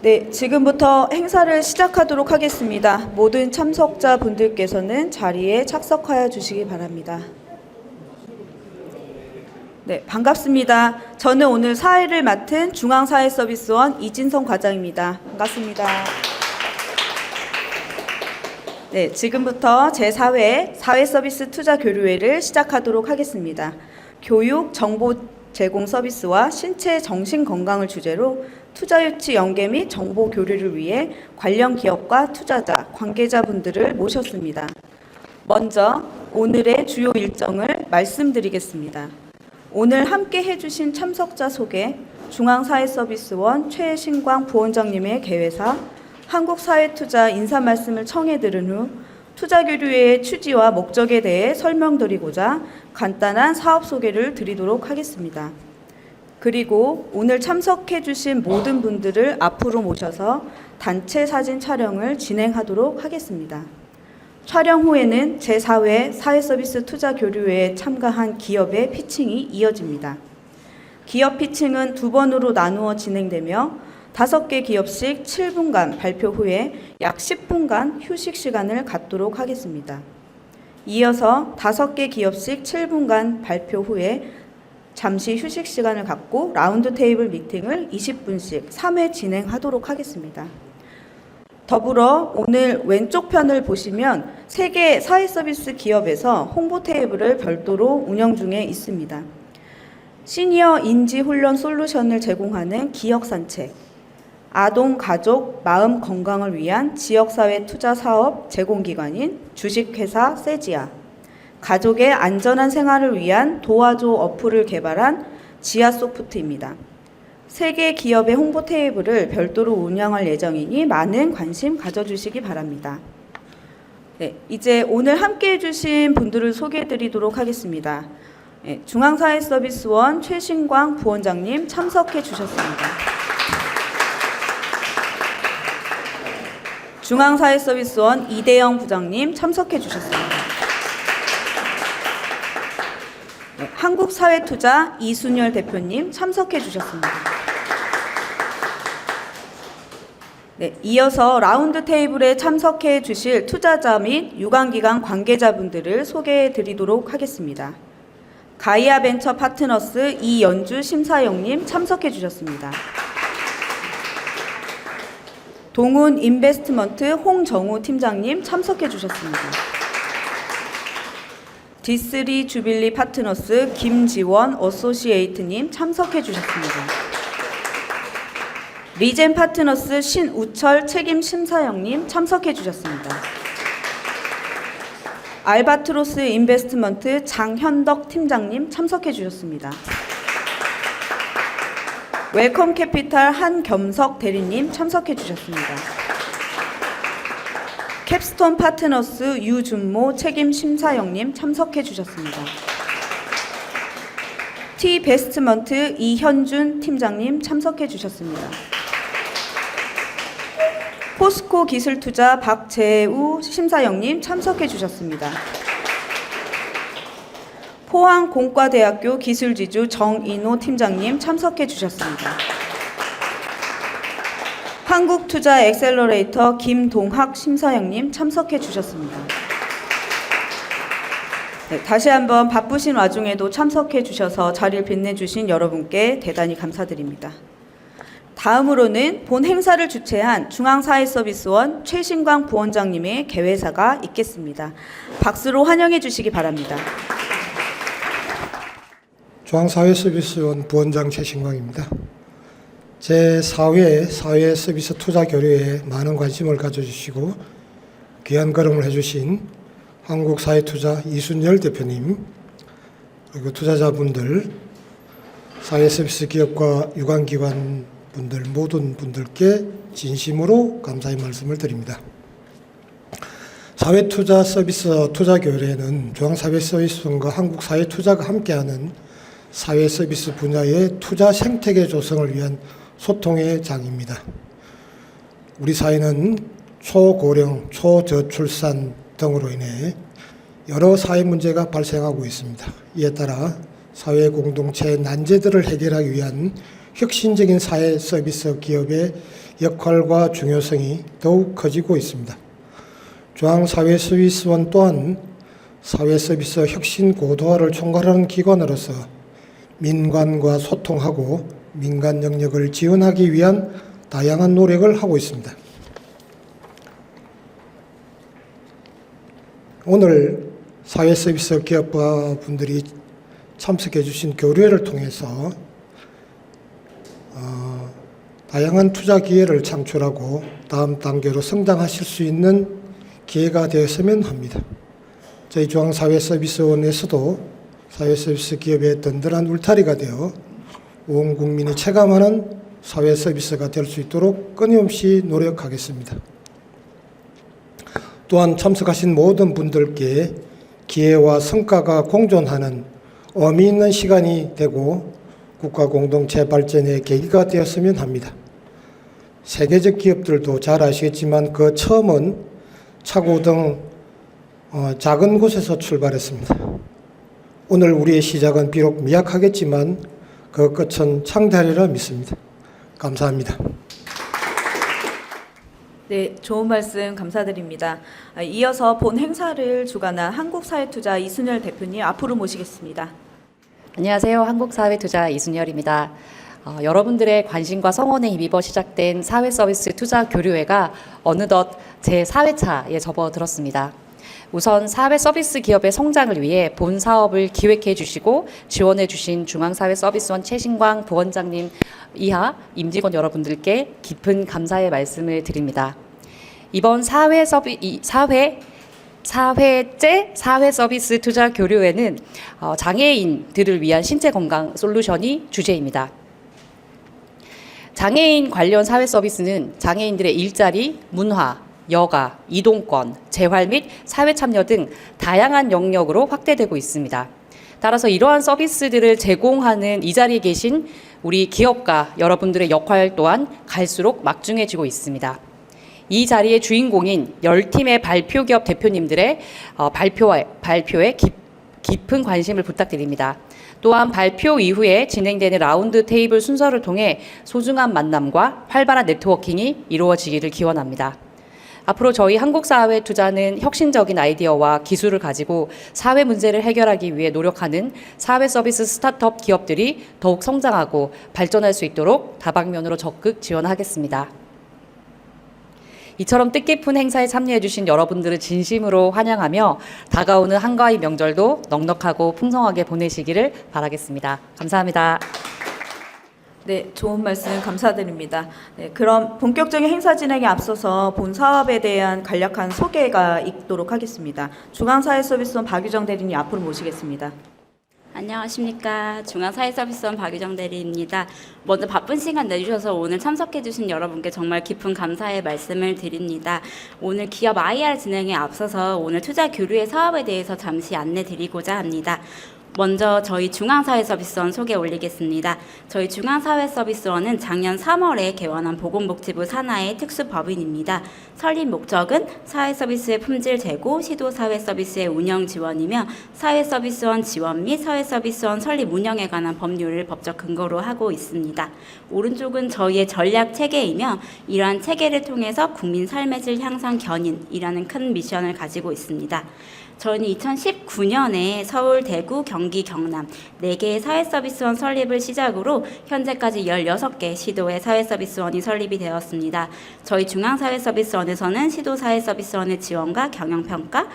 네, 지금부터 행사를 시작하도록 하겠습니다. 모든 참석자 분들께서는 자리에 착석하여 주시기 바랍니다. 네, 반갑습니다. 저는 오늘 사회를 맡은 중앙사회서비스원 이진성 과장입니다. 반갑습니다. 네, 지금부터 제4회 사회서비스 투자교류회를 시작하도록 하겠습니다. 교육, 정보 제공 서비스와 신체 정신 건강을 주제로 투자 유치 연계 및 정보 교류를 위해 관련 기업과 투자자, 관계자분들을 모셨습니다. 먼저 오늘의 주요 일정을 말씀드리겠습니다. 오늘 함께 해주신 참석자 소개, 중앙사회서비스원 최신광 부원장님의 개회사, 한국사회투자 인사 말씀을 청해 들은 후 투자교류회의 취지와 목적에 대해 설명드리고자 간단한 사업 소개를 드리도록 하겠습니다. 그리고 오늘 참석해 주신 모든 분들을 앞으로 모셔서 단체 사진 촬영을 진행하도록 하겠습니다. 촬영 후에는 제4회 사회서비스 투자교류회에 참가한 기업의 피칭이 이어집니다. 기업 피칭은 2번으로 나누어 진행되며 5개 기업씩 7분간 발표 후에 약 10분간 휴식 시간을 갖도록 하겠습니다. 이어서 5개 기업씩 7분간 발표 후에 잠시 휴식 시간을 갖고 라운드 테이블 미팅을 20분씩 3회 진행하도록 하겠습니다. 더불어 오늘 왼쪽 편을 보시면 3개 사회서비스 기업에서 홍보 테이블을 별도로 운영 중에 있습니다. 시니어 인지훈련 솔루션을 제공하는 기억산책, 아동, 가족, 마음 건강을 위한 지역사회 투자 사업 제공기관인 주식회사 세지아, 가족의 안전한 생활을 위한 도와줘 어플을 개발한 지아소프트입니다. 3개 기업의 홍보 테이블을 별도로 운영할 예정이니 많은 관심 가져주시기 바랍니다. 네, 이제 오늘 함께해 주신 분들을 소개해 드리도록 하겠습니다. 네, 중앙사회서비스원 최신광 부원장님 참석해 주셨습니다. 중앙사회서비스원 이대영 부장님 참석해 주셨습니다. 네, 한국사회투자 이순열 대표님 참석해 주셨습니다. 네, 이어서 라운드 테이블에 참석해 주실 투자자 및 유관기관 관계자분들을 소개해 드리도록 하겠습니다. 가이아벤처 파트너스 이연주 심사영님 참석해 주셨습니다. 동훈 인베스트먼트 홍정우 팀장님 참석해 주셨습니다. D3 주빌리 파트너스 김지원 어소시에이트님 참석해 주셨습니다. 리젠 파트너스 신우철 책임 심사영님 참석해 주셨습니다. 알바트로스 인베스트먼트 장현덕 팀장님 참석해 주셨습니다. 웰컴 캐피탈 한겸석 대리님 참석해 주셨습니다. 캡스톤 파트너스 유준모 책임 심사영님 참석해 주셨습니다. T베스트먼트 이현준 팀장님 참석해 주셨습니다. 포스코 기술투자 박재우 심사영님 참석해 주셨습니다. 포항공과대학교 기술지주 정인호 팀장님 참석해 주셨습니다. 한국투자 엑셀러레이터 김동학 심사영님 참석해 주셨습니다. 네, 다시 한번 바쁘신 와중에도 참석해 주셔서 자리를 빛내주신 여러분께 대단히 감사드립니다. 다음으로는 본 행사를 주최한 중앙사회서비스원 최신광 부원장님의 개회사가 있겠습니다. 박수로 환영해 주시기 바랍니다. 중앙사회서비스원 부원장 최신광입니다. 제4회 사회서비스 투자교류회에 많은 관심을 가져주시고 귀한 걸음을 해주신 한국사회투자 이순열 대표님, 그리고 투자자분들, 사회서비스 기업과 유관기관 분들 모든 분들께 진심으로 감사의 말씀을 드립니다. 사회투자 서비스 투자교류회는 중앙사회서비스원과 한국사회투자가 함께하는 사회서비스 분야의 투자 생태계 조성을 위한 소통의 장입니다. 우리 사회는 초고령, 초저출산 등으로 인해 여러 사회 문제가 발생하고 있습니다. 이에 따라 사회 공동체의 난제들을 해결하기 위한 혁신적인 사회 서비스 기업의 역할과 중요성이 더욱 커지고 있습니다. 중앙사회서비스원 또한 사회서비스 혁신 고도화를 총괄하는 기관으로서 민관과 소통하고 민간 영역을 지원하기 위한 다양한 노력을 하고 있습니다. 오늘 사회서비스 기업가 분들이 참석해 주신 교류회를 통해서 다양한 투자 기회를 창출하고 다음 단계로 성장하실 수 있는 기회가 되었으면 합니다. 저희 중앙사회서비스원에서도 사회서비스 기업의 든든한 울타리가 되어 온 국민이 체감하는 사회서비스가 될 수 있도록 끊임없이 노력하겠습니다. 또한 참석하신 모든 분들께 기회와 성과가 공존하는 의미 있는 시간이 되고 국가 공동체 발전의 계기가 되었으면 합니다. 세계적 기업들도 잘 아시겠지만 그 처음은 차고 등 작은 곳에서 출발했습니다. 오늘 우리의 시작은 비록 미약하겠지만 그 끝은 창대하리라 믿습니다. 감사합니다. 네, 좋은 말씀 감사드립니다. 이어서 본 행사를 주관한 한국사회투자 이순열 대표님 앞으로 모시겠습니다. 안녕하세요. 한국사회투자 이순열입니다. 여러분들의 관심과 성원에 힘입어 시작된 사회서비스 투자 교류회가 어느덧 제4회차에 접어들었습니다. 우선 사회서비스 기업의 성장을 위해 본 사업을 기획해 주시고 지원해 주신 중앙사회서비스원 최신광 부원장님 이하 임직원 여러분들께 깊은 감사의 말씀을 드립니다. 이번 4회째 사회서비스 투자 교류회는 장애인들을 위한 신체건강 솔루션이 주제입니다. 장애인 관련 사회서비스는 장애인들의 일자리, 문화, 여가, 이동권, 재활 및 사회 참여 등 다양한 영역으로 확대되고 있습니다. 따라서 이러한 서비스들을 제공하는 이 자리에 계신 우리 기업가 여러분들의 역할 또한 갈수록 막중해지고 있습니다. 이 자리의 주인공인 10팀의 발표기업 대표님들의 발표에 깊은 관심을 부탁드립니다. 또한 발표 이후에 진행되는 라운드 테이블 순서를 통해 소중한 만남과 활발한 네트워킹이 이루어지기를 기원합니다. 앞으로 저희 한국사회투자는 혁신적인 아이디어와 기술을 가지고 사회 문제를 해결하기 위해 노력하는 사회서비스 스타트업 기업들이 더욱 성장하고 발전할 수 있도록 다방면으로 적극 지원하겠습니다. 이처럼 뜻깊은 행사에 참여해주신 여러분들을 진심으로 환영하며 다가오는 한가위 명절도 넉넉하고 풍성하게 보내시기를 바라겠습니다. 감사합니다. 네, 좋은 말씀 감사드립니다. 네, 그럼 본격적인 행사 진행에 앞서서 본 사업에 대한 간략한 소개가 있도록 하겠습니다. 중앙사회서비스원 박유정 대리님 앞으로 모시겠습니다. 안녕하십니까. 중앙사회서비스원 박유정 대리입니다. 먼저 바쁜 시간 내주셔서 오늘 참석해주신 여러분께 정말 깊은 감사의 말씀을 드립니다. 오늘 기업 IR 진행에 앞서서 오늘 투자 교류의 사업에 대해서 잠시 안내 드리고자 합니다. 먼저 저희 중앙사회서비스원 소개 올리겠습니다. 저희 중앙사회서비스원은 작년 3월에 개원한 보건복지부 산하의 특수법인입니다. 설립 목적은 사회서비스의 품질 제고, 시도사회서비스의 운영 지원이며 사회서비스원 지원 및 사회서비스원 설립 운영에 관한 법률을 법적 근거로 하고 있습니다. 오른쪽은 저희의 전략 체계이며 이러한 체계를 통해서 국민 삶의 질 향상 견인이라는 큰 미션을 가지고 있습니다. 저희는 2019년에 서울, 대구, 경기, 경남 4개의 사회서비스원 설립을 시작으로 현재까지 16개 시도의 사회서비스원이 설립이 되었습니다. 저희 중앙사회서비스원에서는 시도사회서비스원의 지원과 경영평가,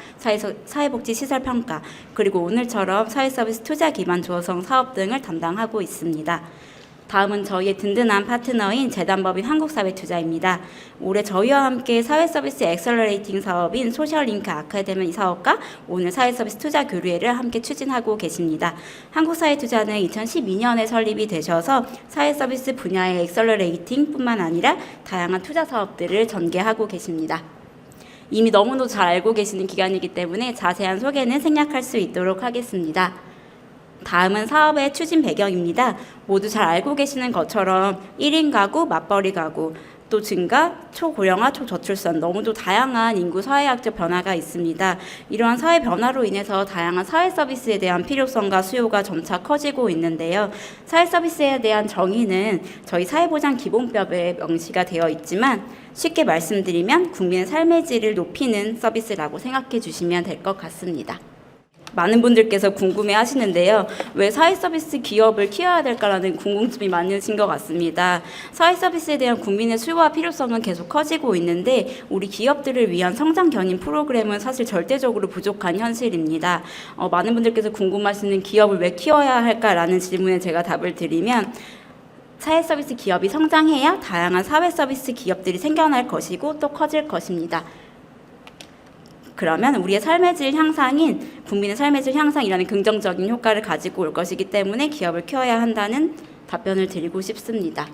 사회복지시설평가, 그리고 오늘처럼 사회서비스 투자 기반 조성 사업 등을 담당하고 있습니다. 다음은 저희의 든든한 파트너인 재단법인 한국사회투자입니다. 올해 저희와 함께 사회서비스 엑셀러레이팅 사업인 소셜링크 아카데미 사업과 오늘 사회서비스 투자 교류회를 함께 추진하고 계십니다. 한국사회투자는 2012년에 설립이 되셔서 사회서비스 분야의 엑셀러레이팅뿐만 아니라 다양한 투자 사업들을 전개하고 계십니다. 이미 너무도 잘 알고 계시는 기관이기 때문에 자세한 소개는 생략할 수 있도록 하겠습니다. 다음은 사업의 추진 배경입니다. 모두 잘 알고 계시는 것처럼 1인 가구, 맞벌이 가구, 또 증가, 초고령화, 초저출산, 너무도 다양한 인구 사회학적 변화가 있습니다. 이러한 사회 변화로 인해서 다양한 사회 서비스에 대한 필요성과 수요가 점차 커지고 있는데요. 사회 서비스에 대한 정의는 저희 사회보장기본법에 명시가 되어 있지만 쉽게 말씀드리면 국민의 삶의 질을 높이는 서비스라고 생각해 주시면 될 것 같습니다. 많은 분들께서 궁금해 하시는데요. 왜 사회 서비스 기업을 키워야 될까라는 궁금증이 많으신 것 같습니다. 사회 서비스에 대한 국민의 수요와 필요성은 계속 커지고 있는데 우리 기업들을 위한 성장 견인 프로그램은 사실 절대적으로 부족한 현실입니다. 많은 분들께서 궁금하시는 기업을 왜 키워야 할까라는 질문에 제가 답을 드리면 사회 서비스 기업이 성장해야 다양한 사회 서비스 기업들이 생겨날 것이고 또 커질 것입니다. 그러면 우리의 삶의 질 향상인 국민의 삶의 질 향상이라는 긍정적인 효과를 가지고 올 것이기 때문에 기업을 키워야 한다는 답변을 드리고 싶습니다.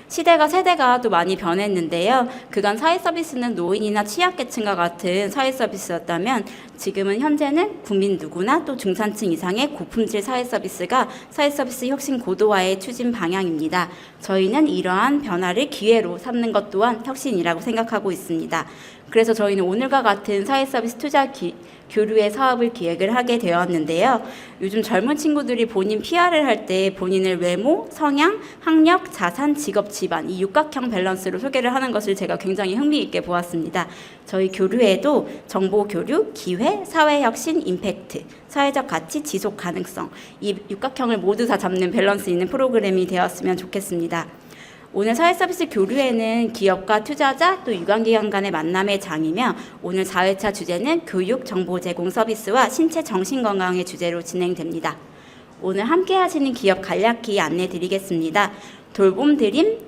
시대가 세대가 또 많이 변했는데요. 그간 사회 서비스는 노인이나 취약계층과 같은 사회 서비스였다면 지금은 현재는 국민 누구나 또 중산층 이상의 고품질 사회 서비스가 사회 서비스 혁신 고도화의 추진 방향입니다. 저희는 이러한 변화를 기회로 삼는 것 또한 혁신이라고 생각하고 있습니다. 그래서 저희는 오늘과 같은 사회 서비스 투자 교류의 사업을 기획을 하게 되었는데요. 요즘 젊은 친구들이 본인 PR을 할 때 본인을 외모, 성향, 학력, 자산, 직업, 집안 이 육각형 밸런스로 소개를 하는 것을 제가 굉장히 흥미있게 보았습니다. 저희 교류에도 정보 교류, 기회, 사회혁신, 임팩트, 사회적 가치, 지속 가능성 이 육각형을 모두 다 잡는 밸런스 있는 프로그램이 되었으면 좋겠습니다. 오늘 사회서비스 교류에는 기업과 투자자 또 유관기관 간의 만남의 장이며 오늘 4회차 주제는 교육, 정보 제공 서비스와 신체 정신건강의 주제로 진행됩니다. 오늘 함께 하시는 기업 간략히 안내 드리겠습니다. 돌봄 드림,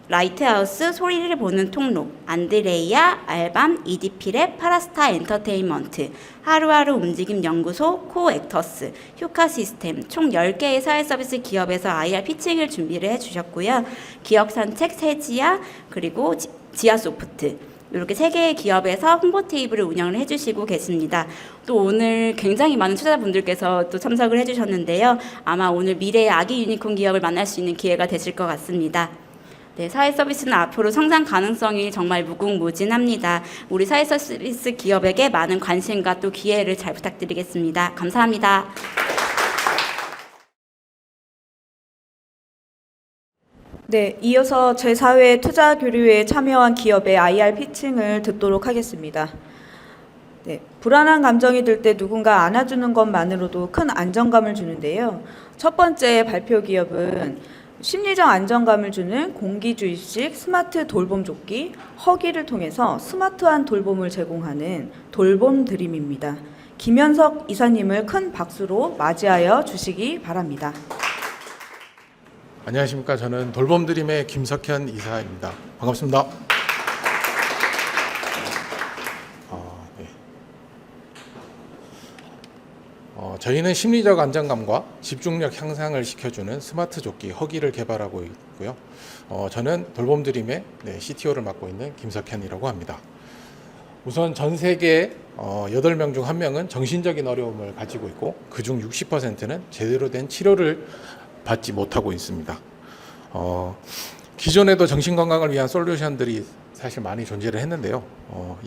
라이트하우스, 소리를 보는 통로, 안드레이아, 알밤, 이디피랩, 파라스타 엔터테인먼트, 하루하루 움직임 연구소, 코액터스, 휴카 시스템 총 10개의 사회서비스 기업에서 IR 피칭을 준비를 해주셨고요. 기업산책, 세지야, 그리고 지아소프트 이렇게 3개의 기업에서 홍보 테이블을 운영을 해주시고 계십니다. 또 오늘 굉장히 많은 투자자분들께서 또 참석을 해주셨는데요. 아마 오늘 미래의 아기 유니콘 기업을 만날 수 있는 기회가 되실 것 같습니다. 네, 사회 서비스는 앞으로 성장 가능성이 정말 무궁무진합니다. 우리 사회 서비스 기업에게 많은 관심과 또 기회를 잘 부탁드리겠습니다. 감사합니다. 네, 이어서 제4회 투자 교류에 참여한 기업의 IR 피칭을 듣도록 하겠습니다. 네, 불안한 감정이 들 때 누군가 안아주는 것만으로도 큰 안정감을 주는데요. 첫 번째 발표 기업은 심리적 안정감을 주는 공기주입식 스마트 돌봄 조끼 허기를 통해서 스마트한 돌봄을 제공하는 돌봄 드림입니다. 김현석 이사님을 큰 박수로 맞이하여 주시기 바랍니다. 안녕하십니까. 저는 돌봄 드림의 김석현 이사입니다. 반갑습니다. 저희는 심리적 안정감과 집중력 향상을 시켜주는 스마트 조끼 허기를 개발하고 있고요. 저는 돌봄 드림의 CTO를 맡고 있는 김석현이라고 합니다. 우선 전 세계 8명 중 1명은 정신적인 어려움을 가지고 있고 그중 60%는 제대로 된 치료를 받지 못하고 있습니다. 기존에도 정신건강을 위한 솔루션들이 사실 많이 존재를 했는데요.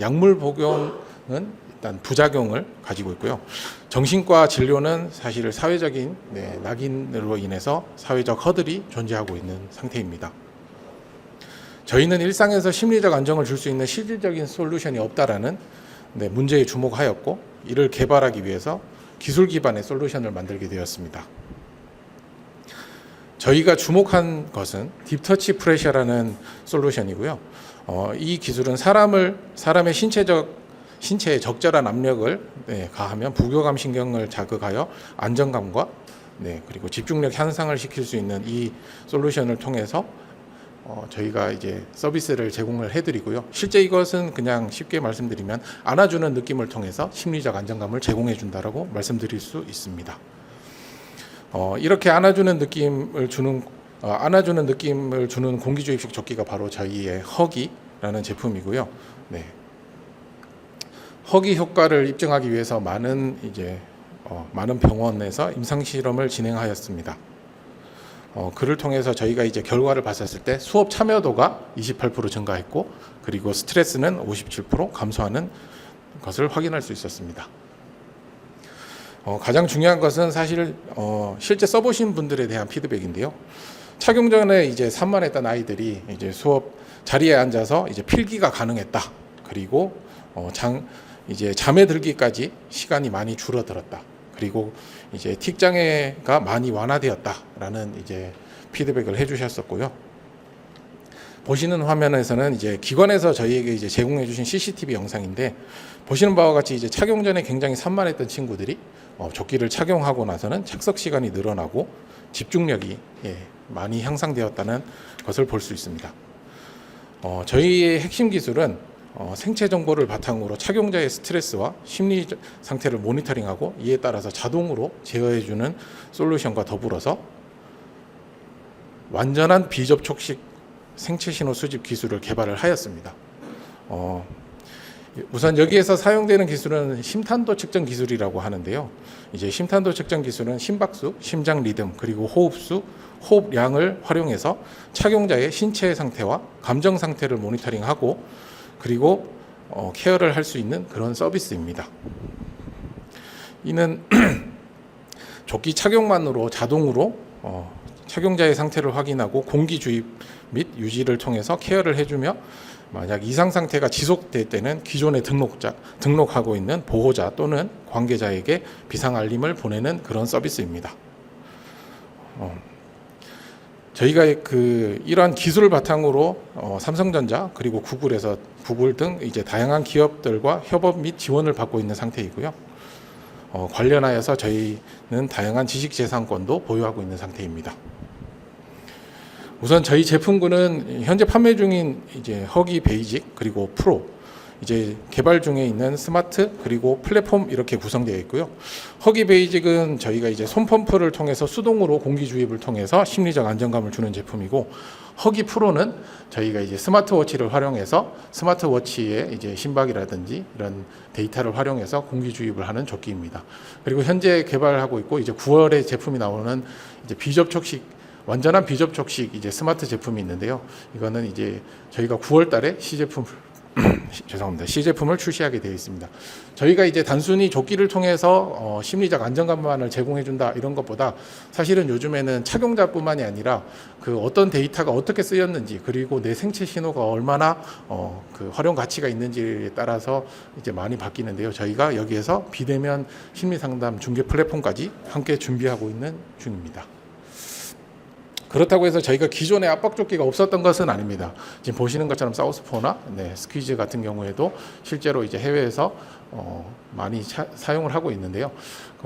약물 복용은 일단 부작용을 가지고 있고요. 정신과 진료는 사실 사회적인 낙인으로 인해서 사회적 허들이 존재하고 있는 상태입니다. 저희는 일상에서 심리적 안정을 줄 수 있는 실질적인 솔루션이 없다라는 문제에 주목하였고 이를 개발하기 위해서 기술 기반의 솔루션을 만들게 되었습니다. 저희가 주목한 것은 딥터치 프레셔라는 솔루션이고요. 이 기술은 사람의 신체에 적절한 압력을 가하면 부교감 신경을 자극하여 안정감과 그리고 집중력 향상을 시킬 수 있는 이 솔루션을 통해서 저희가 이제 서비스를 제공을 해드리고요. 실제 이것은 그냥 쉽게 말씀드리면 안아주는 느낌을 통해서 심리적 안정감을 제공해준다라고 말씀드릴 수 있습니다. 이렇게 안아주는 느낌을 주는 공기주입식 조끼가 바로 저희의 허기라는 제품이고요. 허기 효과를 입증하기 위해서 많은 병원에서 임상 실험을 진행하였습니다. 그를 통해서 저희가 이제 결과를 봤었을 때 수업 참여도가 28% 증가했고, 그리고 스트레스는 57% 감소하는 것을 확인할 수 있었습니다. 가장 중요한 것은 사실 실제 써보신 분들에 대한 피드백인데요. 착용 전에 이제 산만했던 아이들이 이제 수업 자리에 앉아서 이제 필기가 가능했다. 그리고 이제 잠에 들기까지 시간이 많이 줄어들었다. 그리고 이제 틱 장애가 많이 완화되었다라는 이제 피드백을 해주셨었고요. 보시는 화면에서는 이제 기관에서 저희에게 이제 제공해주신 CCTV 영상인데, 보시는 바와 같이 이제 착용 전에 굉장히 산만했던 친구들이 조끼를 착용하고 나서는 착석 시간이 늘어나고 집중력이 많이 향상되었다는 것을 볼 수 있습니다. 저희의 핵심 기술은 생체 정보를 바탕으로 착용자의 스트레스와 심리 상태를 모니터링하고 이에 따라서 자동으로 제어해주는 솔루션과 더불어서 완전한 비접촉식 생체 신호 수집 기술을 개발을 하였습니다. 우선 여기에서 사용되는 기술은 심탄도 측정 기술이라고 하는데요. 이제 심탄도 측정 기술은 심박수, 심장 리듬, 그리고 호흡수, 호흡량을 활용해서 착용자의 신체 상태와 감정 상태를 모니터링하고 그리고 케어를 할 수 있는 그런 서비스입니다. 이는 조끼 착용만으로 자동으로 착용자의 상태를 확인하고 공기 주입 및 유지를 통해서 케어를 해주며, 만약 이상 상태가 지속될 때는 기존에 등록하고 있는 보호자 또는 관계자에게 비상 알림을 보내는 그런 서비스입니다. 저희가 이러한 기술을 바탕으로 삼성전자 그리고 구글 등 이제 다양한 기업들과 협업 및 지원을 받고 있는 상태이고요. 관련하여서 저희는 다양한 지식재산권도 보유하고 있는 상태입니다. 우선 저희 제품군은 현재 판매 중인 이제 허기 베이직 그리고 프로, 이제 개발 중에 있는 스마트 그리고 플랫폼 이렇게 구성되어 있고요. 허기 베이직은 저희가 이제 손펌프를 통해서 수동으로 공기 주입을 통해서 심리적 안정감을 주는 제품이고, 허기 프로는 저희가 이제 스마트워치를 활용해서 스마트워치의 이제 심박이라든지 이런 데이터를 활용해서 공기 주입을 하는 조끼입니다. 그리고 현재 개발하고 있고 이제 9월에 제품이 나오는 이제 완전한 비접촉식 이제 스마트 제품이 있는데요. 이거는 이제 저희가 9월달에 시제품을 출시하게 되어 있습니다. 저희가 이제 단순히 조끼를 통해서 심리적 안정감만을 제공해준다 이런 것보다, 사실은 요즘에는 착용자뿐만이 아니라 그 어떤 데이터가 어떻게 쓰였는지, 그리고 내 생체 신호가 얼마나 그 활용 가치가 있는지에 따라서 이제 많이 바뀌는데요. 저희가 여기에서 비대면 심리 상담 중개 플랫폼까지 함께 준비하고 있는 중입니다. 그렇다고 해서 저희가 기존에 압박조끼가 없었던 것은 아닙니다. 지금 보시는 것처럼 사우스포나 스퀴즈 같은 경우에도 실제로 이제 해외에서 많이 사용을 하고 있는데요.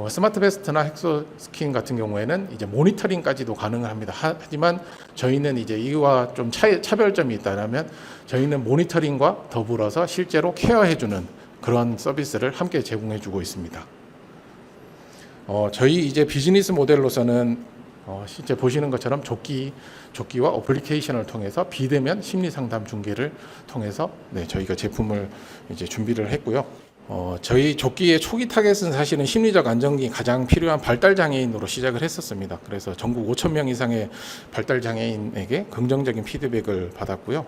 스마트 베스트나 헥소스킨 같은 경우에는 이제 모니터링까지도 가능을 합니다. 하지만 저희는 이제 이와 좀 차별점이 있다면, 저희는 모니터링과 더불어서 실제로 케어해주는 그런 서비스를 함께 제공해주고 있습니다. 저희 이제 비즈니스 모델로서는 실제 보시는 것처럼 조끼와 어플리케이션을 통해서 비대면 심리 상담 중개를 통해서 저희가 제품을 이제 준비를 했고요. 저희 조끼의 초기 타겟은 사실은 심리적 안정이 가장 필요한 발달 장애인으로 시작을 했었습니다. 그래서 전국 5,000명 이상의 발달 장애인에게 긍정적인 피드백을 받았고요.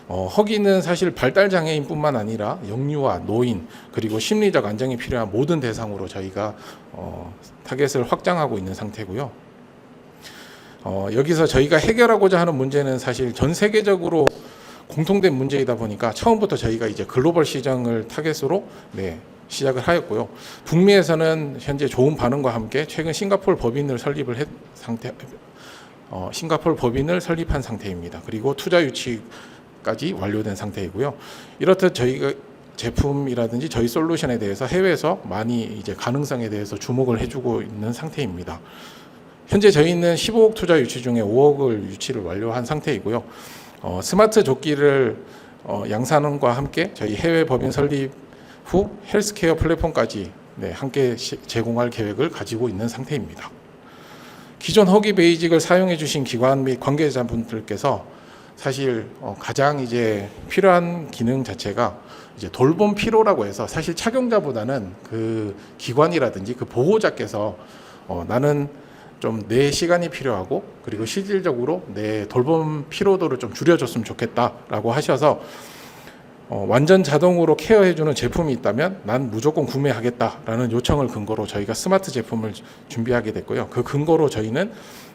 허기는 사실 발달 장애인뿐만 아니라 영유아, 노인, 그리고 심리적 안정이 필요한 모든 대상으로 저희가 타겟을 확장하고 있는 상태고요. 여기서 저희가 해결하고자 하는 문제는 사실 전 세계적으로 공통된 문제이다 보니까 처음부터 저희가 이제 글로벌 시장을 타겟으로 시작을 하였고요. 북미에서는 현재 좋은 반응과 함께 최근 싱가포르 법인을 설립한 상태입니다. 그리고 투자 유치까지 완료된 상태이고요. 이렇듯 저희가 제품이라든지 저희 솔루션에 대해서 해외에서 많이 이제 가능성에 대해서 주목을 해주고 있는 상태입니다. 현재 저희는 15억 투자 유치 중에 5억을 유치를 완료한 상태이고요. 스마트 조끼를 양산과 함께 저희 해외 법인 설립 후 헬스케어 플랫폼까지 함께 제공할 계획을 가지고 있는 상태입니다. 기존 허기 베이직을 사용해 주신 기관 및 관계자분들께서 사실 가장 이제 필요한 기능 자체가 이제 돌봄 피로라고 해서, 사실 착용자보다는 그 기관이라든지 그 보호자께서 나는 좀 내 시간이 필요하고 그리고 실질적으로 내 돌봄 피로도를 좀 줄여줬으면 좋겠다라고 하셔서 완전 자동으로 케어해주는 제품이 있다면 난 무조건 구매하겠다라는 요청을 근거로 저희가 스마트 제품을 준비하게 됐고요. 그 근거로 저희는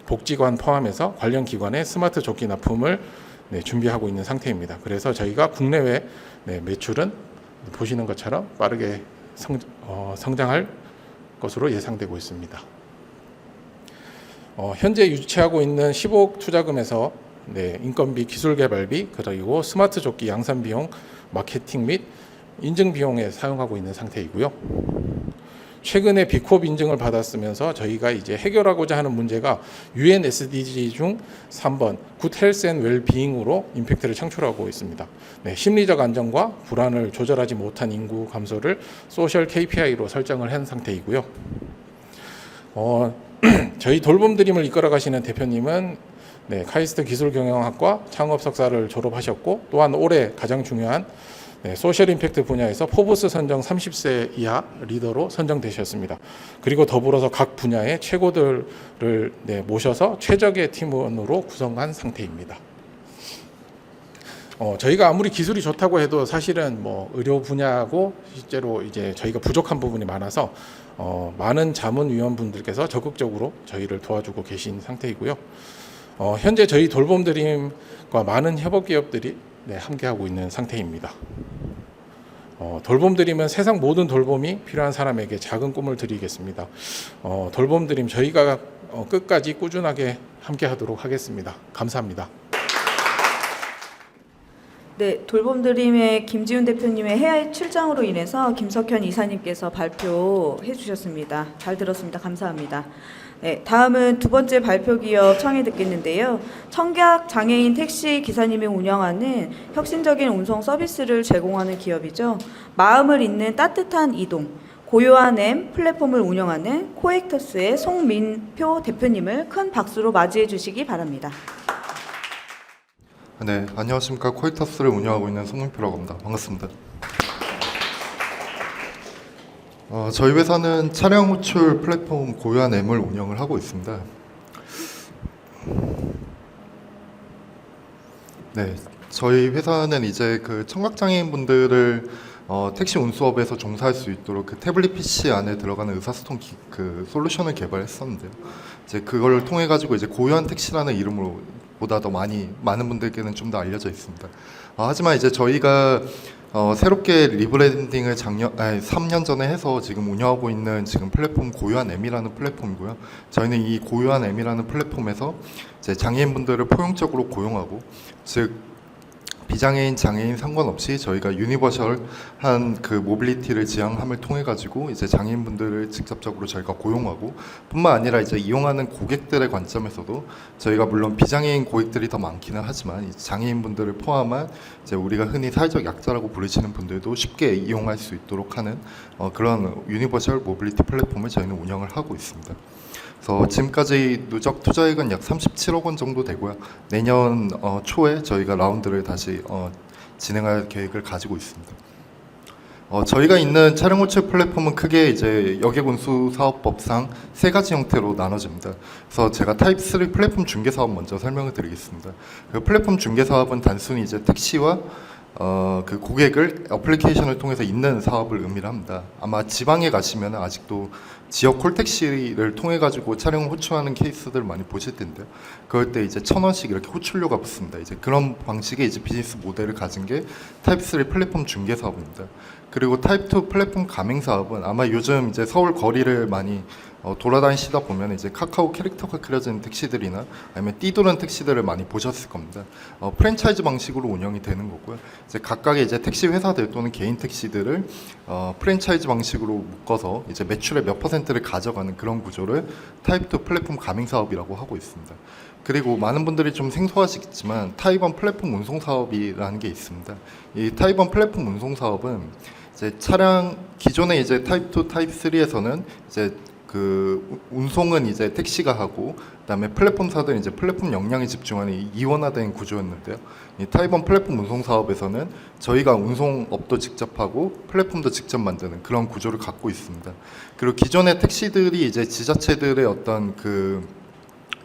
복지관 포함해서 관련 기관에 스마트 조끼 납품을 준비하고 있는 상태입니다. 그래서 저희가 국내외 매출은 보시는 것처럼 빠르게 성장할 것으로 예상되고 있습니다. 현재 유치하고 있는 10억 투자금에서 인건비, 기술개발비, 그리고 스마트 조끼 양산 비용, 마케팅 및 인증 비용에 사용하고 있는 상태이고요. 최근에 비콥 인증을 받았으면서 저희가 이제 해결하고자 하는 문제가 UN SDG 중 3번 Good Health and Well-being으로 임팩트를 창출하고 있습니다. 심리적 안정과 불안을 조절하지 못한 인구 감소를 소셜 KPI로 설정을 한 상태이고요. 저희 돌봄 드림을 이끌어 가시는 대표님은 카이스트 기술경영학과 창업 석사를 졸업하셨고 또한 올해 가장 중요한 소셜 임팩트 분야에서 포브스 선정 30세 이하 리더로 선정되셨습니다. 그리고 더불어서 각 분야의 최고들을 모셔서 최적의 팀원으로 구성한 상태입니다. 저희가 아무리 기술이 좋다고 해도 사실은 의료 분야고 실제로 이제 저희가 부족한 부분이 많아서 많은 자문위원분들께서 적극적으로 저희를 도와주고 계신 상태이고요. 현재 저희 돌봄 드림과 많은 협업 기업들이 함께하고 있는 상태입니다. 돌봄 드림은 세상 모든 돌봄이 필요한 사람에게 작은 꿈을 드리겠습니다. 돌봄 드림 저희가 끝까지 꾸준하게 함께하도록 하겠습니다. 감사합니다. 네, 돌봄 드림의 김지훈 대표님의 해외 출장으로 인해서 김석현 이사님께서 발표해 주셨습니다. 잘 들었습니다. 감사합니다. 네, 다음은 두 번째 발표 기업 청해 듣겠는데요. 청각 장애인 택시 기사님이 운영하는 혁신적인 운송 서비스를 제공하는 기업이죠. 마음을 잇는 따뜻한 이동, 고요한 M 플랫폼을 운영하는 코액터스의 송민표 대표님을 큰 박수로 맞이해 주시기 바랍니다. 네, 안녕하십니까. 코액터스를 운영하고 있는 송민표라고 합니다. 반갑습니다. 저희 회사는 차량 호출 플랫폼 고요한 M을 운영을 하고 있습니다. 네, 저희 회사는 이제 그 청각장애인 분들을 택시 운수업에서 종사할 수 있도록 그 태블릿 PC 안에 들어가는 의사소통 그 솔루션을 개발했었는데요. 이제 그걸 통해 가지고 이제 고요한 택시라는 이름으로 보다 더 많은 분들께는 좀 더 알려져 있습니다. 하지만 이제 저희가 새롭게 리브랜딩을 3년 전에 해서 지금 운영하고 있는 지금 플랫폼 고요한 M이라는 플랫폼이고요. 저희는 이 고요한 M이라는 플랫폼에서 이제 장애인분들을 포용적으로 고용하고, 즉 비장애인, 장애인 상관없이 저희가 유니버셜한 그 모빌리티를 지향함을 통해 가지고 이제 장애인분들을 직접적으로 저희가 고용하고, 뿐만 아니라 이제 이용하는 고객들의 관점에서도 저희가 물론 비장애인 고객들이 더 많기는 하지만 이 장애인분들을 포함한 이제 우리가 흔히 사회적 약자라고 부르시는 분들도 쉽게 이용할 수 있도록 하는 그런 유니버셜 모빌리티 플랫폼을 저희는 운영을 하고 있습니다. 그래서 지금까지 누적 투자액은 약 37억 원 정도 되고요. 내년 초에 저희가 라운드를 다시 진행할 계획을 가지고 있습니다. 저희가 있는 차량 호출 플랫폼은 크게 이제 여객운수사업법상 세 가지 형태로 나눠집니다. 그래서 제가 타입 3 플랫폼 중개 사업 먼저 설명을 드리겠습니다. 그 플랫폼 중개 사업은 단순히 이제 택시와 그 고객을 어플리케이션을 통해서 잇는 사업을 의미를 합니다. 아마 지방에 가시면 아직도 지역 콜택시를 통해 가지고 차량을 호출하는 케이스들을 많이 보실 텐데요. 그럴 때 이제 1,000원씩 이렇게 호출료가 붙습니다. 이제 그런 방식의 이제 비즈니스 모델을 가진 게 타입 3 플랫폼 중개 사업입니다. 그리고 타입 2 플랫폼 가맹 사업은 아마 요즘 이제 서울 거리를 많이 돌아다니시다 보면 이제 카카오 캐릭터가 그려진 택시들이나 아니면 띠도는 택시들을 많이 보셨을 겁니다. 프랜차이즈 방식으로 운영이 되는 거고요. 이제 각각의 이제 택시 회사들 또는 개인 택시들을 프랜차이즈 방식으로 묶어서 이제 매출의 몇 %를 가져가는 그런 구조를 타입 2 플랫폼 가맹 사업이라고 하고 있습니다. 그리고 많은 분들이 좀 생소하시겠지만 타입 1 플랫폼 운송 사업이라는 게 있습니다. 이 타입 1 플랫폼 운송 사업은 이제 차량 기존의 이제 타입 2, 타입 3에서는 이제 그 운송은 이제 택시가 하고 그다음에 플랫폼사들은 이제 플랫폼 역량에 집중하는 이 이원화된 구조였는데요. 이 타이번 플랫폼 운송 사업에서는 저희가 운송업도 직접 하고 플랫폼도 직접 만드는 그런 구조를 갖고 있습니다. 그리고 기존의 택시들이 이제 지자체들의 어떤 그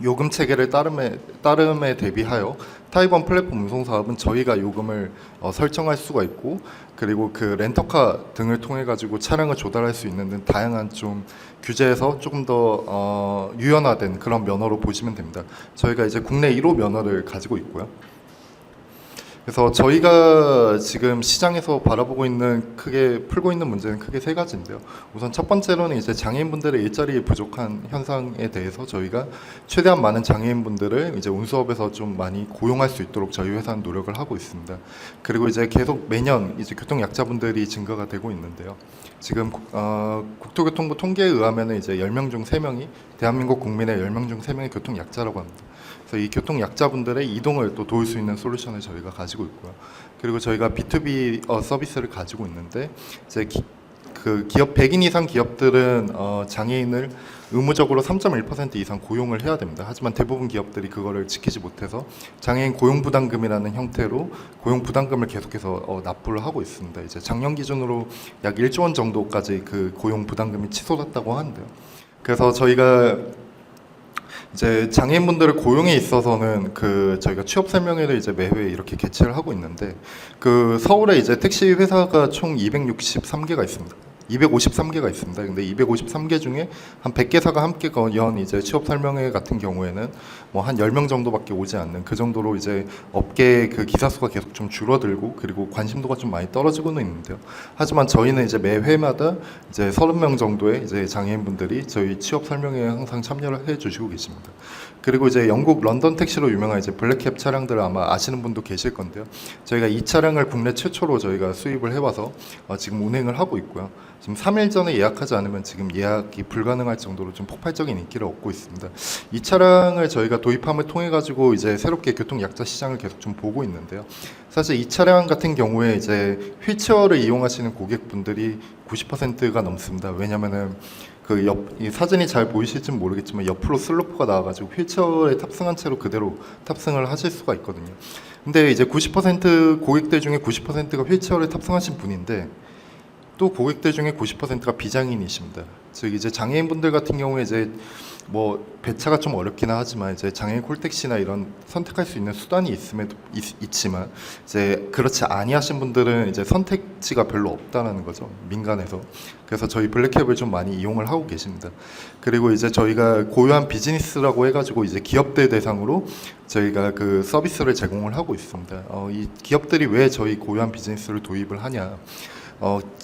요금 체계를 따름에 대비하여 타이번 플랫폼 운송 사업은 저희가 요금을 설정할 수가 있고, 그리고 그 렌터카 등을 통해 가지고 차량을 조달할 수 있는 등 다양한 좀 규제에서 조금 더 유연화된 그런 면허로 보시면 됩니다. 저희가 이제 국내 1호 면허를 가지고 있고요. 그래서 저희가 지금 시장에서 바라보고 있는 풀고 있는 문제는 크게 세 가지인데요. 우선 첫 번째로는 이제 장애인분들의 일자리 부족한 현상에 대해서 저희가 최대한 많은 장애인분들을 이제 운수업에서 좀 많이 고용할 수 있도록 저희 회사는 노력을 하고 있습니다. 그리고 이제 계속 매년 이제 교통 약자분들이 증가가 되고 있는데요. 지금 국토교통부 통계에 의하면 이제 10명 중 3명이 대한민국 국민의 10명 중 3명이 교통 약자라고 합니다. 그래서 이 교통 약자분들의 이동을 또 도울 수 있는 솔루션을 저희가 가지고 있고요. 그리고 저희가 B2B 서비스를 가지고 있는데 이제 그 기업 100인 이상 기업들은 장애인을 의무적으로 3.1% 이상 고용을 해야 됩니다. 하지만 대부분 기업들이 그거를 지키지 못해서 장애인 고용부담금이라는 형태로 고용부담금을 계속해서 납부를 하고 있습니다. 이제 작년 기준으로 약 1조 원 정도까지 그 고용부담금이 치솟았다고 하는데요. 그래서 저희가 이제 장애인분들을 고용에 있어서는 그 저희가 취업 설명회를 이제 매회 이렇게 개최를 하고 있는데, 그 서울에 이제 택시 회사가 총 263개가 있습니다. 253개가 있습니다. 근데 253개 중에 한 100개사가 함께 연 이제 취업 설명회 같은 경우에는 뭐 한 10명 정도밖에 오지 않는 그 정도로 이제 업계 그 기사 수가 계속 좀 줄어들고, 그리고 관심도가 좀 많이 떨어지고는 있는데요. 하지만 저희는 이제 매 회마다 이제 30명 정도의 이제 장애인분들이 저희 취업 설명회에 항상 참여를 해 주시고 계십니다. 그리고 이제 영국 런던 택시로 유명한 이제 블랙캡 차량들을 아마 아시는 분도 계실 건데요. 저희가 이 차량을 국내 최초로 저희가 수입을 해와서 지금 운행을 하고 있고요. 지금 3일 전에 예약하지 않으면 지금 예약이 불가능할 정도로 좀 폭발적인 인기를 얻고 있습니다. 이 차량을 저희가 도입함을 통해 가지고 이제 새롭게 교통 약자 시장을 계속 좀 보고 있는데요. 사실 이 차량 같은 경우에 이제 휠체어를 이용하시는 고객분들이 90%가 넘습니다. 왜냐면은 이 사진이 잘 보이실지는 모르겠지만 옆으로 슬로프가 나와가지고 휠체어에 탑승한 채로 그대로 탑승을 하실 수가 있거든요. 근데 이제 90% 고객들 중에 90%가 휠체어를 탑승하신 분인데, 또 고객들 중에 90%가 비장애인이십니다. 즉 이제 장애인분들 같은 경우에 이제 뭐 배차가 좀 어렵기는 하지만 이제 장애인 콜택시나 이런 선택할 수 있는 수단이 있지만 이제 그렇지 아니하신 분들은 이제 선택지가 별로 없다라는 거죠, 민간에서. 그래서 저희 블랙캡을 좀 많이 이용을 하고 계십니다. 그리고 이제 저희가 고유한 비즈니스라고 해가지고 이제 기업들 대상으로 저희가 그 서비스를 제공을 하고 있습니다. 이 기업들이 왜 저희 고유한 비즈니스를 도입을 하냐?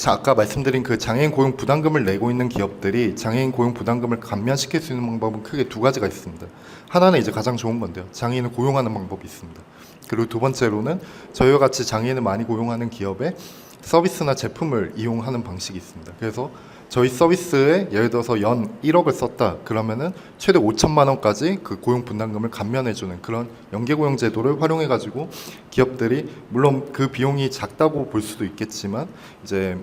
아까 말씀드린 그 장애인 고용 부담금을 내고 있는 기업들이 장애인 고용 부담금을 감면시킬 수 있는 방법은 크게 두 가지가 있습니다. 하나는 이제 가장 좋은 건데요. 장애인을 고용하는 방법이 있습니다. 그리고 두 번째로는 저희와 같이 장애인을 많이 고용하는 기업의 서비스나 제품을 이용하는 방식이 있습니다. 그래서 저희 서비스에 예를 들어서 연 1억을 썼다 그러면은 최대 5천만 원까지 그 고용 분담금을 감면해주는 그런 연계고용 제도를 활용해가지고 기업들이 물론 그 비용이 작다고 볼 수도 있겠지만 이제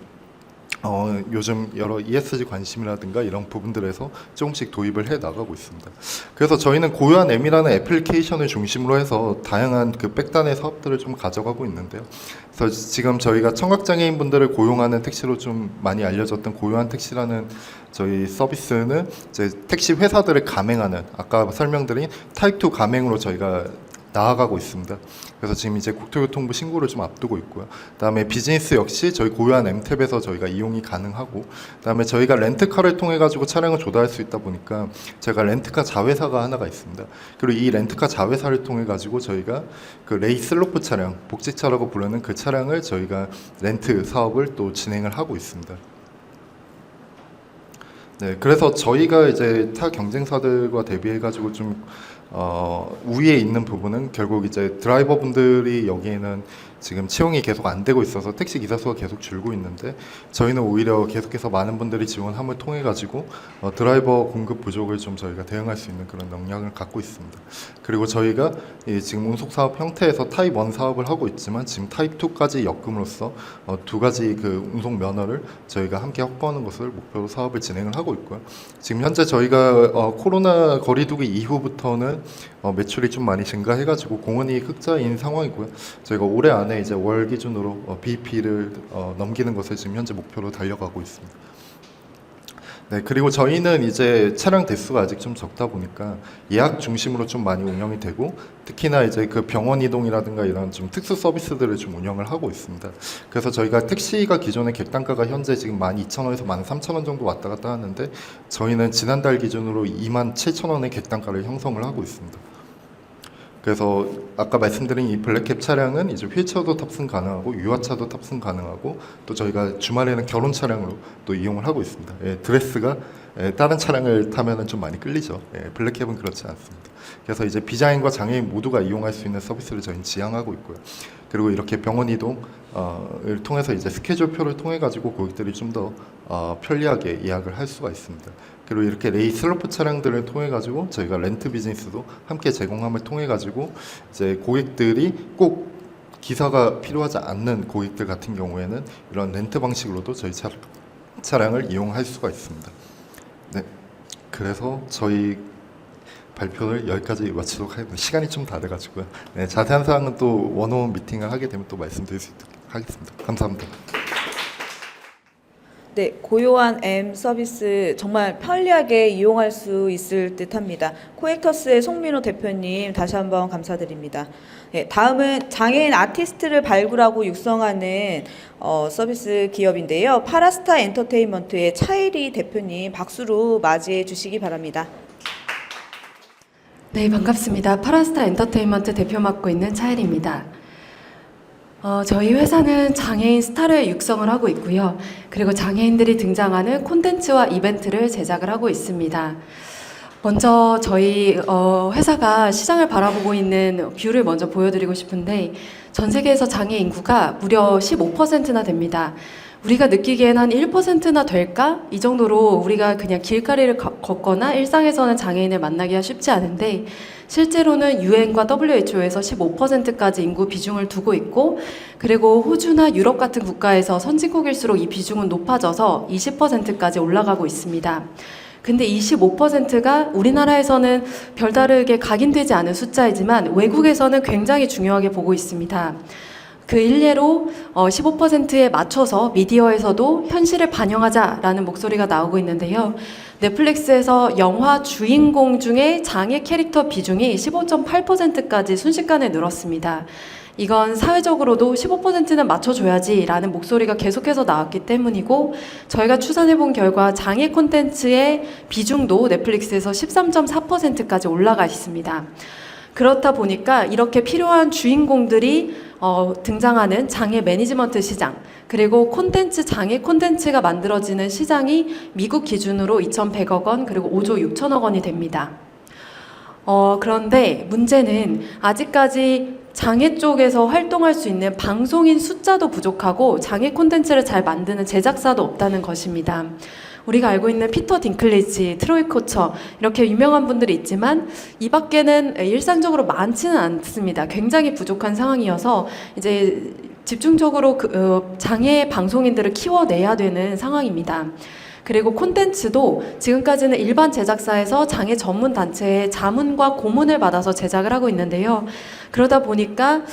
요즘 여러 ESG 관심이라든가 이런 부분들에서 조금씩 도입을 해 나가고 있습니다. 그래서 저희는 고유한 M이라는 애플리케이션을 중심으로 해서 다양한 그 백단의 사업들을 좀 가져가고 있는데요. 그래서 지금 저희가 청각장애인분들을 고용하는 택시로 좀 많이 알려졌던 고유한 택시라는 저희 서비스는 이제 택시 회사들을 가맹하는, 아까 설명드린 타입2 가맹으로 저희가 나아가고 있습니다. 그래서 지금 이제 국토교통부 신고를 좀 앞두고 있고요. 그다음에 비즈니스 역시 저희 고유한 M탭에서 저희가 이용이 가능하고, 그다음에 저희가 렌트카를 통해 가지고 차량을 조달할 수 있다 보니까 제가 렌트카 자회사가 하나가 있습니다. 그리고 이 렌트카 자회사를 통해 가지고 저희가 그 레이 슬로프 차량, 복지차라고 부르는 그 차량을 저희가 렌트 사업을 또 진행을 하고 있습니다. 네, 그래서 저희가 이제 타 경쟁사들과 대비해 가지고 좀 우위에 있는 부분은 결국 이제 드라이버분들이 여기에는 지금 채용이 계속 안 되고 있어서 택시 기사 수가 계속 줄고 있는데 저희는 오히려 계속해서 많은 분들이 지원함을 통해 가지고 드라이버 공급 부족을 좀 저희가 대응할 수 있는 그런 역량을 갖고 있습니다. 그리고 저희가 지금 운송 사업 형태에서 타입 1 사업을 하고 있지만 지금 타입 2까지 엮음으로써 두 가지 그 운송 면허를 저희가 함께 확보하는 것을 목표로 사업을 진행을 하고 있고요. 지금 현재 저희가 코로나 거리두기 이후부터는 매출이 좀 많이 증가해가지고 공헌이 흑자인 상황이고요. 저희가 올해 안에 이제 월 기준으로 BEP를 넘기는 것을 지금 현재 목표로 달려가고 있습니다. 네, 그리고 저희는 이제 차량 대수가 아직 좀 적다 보니까 예약 중심으로 좀 많이 운영이 되고 특히나 이제 그 병원 이동이라든가 이런 좀 특수 서비스들을 좀 운영을 하고 있습니다. 그래서 저희가 택시가 기존의 객단가가 현재 지금 12,000원에서 13,000원 정도 왔다 갔다 하는데 저희는 지난달 기준으로 27,000원의 객단가를 형성을 하고 있습니다. 그래서 아까 말씀드린 이 블랙캡 차량은 이제 휠체어도 탑승 가능하고 유아차도 탑승 가능하고 또 저희가 주말에는 결혼 차량으로 또 이용을 하고 있습니다. 드레스가 다른 차량을 타면은 좀 많이 끌리죠. 블랙캡은 그렇지 않습니다. 그래서 이제 비장애인과 장애인 모두가 이용할 수 있는 서비스를 저희는 지향하고 있고요. 그리고 이렇게 병원 이동을 통해서 이제 스케줄표를 통해 가지고 고객들이 좀 더 편리하게 예약을 할 수가 있습니다. 그리고 이렇게 레이 슬로프 차량들을 통해 가지고 저희가 렌트 비즈니스도 함께 제공함을 통해 가지고 이제 고객들이 꼭 기사가 필요하지 않는 고객들 같은 경우에는 이런 렌트 방식으로도 저희 차량을 이용할 수가 있습니다. 네, 그래서 저희 발표를 여기까지 마치도록 하겠습니다. 시간이 좀 다 돼가지고요. 네, 자세한 사항은 또 원어원 미팅을 하게 되면 또 말씀드릴 수 있도록 하겠습니다. 감사합니다. 네, 고요한 M 서비스 정말 편리하게 이용할 수 있을 듯합니다. 코액터스의 송민호 대표님 다시 한번 감사드립니다. 네, 다음은 장애인 아티스트를 발굴하고 육성하는 서비스 기업인데요. 파라스타 엔터테인먼트의 차일이 대표님 박수로 맞이해 주시기 바랍니다. 네, 반갑습니다. 파라스타 엔터테인먼트 대표 맡고 있는 차일입니다. 저희 회사는 장애인 스타를 육성을 하고 있고요. 그리고 장애인들이 등장하는 콘텐츠와 이벤트를 제작을 하고 있습니다. 먼저 저희 회사가 시장을 바라보고 있는 뷰를 먼저 보여드리고 싶은데 전 세계에서 장애 인구가 무려 15%나 됩니다. 우리가 느끼기엔 한 1%나 될까? 이 정도로 우리가 그냥 길거리를 걷거나 일상에서는 장애인을 만나기가 쉽지 않은데 실제로는 UN과 WHO에서 15%까지 인구 비중을 두고 있고 그리고 호주나 유럽 같은 국가에서 선진국일수록 이 비중은 높아져서 20%까지 올라가고 있습니다. 근데 25%가 우리나라에서는 별다르게 각인되지 않은 숫자이지만 외국에서는 굉장히 중요하게 보고 있습니다. 그 일례로 15%에 맞춰서 미디어에서도 현실을 반영하자라는 목소리가 나오고 있는데요. 넷플릭스에서 영화 주인공 중에 장애 캐릭터 비중이 15.8%까지 순식간에 늘었습니다. 이건 사회적으로도 15%는 맞춰줘야지라는 목소리가 계속해서 나왔기 때문이고 저희가 추산해본 결과 장애 콘텐츠의 비중도 넷플릭스에서 13.4%까지 올라가 있습니다. 그렇다 보니까 이렇게 필요한 주인공들이 등장하는 장애 매니지먼트 시장 그리고 장애 콘텐츠가 만들어지는 시장이 미국 기준으로 2,100억 원 그리고 5조 6천억 원이 됩니다. 그런데 문제는 아직까지 장애 쪽에서 활동할 수 있는 방송인 숫자도 부족하고 장애 콘텐츠를 잘 만드는 제작사도 없다는 것입니다. 우리가 알고 있는 피터 딩클리지, 트로이 코처 이렇게 유명한 분들이 있지만 이 밖에는 일상적으로 많지는 않습니다. 굉장히 부족한 상황이어서 이제 집중적으로 장애 방송인들을 키워내야 되는 상황입니다. 그리고 콘텐츠도 지금까지는 일반 제작사에서 장애 전문 단체의 자문과 고문을 받아서 제작을 하고 있는데요. 그러다 보니까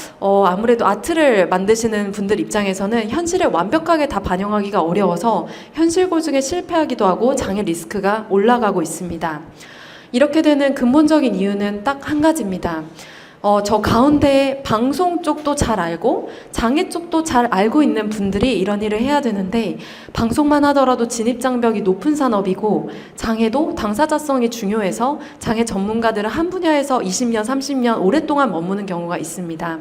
아무래도 아트를 만드시는 분들 입장에서는 현실을 완벽하게 다 반영하기가 어려워서 현실 고증에 실패하기도 하고 장애 리스크가 올라가고 있습니다. 이렇게 되는 근본적인 이유는 딱 한 가지입니다. 저 가운데 방송 쪽도 잘 알고 장애 쪽도 잘 알고 있는 분들이 이런 일을 해야 되는데 방송만 하더라도 진입장벽이 높은 산업이고 장애도 당사자성이 중요해서 장애 전문가들은 한 분야에서 20년, 30년 오랫동안 머무는 경우가 있습니다.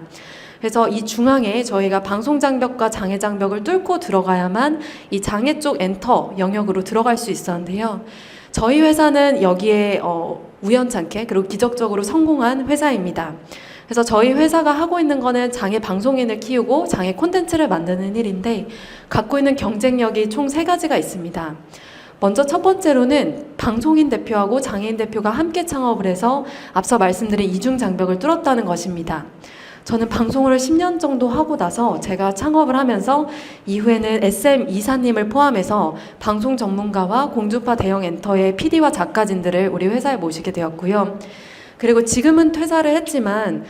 그래서 이 중앙에 저희가 방송 장벽과 장애 장벽을 뚫고 들어가야만 이 장애 쪽 엔터 영역으로 들어갈 수 있었는데요. 저희 회사는 여기에 우연찮게 그리고 기적적으로 성공한 회사입니다. 그래서 저희 회사가 하고 있는 거는 장애 방송인을 키우고 장애 콘텐츠를 만드는 일인데 갖고 있는 경쟁력이 총 3가지가 있습니다. 먼저 첫 번째로는 방송인 대표하고 장애인 대표가 함께 창업을 해서 앞서 말씀드린 이중 장벽을 뚫었다는 것입니다. 저는 방송을 10년 정도 하고 나서 제가 창업을 하면서 이후에는 SM 이사님을 포함해서 방송 전문가와 공중파 대형 엔터의 PD와 작가진들을 우리 회사에 모시게 되었고요. 그리고 지금은 퇴사를 했지만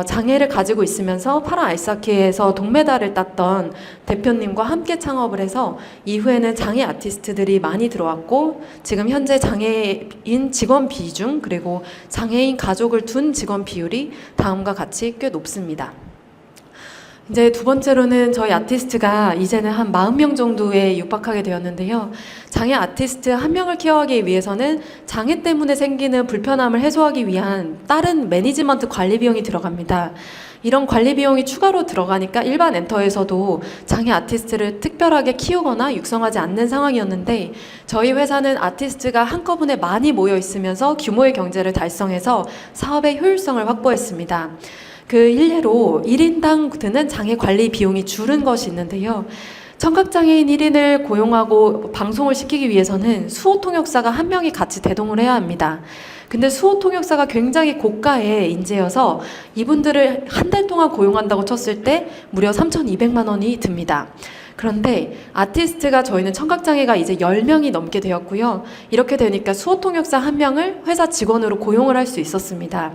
장애를 가지고 있으면서 파라 아이스하키에서 동메달을 땄던 대표님과 함께 창업을 해서 이후에는 장애 아티스트들이 많이 들어왔고 지금 현재 장애인 직원 비중 그리고 장애인 가족을 둔 직원 비율이 다음과 같이 꽤 높습니다. 이제 두 번째로는 저희 아티스트가 이제는 한 40명 정도에 육박하게 되었는데요. 장애 아티스트 한 명을 케어하기 위해서는 장애 때문에 생기는 불편함을 해소하기 위한 다른 매니지먼트 관리 비용이 들어갑니다. 이런 관리 비용이 추가로 들어가니까 일반 엔터에서도 장애 아티스트를 특별하게 키우거나 육성하지 않는 상황이었는데 저희 회사는 아티스트가 한꺼번에 많이 모여 있으면서 규모의 경제를 달성해서 사업의 효율성을 확보했습니다. 그 일례로 1인당 드는 장애 관리 비용이 줄은 것이 있는데요. 청각장애인 1인을 고용하고 방송을 시키기 위해서는 수호 통역사가 한 명이 같이 대동을 해야 합니다. 근데 수호 통역사가 굉장히 고가의 인재여서 이분들을 한 달 동안 고용한다고 쳤을 때 무려 3,200만 원이 듭니다. 그런데 아티스트가 저희는 청각장애가 이제 10명이 넘게 되었고요. 이렇게 되니까 수호 통역사 한 명을 회사 직원으로 고용을 할 수 있었습니다.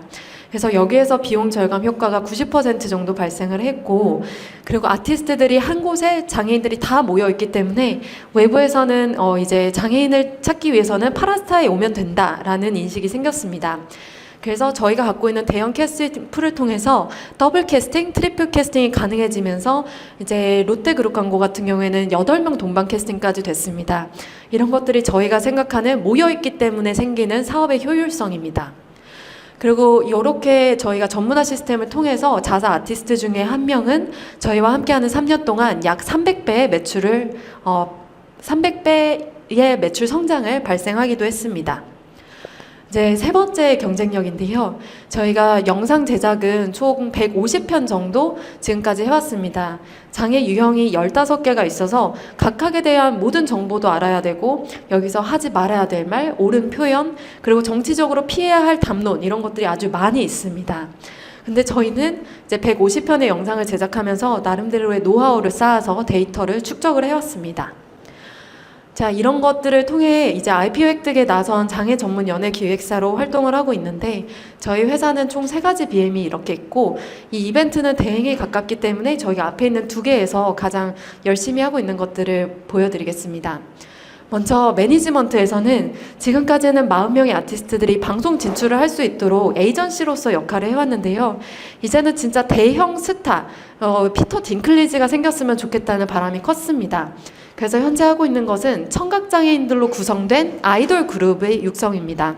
그래서 여기에서 비용 절감 효과가 90% 정도 발생을 했고 그리고 아티스트들이 한 곳에 장애인들이 다 모여 있기 때문에 외부에서는 이제 장애인을 찾기 위해서는 파라스타에 오면 된다라는 인식이 생겼습니다. 그래서 저희가 갖고 있는 대형 캐스팅 풀을 통해서 더블 캐스팅, 트리플 캐스팅이 가능해지면서 이제 롯데그룹 광고 같은 경우에는 8명 동반 캐스팅까지 됐습니다. 이런 것들이 저희가 생각하는 모여있기 때문에 생기는 사업의 효율성입니다. 그리고 이렇게 저희가 전문화 시스템을 통해서 자사 아티스트 중에 한 명은 저희와 함께하는 3년 동안 약 300배의 매출을 300배의 매출 성장을 발생하기도 했습니다. 이제 세 번째 경쟁력인데요. 저희가 영상 제작은 총 150편 정도 지금까지 해왔습니다. 장애 유형이 15개가 있어서 각각에 대한 모든 정보도 알아야 되고 여기서 하지 말아야 될 말, 옳은 표현, 그리고 정치적으로 피해야 할 담론 이런 것들이 아주 많이 있습니다. 근데 저희는 이제 150편의 영상을 제작하면서 나름대로의 노하우를 쌓아서 데이터를 축적을 해왔습니다. 자, 이런 것들을 통해 이제 IP 획득에 나선 장애 전문 연예 기획사로 활동을 하고 있는데 저희 회사는 총 3가지 BM이 이렇게 있고 이 이벤트는 대행에 가깝기 때문에 저희가 앞에 있는 2개에서 가장 열심히 하고 있는 것들을 보여드리겠습니다. 먼저 매니지먼트에서는 지금까지는 40명의 아티스트들이 방송 진출을 할 수 있도록 에이전시로서 역할을 해왔는데요. 이제는 진짜 대형 스타, 피터 딩클리지가 생겼으면 좋겠다는 바람이 컸습니다. 그래서 현재 하고 있는 것은 청각장애인들로 구성된 아이돌 그룹의 육성입니다.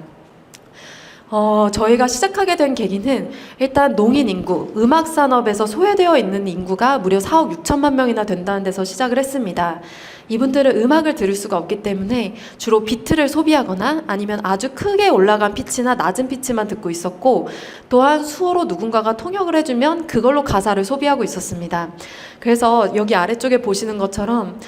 저희가 시작하게 된 계기는 일단 농인 인구, 음악 산업에서 소외되어 있는 인구가 무려 4억 6천만 명이나 된다는 데서 시작을 했습니다. 이분들은 음악을 들을 수가 없기 때문에 주로 비트를 소비하거나 아니면 아주 크게 올라간 피치나 낮은 피치만 듣고 있었고 또한 수어로 누군가가 통역을 해주면 그걸로 가사를 소비하고 있었습니다. 그래서 여기 아래쪽에 보시는 것처럼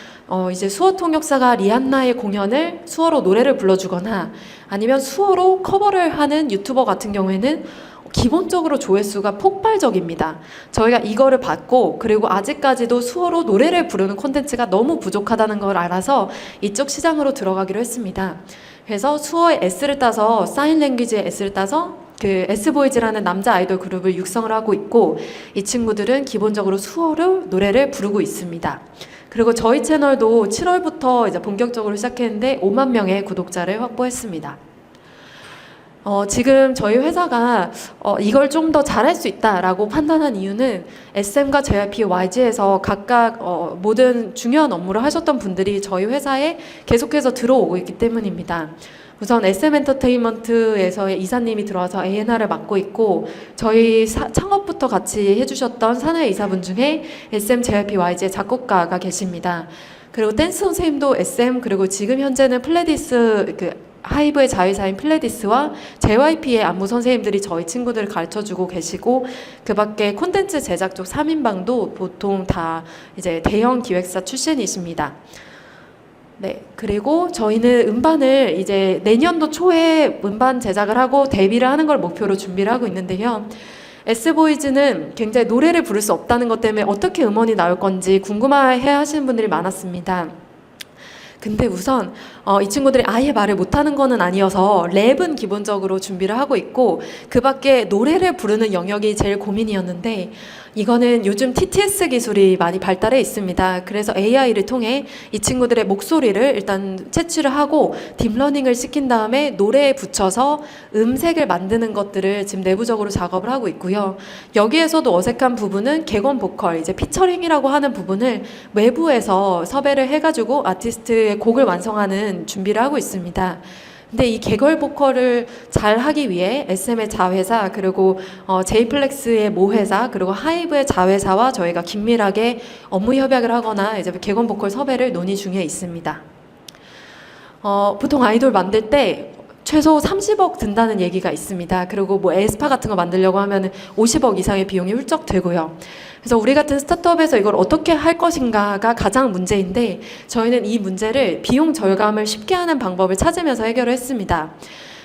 이제 수어 통역사가 리안나의 공연을 수어로 노래를 불러주거나 아니면 수어로 커버를 하는 유튜버 같은 경우에는 기본적으로 조회수가 폭발적입니다. 저희가 이거를 받고 그리고 아직까지도 수어로 노래를 부르는 콘텐츠가 너무 부족하다는 걸 알아서 이쪽 시장으로 들어가기로 했습니다. 그래서 수어의 S를 따서 사인 랭귀지의 S를 따서 그 S보이즈라는 남자 아이돌 그룹을 육성을 하고 있고 이 친구들은 기본적으로 수어로 노래를 부르고 있습니다. 그리고 저희 채널도 7월부터 이제 본격적으로 시작했는데 5만 명의 구독자를 확보했습니다. 지금 저희 회사가 이걸 좀 더 잘할 수 있다라고 판단한 이유는 SM과 JYP, YG에서 각각 모든 중요한 업무를 하셨던 분들이 저희 회사에 계속해서 들어오고 있기 때문입니다. 우선 SM엔터테인먼트에서의 이사님이 들어와서 A&R을 맡고 있고 저희 창업부터 같이 해주셨던 사내 이사분 중에 SM, JYP, YG의 작곡가가 계십니다. 그리고 댄스 선생님도 SM 그리고 지금 현재는 플레디스 하이브의 자회사인 플레디스와 JYP의 안무 선생님들이 저희 친구들을 가르쳐주고 계시고, 그 밖에 콘텐츠 제작 쪽 3인방도 보통 다 이제 대형 기획사 출신이십니다. 네, 그리고 저희는 음반을 이제 내년도 초에 음반 제작을 하고 데뷔를 하는 걸 목표로 준비를 하고 있는데요. S보이즈는 굉장히 노래를 부를 수 없다는 것 때문에 어떻게 음원이 나올 건지 궁금해해 하시는 분들이 많았습니다. 근데 우선 이 친구들이 아예 말을 못하는 거는 아니어서 랩은 기본적으로 준비를 하고 있고, 그 밖에 노래를 부르는 영역이 제일 고민이었는데, 이거는 요즘 TTS 기술이 많이 발달해 있습니다. 그래서 AI를 통해 이 친구들의 목소리를 일단 채취를 하고 딥러닝을 시킨 다음에 노래에 붙여서 음색을 만드는 것들을 지금 내부적으로 작업을 하고 있고요. 여기에서도 어색한 부분은 객원 보컬, 이제 피처링이라고 하는 부분을 외부에서 섭외를 해가지고 아티스트의 곡을 완성하는 준비를 하고 있습니다. 근데 이 개걸 보컬을 잘 하기 위해 SM의 자회사, 그리고 제이플렉스의 모회사, 그리고 하이브의 자회사와 저희가 긴밀하게 업무 협약을 하거나 이제 개건 보컬 섭외를 논의 중에 있습니다. 보통 아이돌 만들 때 최소 30억 든다는 얘기가 있습니다. 그리고 뭐 에스파 같은 거 만들려고 하면 50억 이상의 비용이 훌쩍 들고요. 그래서 우리 같은 스타트업에서 이걸 어떻게 할 것인가가 가장 문제인데, 저희는 이 문제를 비용 절감을 쉽게 하는 방법을 찾으면서 해결을 했습니다.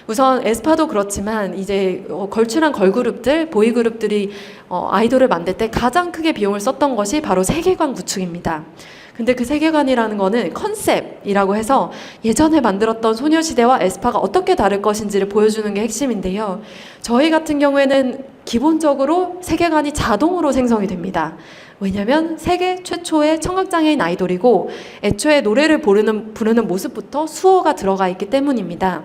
우선 에스파도 그렇지만 이제 걸출한 걸그룹들, 보이그룹들이 아이돌을 만들 때 가장 크게 비용을 썼던 것이 바로 세계관 구축입니다. 근데 그 세계관이라는 거는 컨셉이라고 해서 예전에 만들었던 소녀시대와 에스파가 어떻게 다를 것인지를 보여주는 게 핵심인데요. 저희 같은 경우에는 기본적으로 세계관이 자동으로 생성이 됩니다. 왜냐하면 세계 최초의 청각장애인 아이돌이고, 애초에 노래를 부르는 모습부터 수어가 들어가 있기 때문입니다.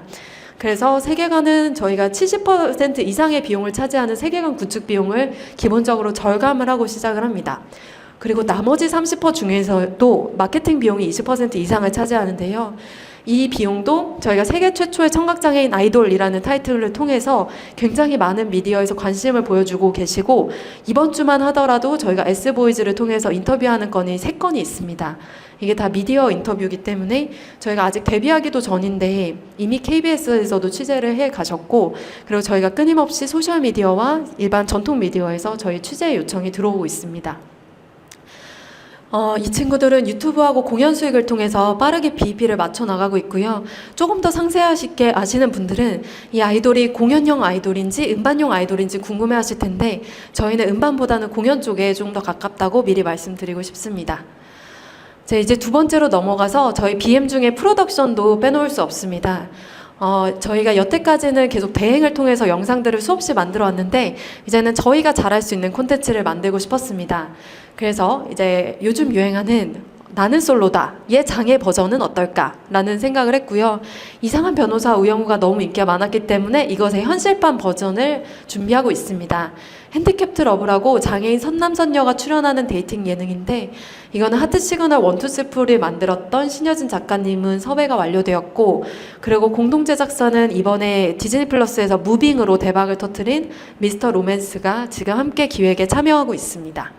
그래서 세계관은 저희가 70% 이상의 비용을 차지하는 세계관 구축 비용을 기본적으로 절감을 하고 시작을 합니다. 그리고 나머지 30% 중에서도 마케팅 비용이 20% 이상을 차지하는데요. 이 비용도 저희가 세계 최초의 청각장애인 아이돌이라는 타이틀을 통해서 굉장히 많은 미디어에서 관심을 보여주고 계시고, 이번 주만 하더라도 저희가 S보이즈를 통해서 인터뷰하는 건이 3건이 있습니다. 이게 다 미디어 인터뷰이기 때문에 저희가 아직 데뷔하기도 전인데 이미 KBS에서도 취재를 해 가셨고, 그리고 저희가 끊임없이 소셜미디어와 일반 전통 미디어에서 저희 취재 요청이 들어오고 있습니다. 이 친구들은 유튜브하고 공연 수익을 통해서 빠르게 BEP를 맞춰 나가고 있고요. 조금 더 상세하게 아시는 분들은 이 아이돌이 공연형 아이돌인지 음반용 아이돌인지 궁금해 하실 텐데, 저희는 음반보다는 공연 쪽에 좀 더 가깝다고 미리 말씀드리고 싶습니다. 이제 두 번째로 넘어가서 저희 BM 중에 프로덕션도 빼놓을 수 없습니다. 저희가 여태까지는 계속 대행을 통해서 영상들을 수없이 만들어 왔는데, 이제는 저희가 잘할 수 있는 콘텐츠를 만들고 싶었습니다. 그래서 이제 요즘 유행하는 나는 솔로다, 얘 장애 버전은 어떨까? 라는 생각을 했고요. 이상한 변호사 우영우가 너무 인기가 많았기 때문에 이것의 현실판 버전을 준비하고 있습니다. 핸디캡트 러브라고 장애인 선남선녀가 출연하는 데이팅 예능인데, 이거는 하트 시그널 1, 2, 3를 만들었던 신여진 작가님은 섭외가 완료되었고, 그리고 공동 제작사는 이번에 디즈니 플러스에서 무빙으로 대박을 터뜨린 미스터 로맨스가 지금 함께 기획에 참여하고 있습니다.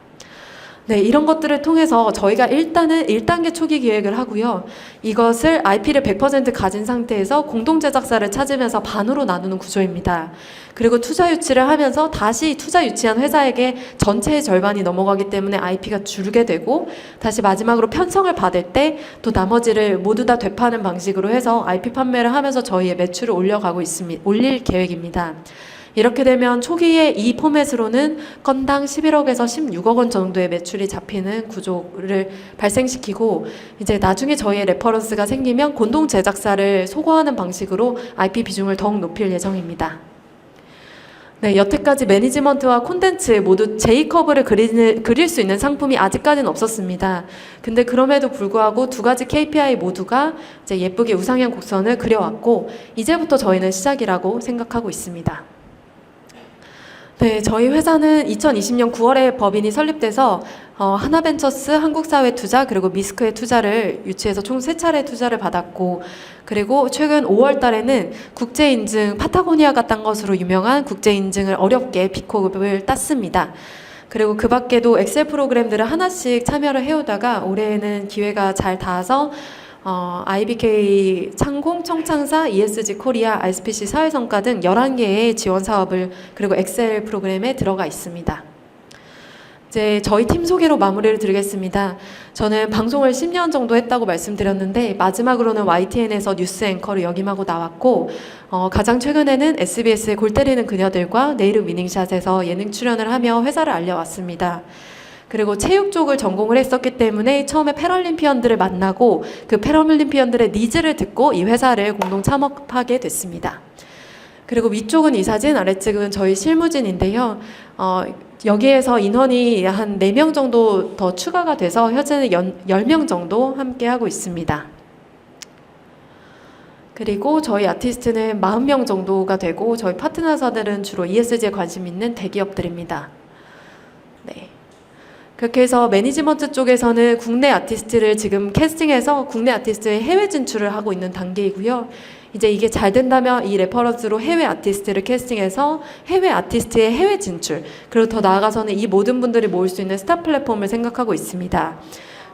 네, 이런 것들을 통해서 저희가 일단은 1단계 초기 기획을 하고요. 이것을 IP를 100% 가진 상태에서 공동 제작사를 찾으면서 반으로 나누는 구조입니다. 그리고 투자 유치를 하면서 다시 투자 유치한 회사에게 전체의 절반이 넘어가기 때문에 IP가 줄게 되고, 다시 마지막으로 편성을 받을 때 또 나머지를 모두 다 되파는 방식으로 해서 IP 판매를 하면서 저희의 매출을 올릴 계획입니다. 이렇게 되면 초기에 이 포맷으로는 건당 11억에서 16억 원 정도의 매출이 잡히는 구조를 발생시키고, 이제 나중에 저희의 레퍼런스가 생기면 공동 제작사를 소거하는 방식으로 IP 비중을 더욱 높일 예정입니다. 네, 여태까지 매니지먼트와 콘텐츠 모두 J커브를 그릴 수 있는 상품이 아직까지는 없었습니다. 근데 그럼에도 불구하고 두 가지 KPI 모두가 이제 예쁘게 우상향 곡선을 그려왔고, 이제부터 저희는 시작이라고 생각하고 있습니다. 네, 저희 회사는 2020년 9월에 법인이 설립돼서 하나벤처스, 한국사회투자, 그리고 미스크의 투자를 유치해서 총 3차례 투자를 받았고, 그리고 최근 5월 달에는 국제인증, 파타고니아가 딴 것으로 유명한 국제인증을 어렵게 B코업을 땄습니다. 그리고 그 밖에도 엑셀 프로그램들을 하나씩 참여를 해오다가 올해에는 기회가 잘 닿아서 IBK 창공, 청창사, ESG 코리아, RSPC 사회성과 등 11개의 지원 사업을 그리고 엑셀 프로그램에 들어가 있습니다. 이제 저희 팀 소개로 마무리를 드리겠습니다. 저는 방송을 10년 정도 했다고 말씀드렸는데 마지막으로는 YTN에서 뉴스 앵커를 역임하고 나왔고 가장 최근에는 SBS의 골 때리는 그녀들과 내일은 위닝샷에서 예능 출연을 하며 회사를 알려왔습니다. 그리고 체육 쪽을 전공을 했었기 때문에 처음에 패럴림피언들을 만나고 그 패럴림피언들의 니즈를 듣고 이 회사를 공동 창업하게 됐습니다. 그리고 위쪽은 이 사진, 아래쪽은 저희 실무진인데요. 여기에서 인원이 한 4명 정도 더 추가가 돼서 현재는 10명 정도 함께 하고 있습니다. 그리고 저희 아티스트는 40명 정도가 되고 저희 파트너사들은 주로 ESG에 관심 있는 대기업들입니다. 네. 그렇게 해서 매니지먼트 쪽에서는 국내 아티스트를 지금 캐스팅해서 국내 아티스트의 해외 진출을 하고 있는 단계이고요. 이제 이게 잘 된다면 이 레퍼런스로 해외 아티스트를 캐스팅해서 해외 아티스트의 해외 진출, 그리고 더 나아가서는 이 모든 분들이 모일 수 있는 스타 플랫폼을 생각하고 있습니다.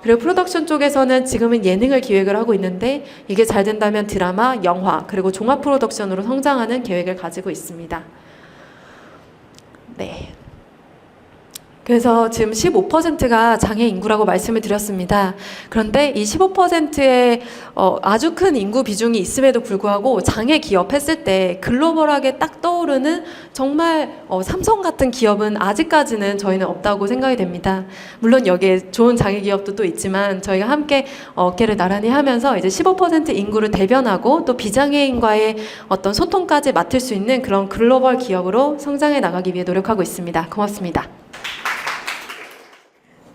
그리고 프로덕션 쪽에서는 지금은 예능을 기획을 하고 있는데 이게 잘 된다면 드라마, 영화, 그리고 종합 프로덕션으로 성장하는 계획을 가지고 있습니다. 네. 그래서 지금 15%가 장애 인구라고 말씀을 드렸습니다. 그런데 이 15%의 아주 큰 인구 비중이 있음에도 불구하고 장애 기업 했을 때 글로벌하게 딱 떠오르는 정말 삼성 같은 기업은 아직까지는 저희는 없다고 생각이 됩니다. 물론 여기에 좋은 장애 기업도 또 있지만 저희가 함께 어깨를 나란히 하면서 이제 15% 인구를 대변하고 또 비장애인과의 어떤 소통까지 맡을 수 있는 그런 글로벌 기업으로 성장해 나가기 위해 노력하고 있습니다. 고맙습니다.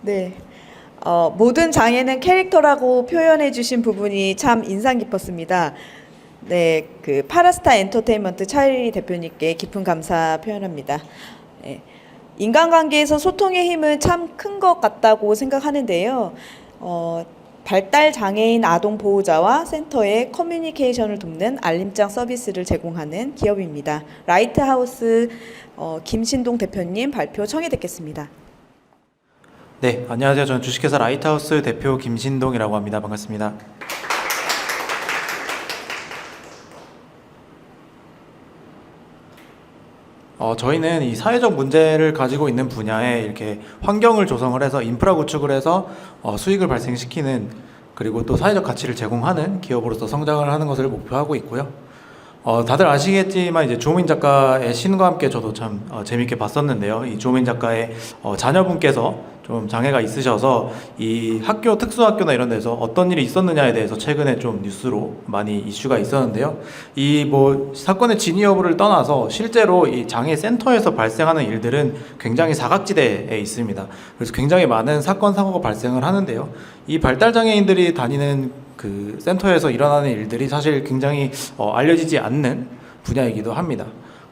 네. 모든 장애는 캐릭터라고 표현해 주신 부분이 참 인상 깊었습니다. 네, 그 파라스타 엔터테인먼트 차일리 대표님께 깊은 감사 표현합니다. 네. 인간관계에서 소통의 힘은 참 큰 것 같다고 생각하는데요. 발달 장애인 아동 보호자와 센터의 커뮤니케이션을 돕는 알림장 서비스를 제공하는 기업입니다. 라이트하우스 김신동 대표님 발표 청해 듣겠습니다. 네, 안녕하세요. 저는 주식회사 라이트하우스 대표 김신동이라고 합니다. 반갑습니다. 저희는 이 사회적 문제를 가지고 있는 분야에 이렇게 환경을 조성을 해서 인프라 구축을 해서 수익을 발생시키는, 그리고 또 사회적 가치를 제공하는 기업으로서 성장을 하는 것을 목표하고 있고요. 다들 아시겠지만 이제 조민 작가의 신과 함께 저도 참 재밌게 봤었는데요. 이 조민 작가의 자녀분께서 좀 장애가 있으셔서 이 학교, 특수학교나 이런 데서 어떤 일이 있었느냐에 대해서 최근에 좀 뉴스로 많이 이슈가 있었는데요. 이 사건의 진위 여부를 떠나서 실제로 이 장애 센터에서 발생하는 일들은 굉장히 사각지대에 있습니다. 그래서 굉장히 많은 사건, 사고가 발생을 하는데요. 이 발달 장애인들이 다니는 그 센터에서 일어나는 일들이 사실 굉장히 알려지지 않는 분야이기도 합니다.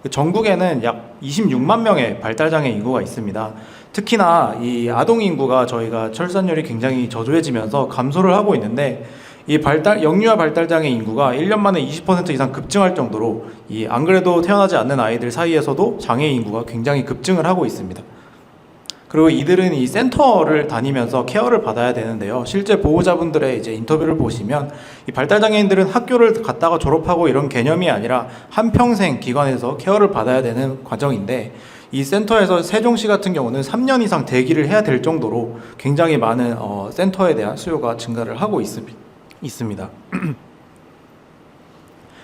전국에는 약 26만 명의 발달장애 인구가 있습니다. 특히나 이 아동 인구가 저희가 출산율이 굉장히 저조해지면서 감소를 하고 있는데, 이 영유아 발달장애 인구가 1년 만에 20% 이상 급증할 정도로 이 안 그래도 태어나지 않는 아이들 사이에서도 장애 인구가 굉장히 급증을 하고 있습니다. 그리고 이들은 이 센터를 다니면서 케어를 받아야 되는데요. 실제 보호자분들의 이제 인터뷰를 보시면 이 발달장애인들은 학교를 갔다가 졸업하고 이런 개념이 아니라 한평생 기관에서 케어를 받아야 되는 과정인데, 이 센터에서 세종시 같은 경우는 3년 이상 대기를 해야 될 정도로 굉장히 많은 센터에 대한 수요가 증가를 하고 있습니다.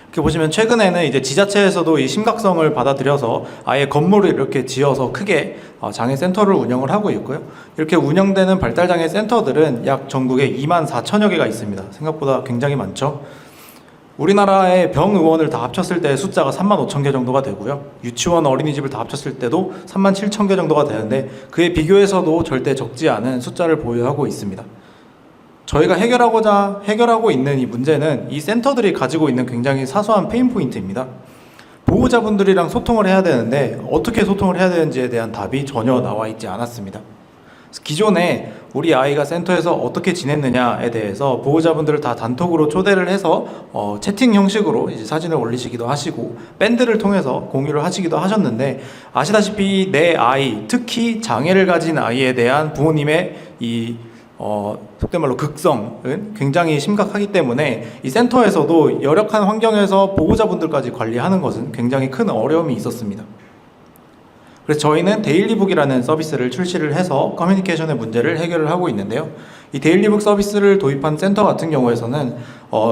이렇게 보시면 최근에는 이제 지자체에서도 이 심각성을 받아들여서 아예 건물을 이렇게 지어서 크게 장애 센터를 운영을 하고 있고요. 이렇게 운영되는 발달장애 센터들은 약 전국에 2만 4천여 개가 있습니다. 생각보다 굉장히 많죠. 우리나라의 병의원을 다 합쳤을 때 숫자가 3만 5천 개 정도가 되고요. 유치원, 어린이집을 다 합쳤을 때도 3만 7천 개 정도가 되는데 그에 비교해서도 절대 적지 않은 숫자를 보유하고 있습니다. 저희가 해결하고 있는 이 문제는 이 센터들이 가지고 있는 굉장히 사소한 페인 포인트입니다. 보호자분들이랑 소통을 해야 되는데 어떻게 소통을 해야 되는지에 대한 답이 전혀 나와 있지 않았습니다. 기존에 우리 아이가 센터에서 어떻게 지냈느냐에 대해서 보호자분들을 다 단톡으로 초대를 해서 채팅 형식으로 이제 사진을 올리시기도 하시고 밴드를 통해서 공유를 하시기도 하셨는데, 아시다시피 내 아이, 특히 장애를 가진 아이에 대한 부모님의 이 속된 말로 극성은 굉장히 심각하기 때문에 이 센터에서도 열악한 환경에서 보호자분들까지 관리하는 것은 굉장히 큰 어려움이 있었습니다. 그래서 저희는 데일리북이라는 서비스를 출시를 해서 커뮤니케이션의 문제를 해결을 하고 있는데요. 이 데일리북 서비스를 도입한 센터 같은 경우에서는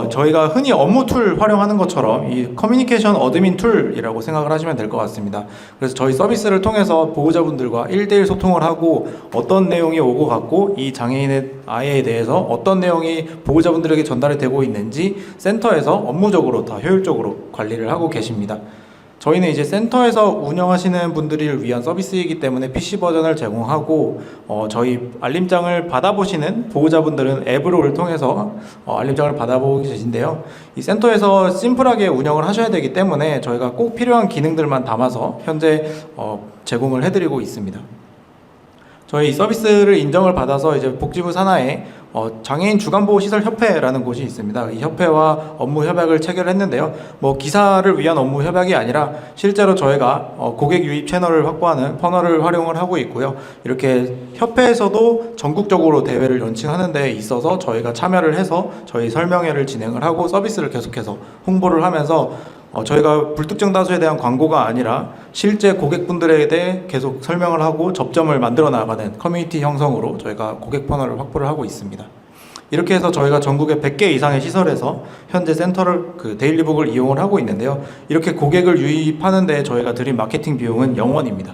저희가 흔히 업무 툴 활용하는 것처럼 이 커뮤니케이션 어드민 툴이라고 생각을 하시면 될 것 같습니다. 그래서 저희 서비스를 통해서 보호자분들과 1대1 소통을 하고 어떤 내용이 오고 갔고 이 장애인의 아이에 대해서 어떤 내용이 보호자분들에게 전달이 되고 있는지 센터에서 업무적으로 다 효율적으로 관리를 하고 계십니다. 저희는 이제 센터에서 운영하시는 분들을 위한 서비스이기 때문에 PC 버전을 제공하고 저희 알림장을 받아보시는 보호자분들은 앱을 통해서 알림장을 받아보고 계신데요. 이 센터에서 심플하게 운영을 하셔야 되기 때문에 저희가 꼭 필요한 기능들만 담아서 현재 제공을 해드리고 있습니다. 저희 이 서비스를 인정을 받아서 이제 복지부 산하에 장애인 주간보호시설협회라는 곳이 있습니다. 이 협회와 업무 협약을 체결했는데요. 뭐 기사를 위한 업무 협약이 아니라 실제로 저희가 고객 유입 채널을 확보하는 퍼널을 활용을 하고 있고요. 이렇게 협회에서도 전국적으로 대회를 런칭하는 데 있어서 저희가 참여를 해서 저희 설명회를 진행을 하고 서비스를 계속해서 홍보를 하면서 저희가 불특정 다수에 대한 광고가 아니라 실제 고객분들에 대해 계속 설명을 하고 접점을 만들어 나가는 커뮤니티 형성으로 저희가 고객 퍼널을 확보를 하고 있습니다. 이렇게 해서 저희가 전국에 100개 이상의 시설에서 현재 센터를 데일리북을 이용을 하고 있는데요. 이렇게 고객을 유입하는 데 저희가 드린 마케팅 비용은 0원입니다.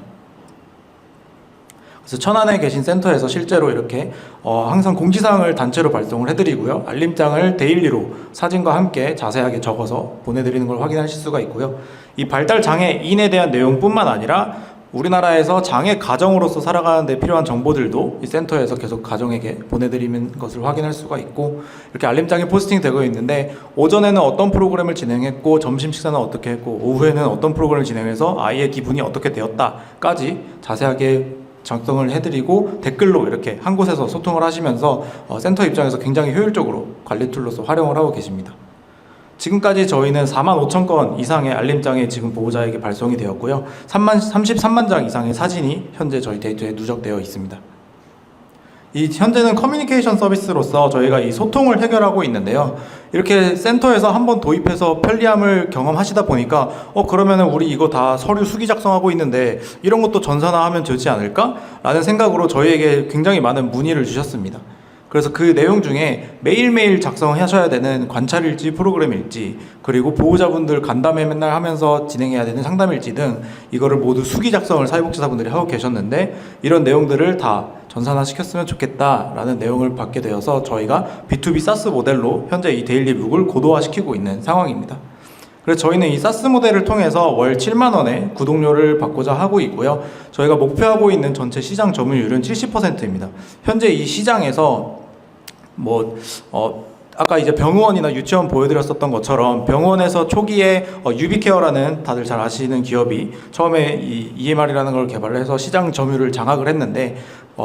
그래서 천안에 계신 센터에서 실제로 이렇게 항상 공지사항을 단체로 발송을 해드리고요. 알림장을 데일리로 사진과 함께 자세하게 적어서 보내드리는 걸 확인하실 수가 있고요. 이 발달 장애인에 대한 내용뿐만 아니라 우리나라에서 장애 가정으로서 살아가는 데 필요한 정보들도 이 센터에서 계속 가정에게 보내드리는 것을 확인할 수가 있고, 이렇게 알림장이 포스팅 되고 있는데 오전에는 어떤 프로그램을 진행했고 점심 식사는 어떻게 했고 오후에는 어떤 프로그램을 진행해서 아이의 기분이 어떻게 되었다까지 자세하게 작성을 해드리고 댓글로 이렇게 한 곳에서 소통을 하시면서 센터 입장에서 굉장히 효율적으로 관리 툴로서 활용을 하고 계십니다. 지금까지 저희는 45,000건 이상의 알림장이 지금 보호자에게 발송이 되었고요. 33만 장 이상의 사진이 현재 저희 데이터에 누적되어 있습니다. 현재는 커뮤니케이션 서비스로서 저희가 이 소통을 해결하고 있는데요. 이렇게 센터에서 한번 도입해서 편리함을 경험하시다 보니까 그러면은 우리 이거 다 서류 수기 작성하고 있는데 이런 것도 전산화하면 되지 않을까? 라는 생각으로 저희에게 굉장히 많은 문의를 주셨습니다. 그래서 그 내용 중에 매일매일 작성하셔야 되는 관찰일지, 프로그램일지, 그리고 보호자분들 간담회 맨날 하면서 진행해야 되는 상담일지 등 이거를 모두 수기 작성을 사회복지사분들이 하고 계셨는데 이런 내용들을 다 전산화 시켰으면 좋겠다라는 내용을 받게 되어서 저희가 B2B 사스 모델로 현재 이 데일리북을 고도화시키고 있는 상황입니다. 그래서 저희는 이 사스 모델을 통해서 월 7만 원의 구독료를 받고자 하고 있고요. 저희가 목표하고 있는 전체 시장 점유율은 70%입니다. 현재 이 시장에서 아까 이제 병원이나 유치원 보여드렸었던 것처럼 병원에서 초기에 유비케어라는 다들 잘 아시는 기업이 처음에 이 EMR이라는 걸 개발을 해서 시장 점유율을 장악을 했는데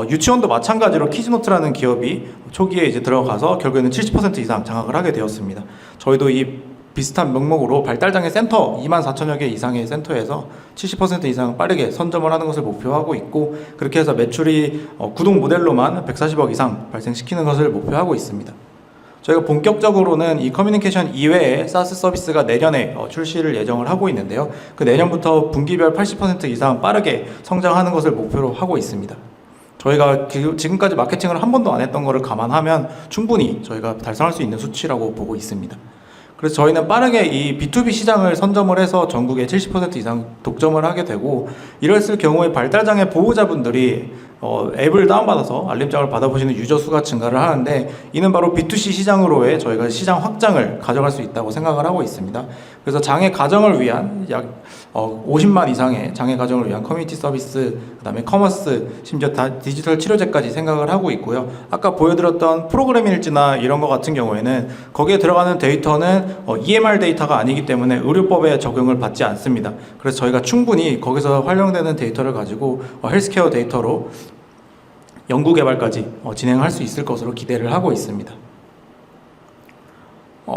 유치원도 마찬가지로 키즈노트라는 기업이 초기에 이제 들어가서 결국에는 70% 이상 장악을 하게 되었습니다. 저희도 이 비슷한 명목으로 발달장애 센터 24,000여 개 이상의 센터에서 70% 이상 빠르게 선점을 하는 것을 목표하고 있고, 그렇게 해서 매출이 구독 모델로만 140억 이상 발생시키는 것을 목표하고 있습니다. 저희가 본격적으로는 이 커뮤니케이션 이외에 사스 서비스가 내년에 출시를 예정을 하고 있는데요. 그 내년부터 분기별 80% 이상 빠르게 성장하는 것을 목표로 하고 있습니다. 저희가 지금까지 마케팅을 한 번도 안 했던 것을 감안하면 충분히 저희가 달성할 수 있는 수치라고 보고 있습니다. 그래서 저희는 빠르게 이 B2B 시장을 선점을 해서 전국에 70% 이상 독점을 하게 되고, 이랬을 경우에 발달장애 보호자분들이 앱을 다운받아서 알림장을 받아보시는 유저 수가 증가를 하는데, 이는 바로 B2C 시장으로의 저희가 시장 확장을 가져갈 수 있다고 생각을 하고 있습니다. 그래서 장애 가정을 위한 약 50만 이상의 장애 가정을 위한 커뮤니티 서비스, 그다음에 커머스, 심지어 디지털 치료제까지 생각을 하고 있고요. 아까 보여드렸던 프로그램일지나 이런 것 같은 경우에는 거기에 들어가는 데이터는 EMR 데이터가 아니기 때문에 의료법에 적용을 받지 않습니다. 그래서 저희가 충분히 거기서 활용되는 데이터를 가지고 헬스케어 데이터로 연구 개발까지 진행할 수 있을 것으로 기대를 하고 있습니다.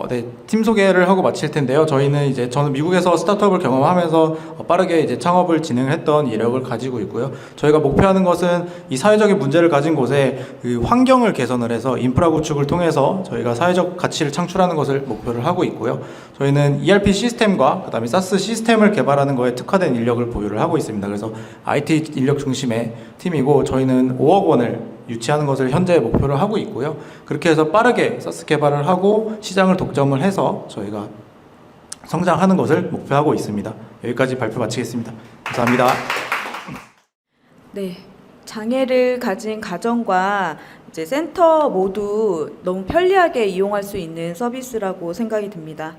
네, 팀 소개를 하고 마칠 텐데요. 저는 미국에서 스타트업을 경험하면서 빠르게 이제 창업을 진행을 했던 이력을 가지고 있고요. 저희가 목표하는 것은 이 사회적인 문제를 가진 곳에 그 환경을 개선을 해서 인프라 구축을 통해서 저희가 사회적 가치를 창출하는 것을 목표를 하고 있고요. 저희는 ERP 시스템과 그다음에 SaaS 시스템을 개발하는 거에 특화된 인력을 보유를 하고 있습니다. 그래서 IT 인력 중심의 팀이고 저희는 5억 원을 유치하는 것을 현재 목표를 하고 있고요. 그렇게 해서 빠르게 SaaS 개발을 하고 시장을 독점을 해서 저희가 성장하는 것을 목표하고 있습니다. 여기까지 발표 마치겠습니다. 감사합니다. 네, 장애를 가진 가정과 이제 센터 모두 너무 편리하게 이용할 수 있는 서비스라고 생각이 듭니다.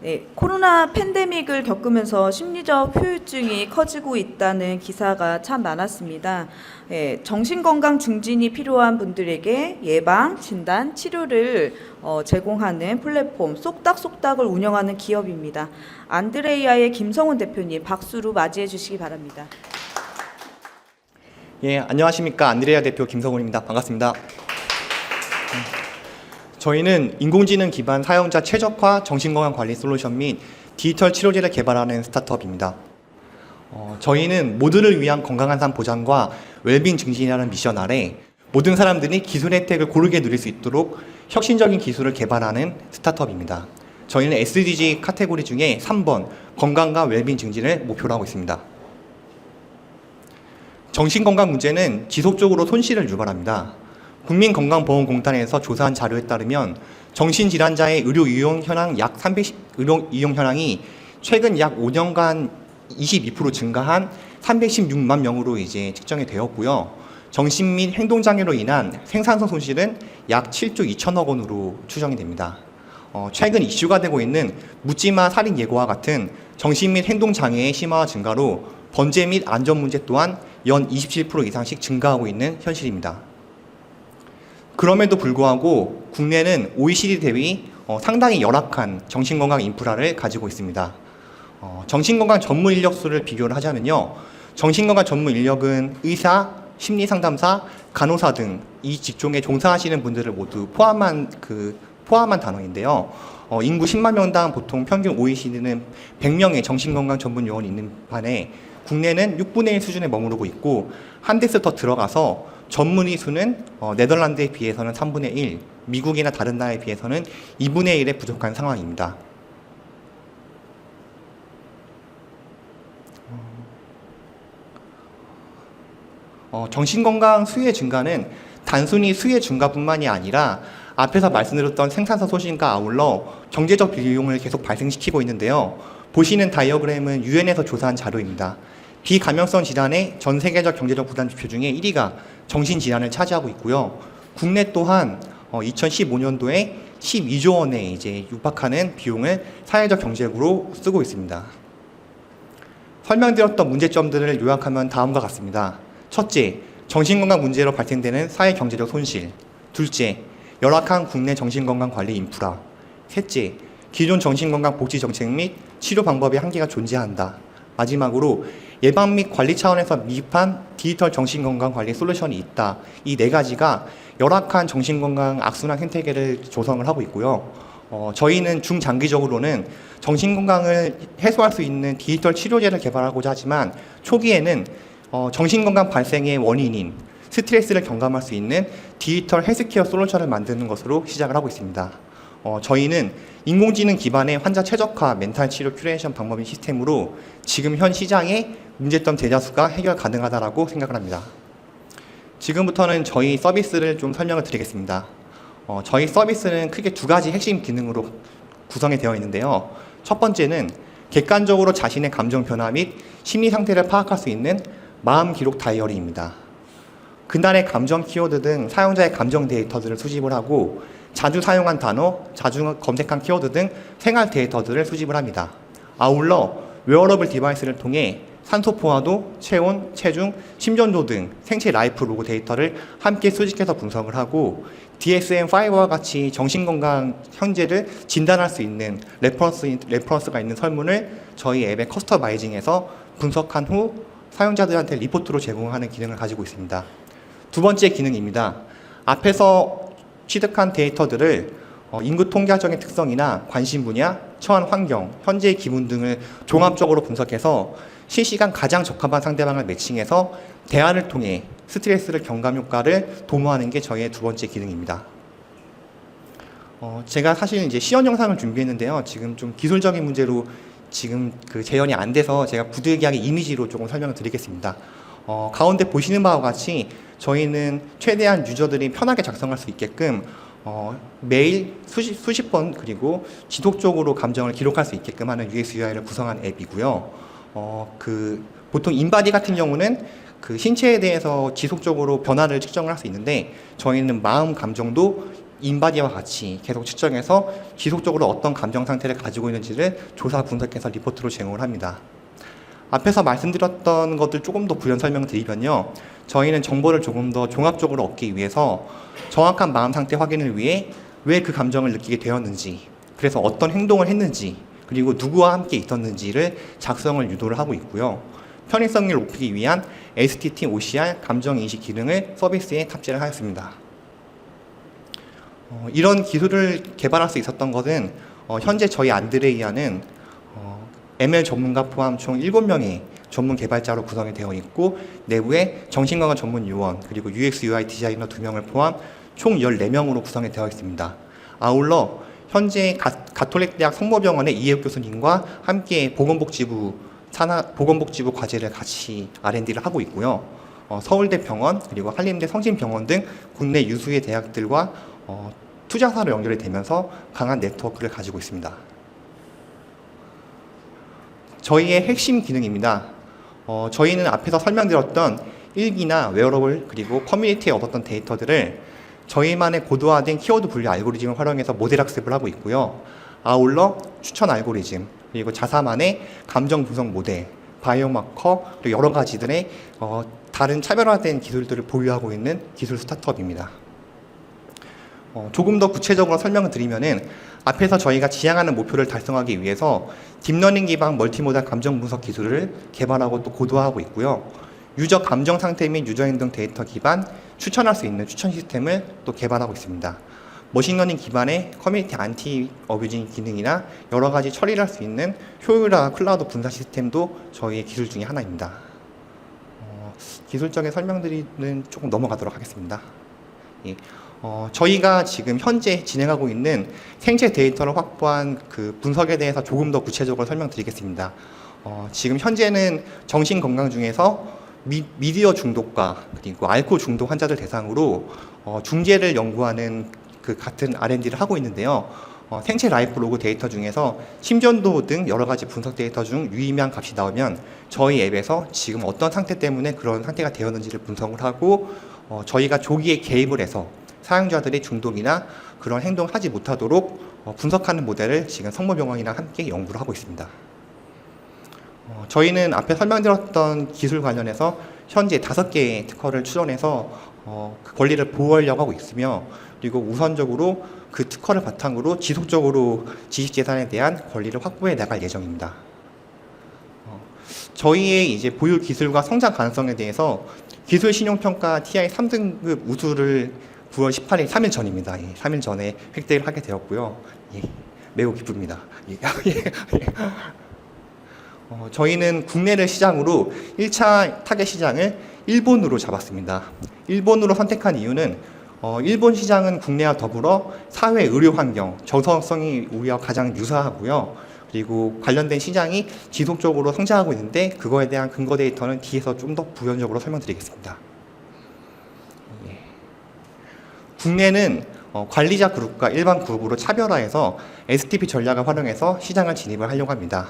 네, 코로나 팬데믹을 겪으면서 심리적 후유증이 커지고 있다는 기사가 참 많았습니다. 네, 정신건강 증진이 필요한 분들에게 예방, 진단, 치료를 제공하는 플랫폼 쏙닥쏙닥을 운영하는 기업입니다. 안드레이아의 김성훈 대표님 박수로 맞이해 주시기 바랍니다. 예, 안녕하십니까. 안드레아 대표 김성훈입니다. 반갑습니다. 저희는 인공지능 기반 사용자 최적화 정신건강 관리 솔루션 및 디지털 치료제를 개발하는 스타트업입니다. 저희는 모두를 위한 건강한 삶 보장과 웰빙 증진이라는 미션 아래 모든 사람들이 기술 혜택을 고르게 누릴 수 있도록 혁신적인 기술을 개발하는 스타트업입니다. 저희는 SDG 카테고리 중에 3번 건강과 웰빙 증진을 목표로 하고 있습니다. 정신건강 문제는 지속적으로 손실을 유발합니다. 국민건강보험공단에서 조사한 자료에 따르면 정신질환자의 의료 이용 현황 약 310, 의료 이용 현황이 최근 약 5년간 22% 증가한 316만 명으로 이제 측정이 되었고요. 정신 및 행동장애로 인한 생산성 손실은 약 7조 2천억 원으로 추정이 됩니다. 최근 이슈가 되고 있는 묻지마 살인 예고와 같은 정신 및 행동장애의 심화와 증가로 번제 및 안전 문제 또한 연 27% 이상씩 증가하고 있는 현실입니다. 그럼에도 불구하고 국내는 OECD 대비 상당히 열악한 정신건강 인프라를 가지고 있습니다. 정신건강 전문 인력 수를 비교를 하자면요. 정신건강 전문 인력은 의사, 심리상담사, 간호사 등 이 직종에 종사하시는 분들을 모두 포함한 단어인데요. 인구 10만 명당 보통 평균 OECD는 100명의 정신건강 전문 요원이 있는 반에 국내는 6분의 1 수준에 머무르고 있고 한 대스 더 들어가서 전문의 수는 네덜란드에 비해서는 3분의 1, 미국이나 다른 나라에 비해서는 2분의 1에 부족한 상황입니다. 정신건강 수혜 증가는 단순히 수혜 증가뿐만이 아니라 앞에서 말씀드렸던 생산성 소진과 아울러 경제적 비용을 계속 발생시키고 있는데요. 보시는 다이어그램은 유엔에서 조사한 자료입니다. 비감염성 질환의 전 세계적 경제적 부담 지표 중에 1위가 정신질환을 차지하고 있고요. 국내 또한 2015년도에 12조 원에 이제 육박하는 비용을 사회적 경제적으로 쓰고 있습니다. 설명드렸던 문제점들을 요약하면 다음과 같습니다. 첫째, 정신건강 문제로 발생되는 사회경제적 손실. 둘째, 열악한 국내 정신건강 관리 인프라. 셋째, 기존 정신건강 복지 정책 및 치료 방법의 한계가 존재한다. 마지막으로 예방 및 관리 차원에서 미흡한 디지털 정신건강 관리 솔루션이 있다. 이 네 가지가 열악한 정신건강 악순환 생태계를 조성을 하고 있고요. 저희는 중장기적으로는 정신건강을 해소할 수 있는 디지털 치료제를 개발하고자 하지만 초기에는 정신건강 발생의 원인인 스트레스를 경감할 수 있는 디지털 헬스케어 솔루션을 만드는 것으로 시작을 하고 있습니다. 저희는 인공지능 기반의 환자 최적화 멘탈 치료 큐레이션 방법인 시스템으로 지금 현 시장의 문제점 대다수가 해결 가능하다고 생각을 합니다. 지금부터는 저희 서비스를 좀 설명을 드리겠습니다. 저희 서비스는 크게 두 가지 핵심 기능으로 구성이 되어 있는데요. 첫 번째는 객관적으로 자신의 감정 변화 및 심리 상태를 파악할 수 있는 마음 기록 다이어리입니다. 그날의 감정 키워드 등 사용자의 감정 데이터들을 수집을 하고 자주 사용한 단어, 자주 검색한 키워드 등 생활 데이터들을 수집을 합니다. 아울러 웨어러블 디바이스를 통해 산소 포화도, 체온, 체중, 심전도 등 생체 라이프 로그 데이터를 함께 수집해서 분석을 하고 DSM-5와 같이 정신건강 현재를 진단할 수 있는 레퍼런스가 있는 설문을 저희 앱에 커스터마이징해서 분석한 후 사용자들한테 리포트로 제공하는 기능을 가지고 있습니다. 두 번째 기능입니다. 앞에서 취득한 데이터들을 인구 통계학적인 특성이나 관심 분야, 처한 환경, 현재의 기분 등을 종합적으로 분석해서 실시간 가장 적합한 상대방을 매칭해서 대화를 통해 스트레스를 경감 효과를 도모하는 게 저희의 두 번째 기능입니다. 제가 사실 이제 시연 영상을 준비했는데요. 지금 좀 기술적인 문제로 지금 그 재현이 안 돼서 제가 부득이하게 이미지로 조금 설명을 드리겠습니다. 가운데 보시는 바와 같이 저희는 최대한 유저들이 편하게 작성할 수 있게끔 매일 수십 번 그리고 지속적으로 감정을 기록할 수 있게끔 하는 UX UI를 구성한 앱이고요. 보통 인바디 같은 경우는 그 신체에 대해서 지속적으로 변화를 측정을 할 수 있는데 저희는 마음 감정도 인바디와 같이 계속 측정해서 지속적으로 어떤 감정 상태를 가지고 있는지를 조사 분석해서 리포트로 제공을 합니다. 앞에서 말씀드렸던 것들 조금 더 부연 설명을 드리면요. 저희는 정보를 조금 더 종합적으로 얻기 위해서 정확한 마음 상태 확인을 위해 왜 그 감정을 느끼게 되었는지, 그래서 어떤 행동을 했는지, 그리고 누구와 함께 있었는지를 작성을 유도를 하고 있고요. 편의성을 높이기 위한 STT OCR 감정인식 기능을 서비스에 탑재를 하였습니다. 이런 기술을 개발할 수 있었던 것은 현재 저희 안드레이아는 ML 전문가 포함 총 7명의 전문 개발자로 구성이 되어 있고 내부에 정신건강 전문 요원 그리고 UX UI 디자이너 2명을 포함 총 14명으로 구성이 되어 있습니다. 아울러 현재 가톨릭 대학 성모병원의 이혜욱 교수님과 함께 보건복지부 과제를 같이 R&D를 하고 있고요. 서울대 병원 그리고 한림대 성심병원 등 국내 유수의 대학들과 투자사로 연결이 되면서 강한 네트워크를 가지고 있습니다. 저희의 핵심 기능입니다. 저희는 앞에서 설명드렸던 일기나 웨어러블 그리고 커뮤니티에 얻었던 데이터들을 저희만의 고도화된 키워드 분류 알고리즘을 활용해서 모델 학습을 하고 있고요. 아울러 추천 알고리즘 그리고 자사만의 감정 분석 모델, 바이오마커 그리고 여러 가지들의 다른 차별화된 기술들을 보유하고 있는 기술 스타트업입니다. 조금 더 구체적으로 설명을 드리면은 앞에서 저희가 지향하는 목표를 달성하기 위해서 딥러닝 기반 멀티모달 감정 분석 기술을 개발하고 또 고도화하고 있고요. 유저 감정 상태 및 유저 행동 데이터 기반 추천할 수 있는 추천 시스템을 또 개발하고 있습니다. 머신러닝 기반의 커뮤니티 안티 어뷰징 기능이나 여러 가지 처리를 할 수 있는 효율화 클라우드 분사 시스템도 저희의 기술 중에 하나입니다. 기술적인 설명드리는 조금 넘어가도록 하겠습니다. 예. 저희가 지금 현재 진행하고 있는 생체 데이터를 확보한 그 분석에 대해서 조금 더 구체적으로 설명드리겠습니다. 지금 현재는 정신건강 중에서 미디어 중독과 그리고 알코올 중독 환자들 대상으로 중재를 연구하는 그 같은 R&D를 하고 있는데요. 생체 라이프 로그 데이터 중에서 심전도 등 여러 가지 분석 데이터 중 유의미한 값이 나오면 저희 앱에서 지금 어떤 상태 때문에 그런 상태가 되었는지를 분석을 하고 저희가 조기에 개입을 해서 사용자들이 중독이나 그런 행동을 하지 못하도록 분석하는 모델을 지금 성모병원이랑 함께 연구를 하고 있습니다. 저희는 앞에 설명드렸던 기술 관련해서 현재 5개의 특허를 출원해서 그 권리를 보호하려고 하고 있으며 그리고 우선적으로 그 특허를 바탕으로 지속적으로 지식재산에 대한 권리를 확보해 나갈 예정입니다. 저희의 이제 보유 기술과 성장 가능성에 대해서 기술 신용평가 TI 3등급 우수를 9월 18일 3일 전입니다. 3일 전에 획득을 하게 되었고요. 매우 기쁩니다. 저희는 국내를 시장으로 1차 타겟 시장을 일본으로 잡았습니다. 일본으로 선택한 이유는 일본 시장은 국내와 더불어 사회 의료 환경, 저소득성이 우리와 가장 유사하고요. 그리고 관련된 시장이 지속적으로 성장하고 있는데 그거에 대한 근거 데이터는 뒤에서 좀 더 부연적으로 설명드리겠습니다. 국내는 관리자 그룹과 일반 그룹으로 차별화해서 STP 전략을 활용해서 시장을 진입을 하려고 합니다.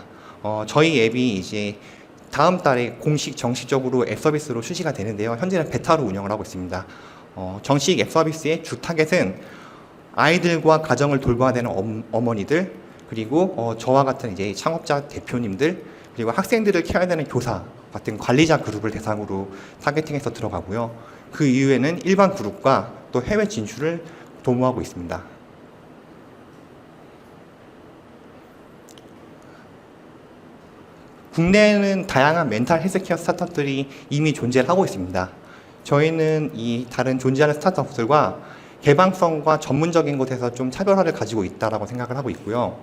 저희 앱이 이제 다음 달에 정식적으로 앱 서비스로 출시가 되는데요. 현재는 베타로 운영을 하고 있습니다. 정식 앱 서비스의 주 타겟은 아이들과 가정을 돌봐야 되는 어머니들, 그리고 저와 같은 이제 창업자 대표님들, 그리고 학생들을 케어해야 되는 교사 같은 관리자 그룹을 대상으로 타겟팅해서 들어가고요. 그 이후에는 일반 그룹과 또 해외 진출을 도모하고 있습니다. 국내에는 다양한 멘탈 헬스케어 스타트업들이 이미 존재를 하고 있습니다. 저희는 이 다른 존재하는 스타트업들과 개방성과 전문적인 곳에서 좀 차별화를 가지고 있다라고 생각을 하고 있고요.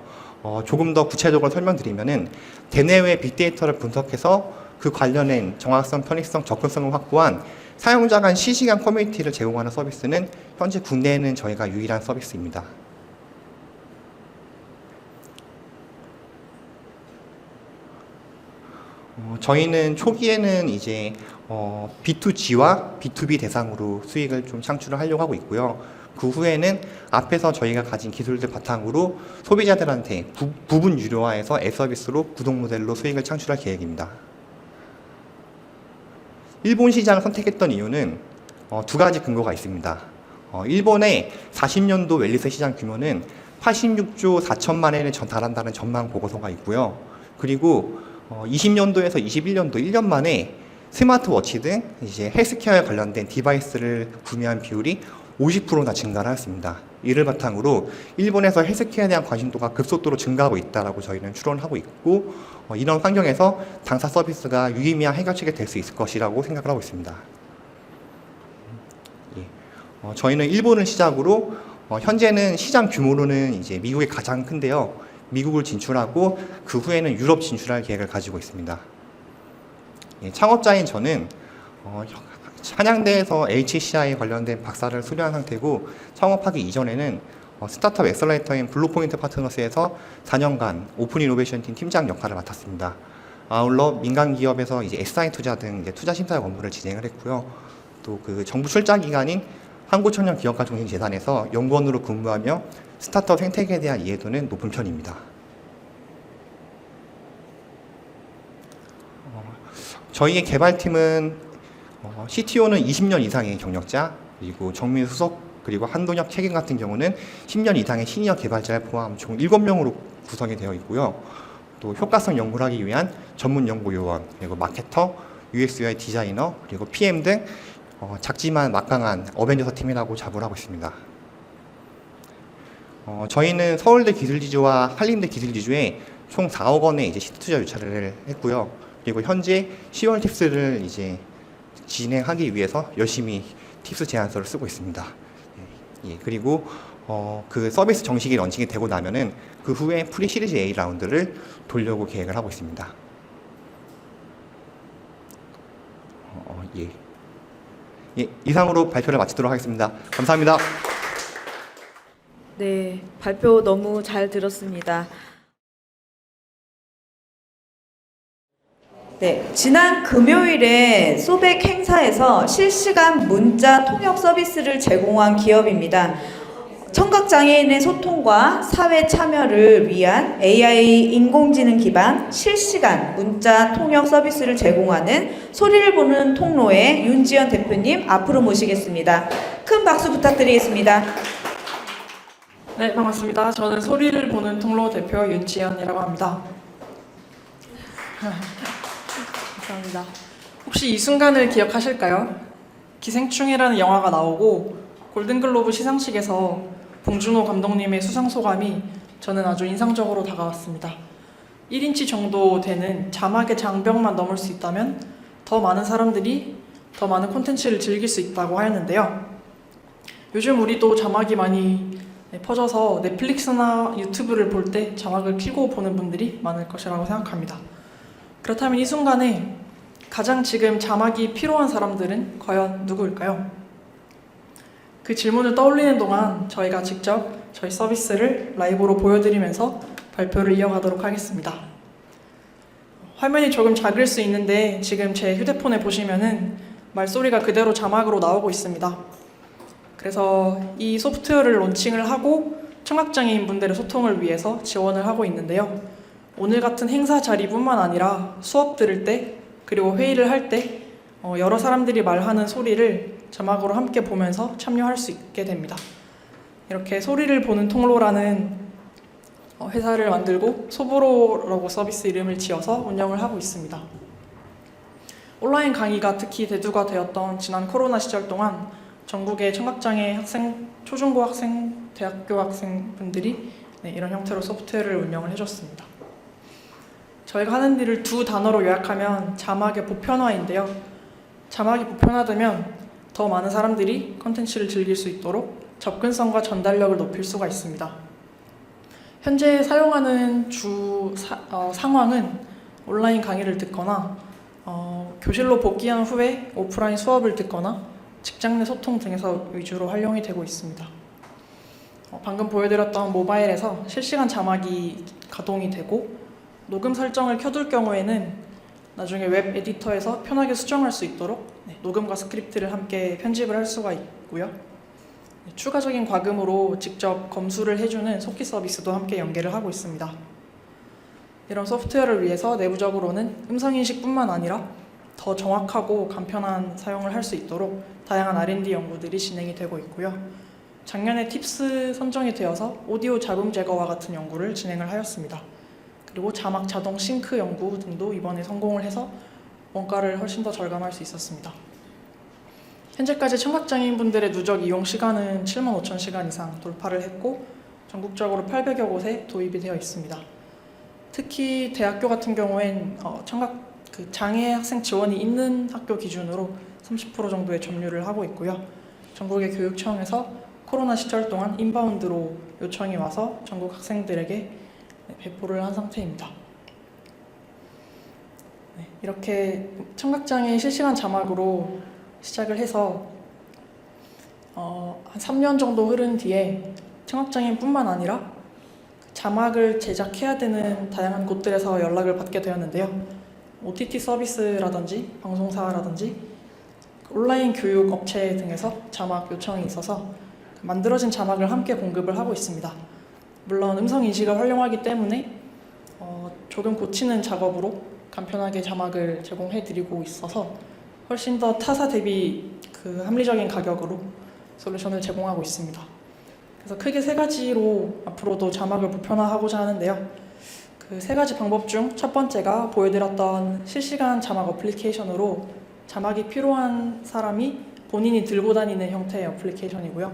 조금 더 구체적으로 설명드리면은 대내외 빅데이터를 분석해서 그 관련된 정확성, 편의성, 접근성을 확보한 사용자 간 실시간 커뮤니티를 제공하는 서비스는 현재 국내에는 저희가 유일한 서비스입니다. 저희는 초기에는 이제 B2G와 B2B 대상으로 수익을 좀 창출을 하려고 하고 있고요. 그 후에는 앞에서 저희가 가진 기술들 바탕으로 소비자들한테 부분 유료화해서 앱서비스로 구독 모델로 수익을 창출할 계획입니다. 일본 시장을 선택했던 이유는 두 가지 근거가 있습니다. 일본의 40년도 웰니스 시장 규모는 86조 4천만 엔에 달한다는 전망 보고서가 있고요. 그리고 20년도에서 21년도 1년 만에 스마트워치 등 이제 헬스케어에 관련된 디바이스를 구매한 비율이 50%나 증가를 하였습니다. 이를 바탕으로 일본에서 헬스케어에 대한 관심도가 급속도로 증가하고 있다라고 저희는 추론하고 있고, 이런 환경에서 당사 서비스가 유의미한 해결책이 될 수 있을 것이라고 생각을 하고 있습니다. 저희는 일본을 시작으로 현재는 시장 규모로는 이제 미국이 가장 큰데요. 미국을 진출하고 그 후에는 유럽 진출할 계획을 가지고 있습니다. 창업자인 저는 한양대에서 HCI 관련된 박사를 수료한 상태고, 창업하기 이전에는 스타트업 엑셀러레이터인 블루포인트 파트너스에서 4년간 오픈 이노베이션 팀 팀장 역할을 맡았습니다. 아울러 민간 기업에서 이제 SI 투자 등 이제 투자 심사 업무를 진행을 했고요. 또 그 정부 출자 기관인 한국청년기업가중심재단에서 연구원으로 근무하며 스타트업 생태계에 대한 이해도는 높은 편입니다. 저희의 개발팀은 CTO는 20년 이상의 경력자, 그리고 정민 수석, 그리고 한동혁 책임 같은 경우는 10년 이상의 시니어 개발자를 포함 총 7명으로 구성이 되어 있고요. 또 효과성 연구를 하기 위한 전문 연구 요원, 그리고 마케터, UX UI 디자이너, 그리고 PM 등 작지만 막강한 어벤져서 팀이라고 자부를 하고 있습니다. 저희는 서울대 기술지주와 한림대 기술지주에 총 4억 원의 이제 시드 투자 유치를 했고요. 그리고 현재 10월 팁스를 이제 진행하기 위해서 열심히 팁스 제안서를 쓰고 있습니다. 그리고 그 서비스 정식이 런칭이 되고 나면은 그 후에 프리 시리즈 A 라운드를 돌려고 계획을 하고 있습니다. 이상으로 발표를 마치도록 하겠습니다. 감사합니다. 네, 발표 너무 잘 들었습니다. 네, 지난 금요일에 소백 행사에서 실시간 문자 통역 서비스를 제공한 기업입니다. 청각장애인의 소통과 사회 참여를 위한 AI 인공지능 기반 실시간 문자 통역 서비스를 제공하는 소리를 보는 통로의 윤지연 대표님 앞으로 모시겠습니다. 큰 박수 부탁드리겠습니다. 네, 반갑습니다. 저는 소리를 보는 통로 대표 윤지연이라고 합니다. 감사합니다. 혹시 이 순간을 기억하실까요? 기생충이라는 영화가 나오고 골든글로브 시상식에서 봉준호 감독님의 수상 소감이 저는 아주 인상적으로 다가왔습니다. 1인치 정도 되는 자막의 장벽만 넘을 수 있다면 더 많은 사람들이 더 많은 콘텐츠를 즐길 수 있다고 하였는데요. 요즘 우리도 자막이 많이 퍼져서 넷플릭스나 유튜브를 볼 때 자막을 켜고 보는 분들이 많을 것이라고 생각합니다. 그렇다면 이 순간에 가장 지금 자막이 필요한 사람들은 과연 누구일까요? 그 질문을 떠올리는 동안 저희가 직접 저희 서비스를 라이브로 보여드리면서 발표를 이어가도록 하겠습니다. 화면이 조금 작을 수 있는데 지금 제 휴대폰에 보시면은 말소리가 그대로 자막으로 나오고 있습니다. 그래서 이 소프트웨어를 론칭을 하고 청각장애인 분들의 소통을 위해서 지원을 하고 있는데요. 오늘 같은 행사 자리뿐만 아니라 수업 들을 때 그리고 회의를 할 때 여러 사람들이 말하는 소리를 자막으로 함께 보면서 참여할 수 있게 됩니다. 이렇게 소리를 보는 통로라는 회사를 만들고 소브로라고 서비스 이름을 지어서 운영을 하고 있습니다. 온라인 강의가 특히 대두가 되었던 지난 코로나 시절 동안 전국의 청각장애 학생, 초중고 학생, 대학교 학생분들이 이런 형태로 소프트웨어를 운영을 해줬습니다. 저희가 하는 일을 두 단어로 요약하면 자막의 보편화인데요. 자막이 보편화되면 더 많은 사람들이 컨텐츠를 즐길 수 있도록 접근성과 전달력을 높일 수가 있습니다. 현재 사용하는 상황은 온라인 강의를 듣거나 교실로 복귀한 후에 오프라인 수업을 듣거나 직장 내 소통 등에서 위주로 활용이 되고 있습니다. 방금 보여드렸던 모바일에서 실시간 자막이 가동이 되고 녹음 설정을 켜둘 경우에는 나중에 웹 에디터에서 편하게 수정할 수 있도록 녹음과 스크립트를 함께 편집을 할 수가 있고요. 추가적인 과금으로 직접 검수를 해주는 속기 서비스도 함께 연계를 하고 있습니다. 이런 소프트웨어를 위해서 내부적으로는 음성인식뿐만 아니라 더 정확하고 간편한 사용을 할 수 있도록 다양한 R&D 연구들이 진행이 되고 있고요. 작년에 팁스 선정이 되어서 오디오 잡음 제거와 같은 연구를 진행을 하였습니다. 그리고 자막 자동 싱크 연구 등도 이번에 성공을 해서 원가를 훨씬 더 절감할 수 있었습니다. 현재까지 청각장애인분들의 누적 이용 시간은 75,000시간 이상 돌파를 했고 전국적으로 800여 곳에 도입이 되어 있습니다. 특히 대학교 같은 경우엔 장애 학생 지원이 있는 학교 기준으로 30% 정도의 점유를 하고 있고요. 전국의 교육청에서 코로나 시절 동안 인바운드로 요청이 와서 전국 학생들에게 배포를 한 상태입니다. 이렇게 청각장애 실시간 자막으로 시작을 해서 한 3년 정도 흐른 뒤에 청각장애인뿐만 아니라 자막을 제작해야 되는 다양한 곳들에서 연락을 받게 되었는데요. OTT 서비스라든지 방송사라든지 온라인 교육 업체 등에서 자막 요청이 있어서 만들어진 자막을 함께 공급을 하고 있습니다. 물론 음성 인식을 활용하기 때문에 조금 고치는 작업으로 간편하게 자막을 제공해 드리고 있어서 훨씬 더 타사 대비 합리적인 가격으로 솔루션을 제공하고 있습니다. 그래서 크게 세 가지로 앞으로도 자막을 보편화하고자 하는데요. 그 세 가지 방법 중 첫 번째가 보여드렸던 실시간 자막 어플리케이션으로 자막이 필요한 사람이 본인이 들고 다니는 형태의 어플리케이션이고요.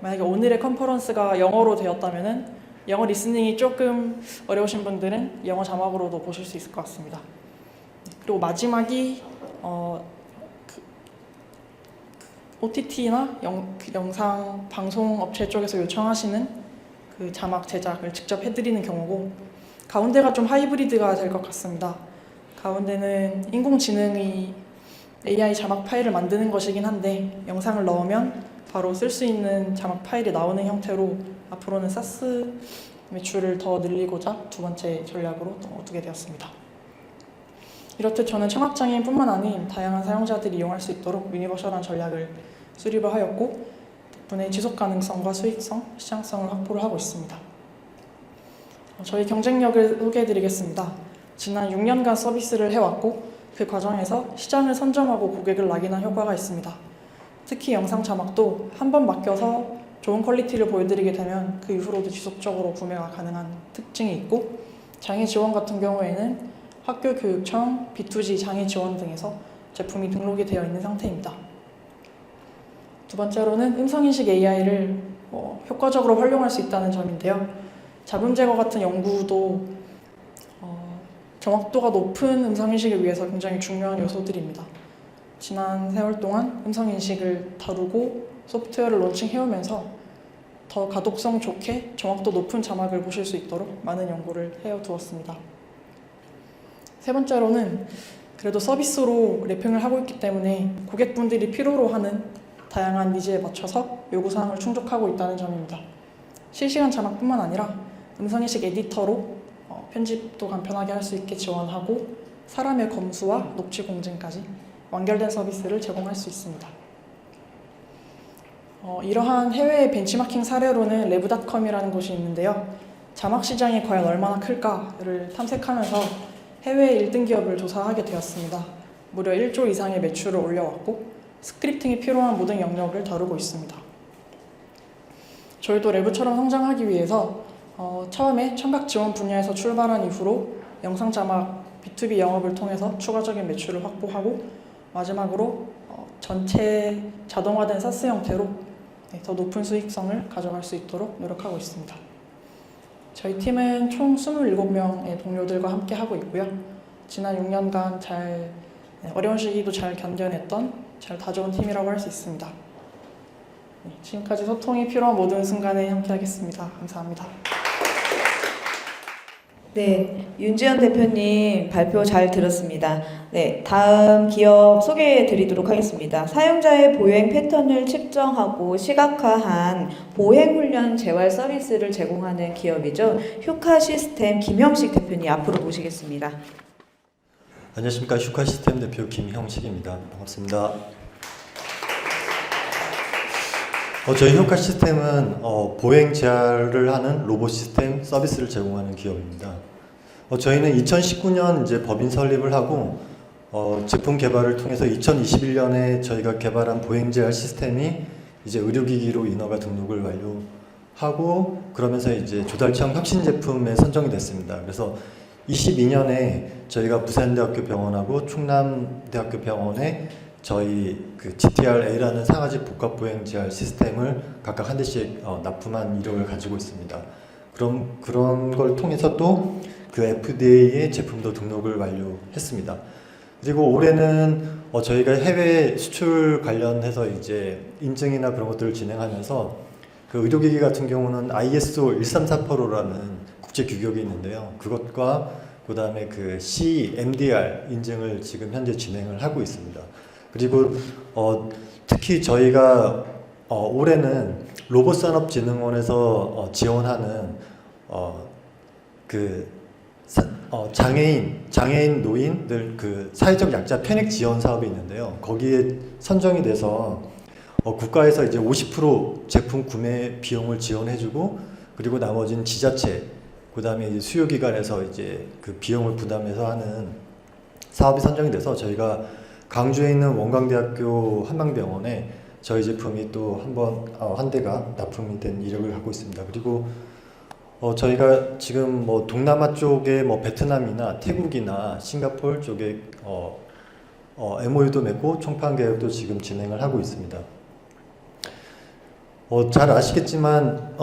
만약에 오늘의 컨퍼런스가 영어로 되었다면은 영어 리스닝이 조금 어려우신 분들은 영어 자막으로도 보실 수 있을 것 같습니다. 그리고 마지막이 OTT나 영상 방송 업체 쪽에서 요청하시는 그 자막 제작을 직접 해드리는 경우고 가운데가 좀 하이브리드가 될 것 같습니다. 가운데는 인공지능이 AI 자막 파일을 만드는 것이긴 한데 영상을 넣으면 바로 쓸 수 있는 자막 파일이 나오는 형태로 앞으로는 사스 매출을 더 늘리고자 두 번째 전략으로 두게 되었습니다. 이렇듯 저는 청각장애인뿐만 아닌 다양한 사용자들이 이용할 수 있도록 유니버셜한 전략을 수립을 하였고 덕분에 지속 가능성과 수익성, 시장성을 확보를 하고 있습니다. 저희 경쟁력을 소개해드리겠습니다. 지난 6년간 서비스를 해왔고 그 과정에서 시장을 선점하고 고객을 낙인한 효과가 있습니다. 특히 영상 자막도 한 번 맡겨서 좋은 퀄리티를 보여드리게 되면 그 이후로도 지속적으로 구매가 가능한 특징이 있고 장애 지원 같은 경우에는 학교 교육청, B2G 장애 지원 등에서 제품이 등록이 되어 있는 상태입니다. 두 번째로는 음성인식 AI를 효과적으로 활용할 수 있다는 점인데요. 잡음 제거 같은 연구도 정확도가 높은 음성인식을 위해서 굉장히 중요한 요소들입니다. 지난 세월 동안 음성인식을 다루고 소프트웨어를 론칭해오면서 더 가독성 좋게 정확도 높은 자막을 보실 수 있도록 많은 연구를 해두었습니다. 세 번째로는 그래도 서비스로 랩핑을 하고 있기 때문에 고객분들이 필요로 하는 다양한 니즈에 맞춰서 요구사항을 충족하고 있다는 점입니다. 실시간 자막뿐만 아니라 음성인식 에디터로 편집도 간편하게 할 수 있게 지원하고 사람의 검수와 녹취 공증까지 완결된 서비스를 제공할 수 있습니다. 이러한 해외 벤치마킹 사례로는 레브닷컴이라는 곳이 있는데요. 자막 시장이 과연 얼마나 클까를 탐색하면서 해외 1등 기업을 조사하게 되었습니다. 무려 1조 이상의 매출을 올려왔고 스크립팅이 필요한 모든 영역을 다루고 있습니다. 저희도 레브처럼 성장하기 위해서 처음에 청각 지원 분야에서 출발한 이후로 영상 자막 B2B 영업을 통해서 추가적인 매출을 확보하고 마지막으로 전체 자동화된 사스 형태로 더 높은 수익성을 가져갈 수 있도록 노력하고 있습니다. 저희 팀은 총 27명의 동료들과 함께 하고 있고요. 지난 6년간 어려운 시기도 잘 견뎌냈던 잘 다져온 팀이라고 할 수 있습니다. 네, 지금까지 소통이 필요한 모든 순간에 함께하겠습니다. 감사합니다. 네, 윤지연 대표님 발표 잘 들었습니다. 네, 다음 기업 소개해 드리도록 하겠습니다. 사용자의 보행 패턴을 측정하고 시각화한 보행훈련 재활 서비스를 제공하는 기업이죠. 휴카 시스템 김형식 대표님 앞으로 모시겠습니다. 안녕하십니까. 휴카 시스템 대표 김형식입니다. 반갑습니다. 저희 휴카 시스템은 보행 재활을 하는 로봇 시스템 서비스를 제공하는 기업입니다. 저희는 2019년 이제 법인 설립을 하고 제품 개발을 통해서 2021년에 저희가 개발한 보행 재활 시스템이 이제 의료기기로 인허가 등록을 완료하고 그러면서 이제 조달청 혁신 제품에 선정이 됐습니다. 그래서 22년에 저희가 부산대학교 병원하고 충남대학교 병원에 저희 그 GTR-A라는 상하지 복합 보행 재활 시스템을 각각 한 대씩 납품한 이력을 가지고 있습니다. 그런 걸 통해서 또 그 FDA의 제품도 등록을 완료했습니다. 그리고 올해는 저희가 해외 수출 관련해서 이제 인증이나 그런 것들을 진행하면서 그 의료기기 같은 경우는 ISO 13485라는 국제 규격이 있는데요. 그것과 그 다음에 그 CMDR 인증을 지금 현재 진행을 하고 있습니다. 그리고 특히 저희가 올해는 로봇산업진흥원에서 지원하는 장애인 노인들 그 사회적 약자 편익 지원 사업이 있는데요. 거기에 선정이 돼서 국가에서 이제 50% 제품 구매 비용을 지원해주고 그리고 나머지는 지자체 그다음에 이제 수요기관에서 이제 그 비용을 부담해서 하는 사업이 선정이 돼서 저희가 강주에 있는 원광대학교 한방병원에 저희 제품이 또 한 대가 납품이 된 이력을 갖고 있습니다. 그리고 저희가 지금 뭐 동남아 쪽에 뭐 베트남이나 태국이나 싱가포르 쪽에 MOU도 맺고 총판 계획도 지금 진행을 하고 있습니다. 잘 아시겠지만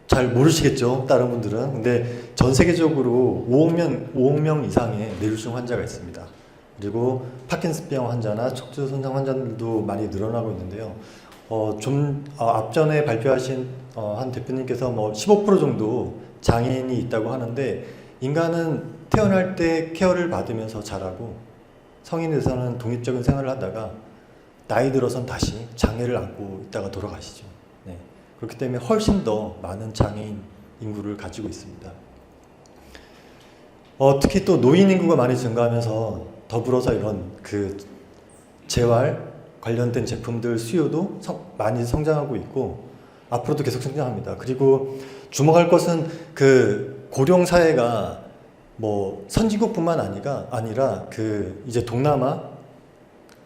잘 모르시겠죠, 다른 분들은. 근데 전 세계적으로 5억 명 이상의 뇌졸중 환자가 있습니다. 그리고 파킨슨병 환자나 척추 손상 환자들도 많이 늘어나고 있는데요. 앞전에 발표하신 한 대표님께서 뭐 15% 정도 장애인이 있다고 하는데 인간은 태어날 때 케어를 받으면서 자라고 성인이 돼서는 독립적인 생활을 하다가 나이 들어선 다시 장애를 안고 있다가 돌아가시죠. 네. 그렇기 때문에 훨씬 더 많은 장애인 인구를 가지고 있습니다. 특히 또 노인 인구가 많이 증가하면서 더불어서 이런 그 재활 관련된 제품들 수요도 많이 성장하고 있고 앞으로도 계속 성장합니다. 그리고 주목할 것은 그 고령 사회가 뭐 선진국뿐만 아니라 그 이제 동남아,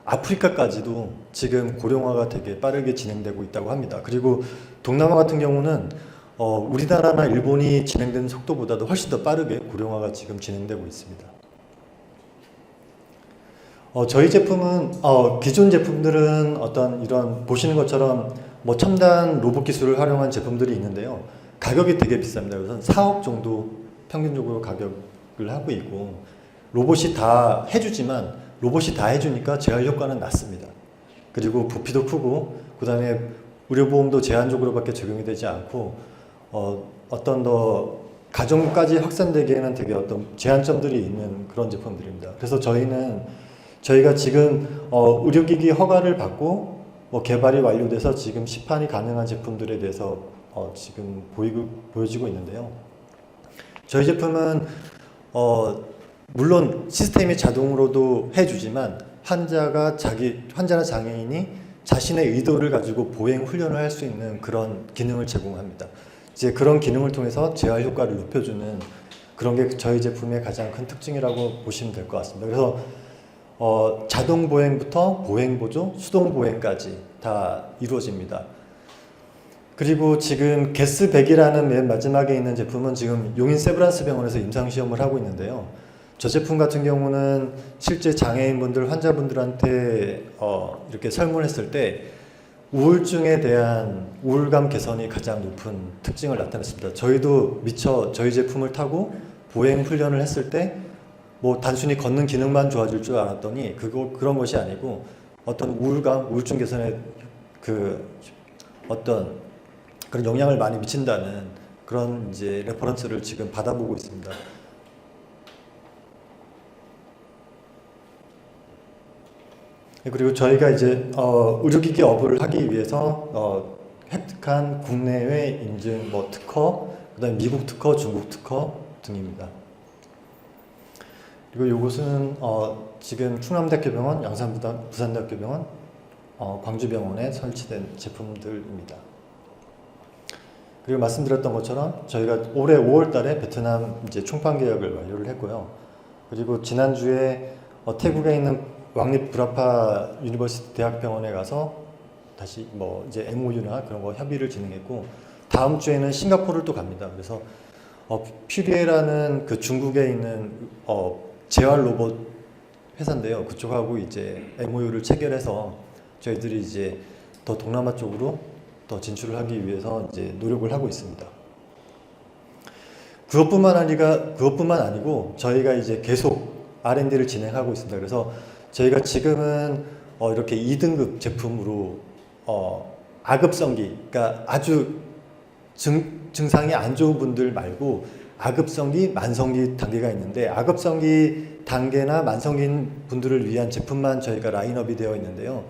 아프리카까지도 지금 고령화가 되게 빠르게 진행되고 있다고 합니다. 그리고 동남아 같은 경우는 우리나라나 일본이 진행되는 속도보다도 훨씬 더 빠르게 고령화가 지금 진행되고 있습니다. 저희 제품은 기존 제품들은 어떤 이런 보시는 것처럼 뭐 첨단 로봇 기술을 활용한 제품들이 있는데요. 가격이 되게 비쌉니다. 우선 4억 정도 평균적으로 가격을 하고 있고 로봇이 다 해주지만 로봇이 다 해주니까 재활 효과는 낮습니다. 그리고 부피도 크고 그 다음에 의료보험도 제한적으로밖에 적용이 되지 않고 어떤 더 가정까지 확산되기에는 되게 어떤 제한점들이 있는 그런 제품들입니다. 그래서 저희가 지금 의료기기 허가를 받고 개발이 완료돼서 지금 시판이 가능한 제품들에 대해서 지금 보여지고 있는데요. 저희 제품은 물론 시스템이 자동으로도 해주지만 환자나 장애인이 자신의 의도를 가지고 보행 훈련을 할 수 있는 그런 기능을 제공합니다. 이제 그런 기능을 통해서 재활 효과를 높여주는 그런 게 저희 제품의 가장 큰 특징이라고 보시면 될 것 같습니다. 그래서 자동 보행부터 보행 보조, 수동 보행까지 다 이루어집니다. 그리고 지금 게스100이라는 맨 마지막에 있는 제품은 지금 용인 세브란스 병원에서 임상시험을 하고 있는데요. 저 제품 같은 경우는 실제 장애인분들, 환자분들한테 이렇게 설문했을 때 우울증에 대한 우울감 개선이 가장 높은 특징을 나타냈습니다. 저희도 미처 저희 제품을 타고 보행 훈련을 했을 때 뭐 단순히 걷는 기능만 좋아질 줄 알았더니 그런 것이 아니고 어떤 우울증 개선에 그 어떤 그런 영향을 많이 미친다는 그런 이제 레퍼런스를 지금 받아보고 있습니다. 그리고 저희가 이제 의료기기 업을 하기 위해서 획득한 국내외 인증 뭐 특허, 그다음에 미국 특허, 중국 특허 등입니다. 그리고 이곳은 지금 충남대학교병원, 부산대학교병원, 광주병원에 설치된 제품들입니다. 그리고 말씀드렸던 것처럼 저희가 올해 5월달에 베트남 이제 총판 계약을 완료를 했고요. 그리고 지난주에 태국에 있는 왕립 브라파 유니버시티 대학병원에 가서 다시 뭐 이제 MOU나 그런 거 협의를 진행했고, 다음 주에는 싱가포르를 또 갑니다. 그래서 퓨리에라는 그 중국에 있는 재활 로봇 회사인데요. 그쪽하고 이제 MOU를 체결해서 저희들이 이제 더 동남아 쪽으로 더 진출을 하기 위해서 이제 노력을 하고 있습니다. 그것뿐만 아니고 저희가 이제 계속 R&D를 진행하고 있습니다. 그래서 저희가 지금은 이렇게 2등급 제품으로 아급성기, 그러니까 아주 증상이 안 좋은 분들 말고 아급성기, 만성기 단계가 있는데, 아급성기 단계나 만성기인 분들을 위한 제품만 저희가 라인업이 되어 있는데요.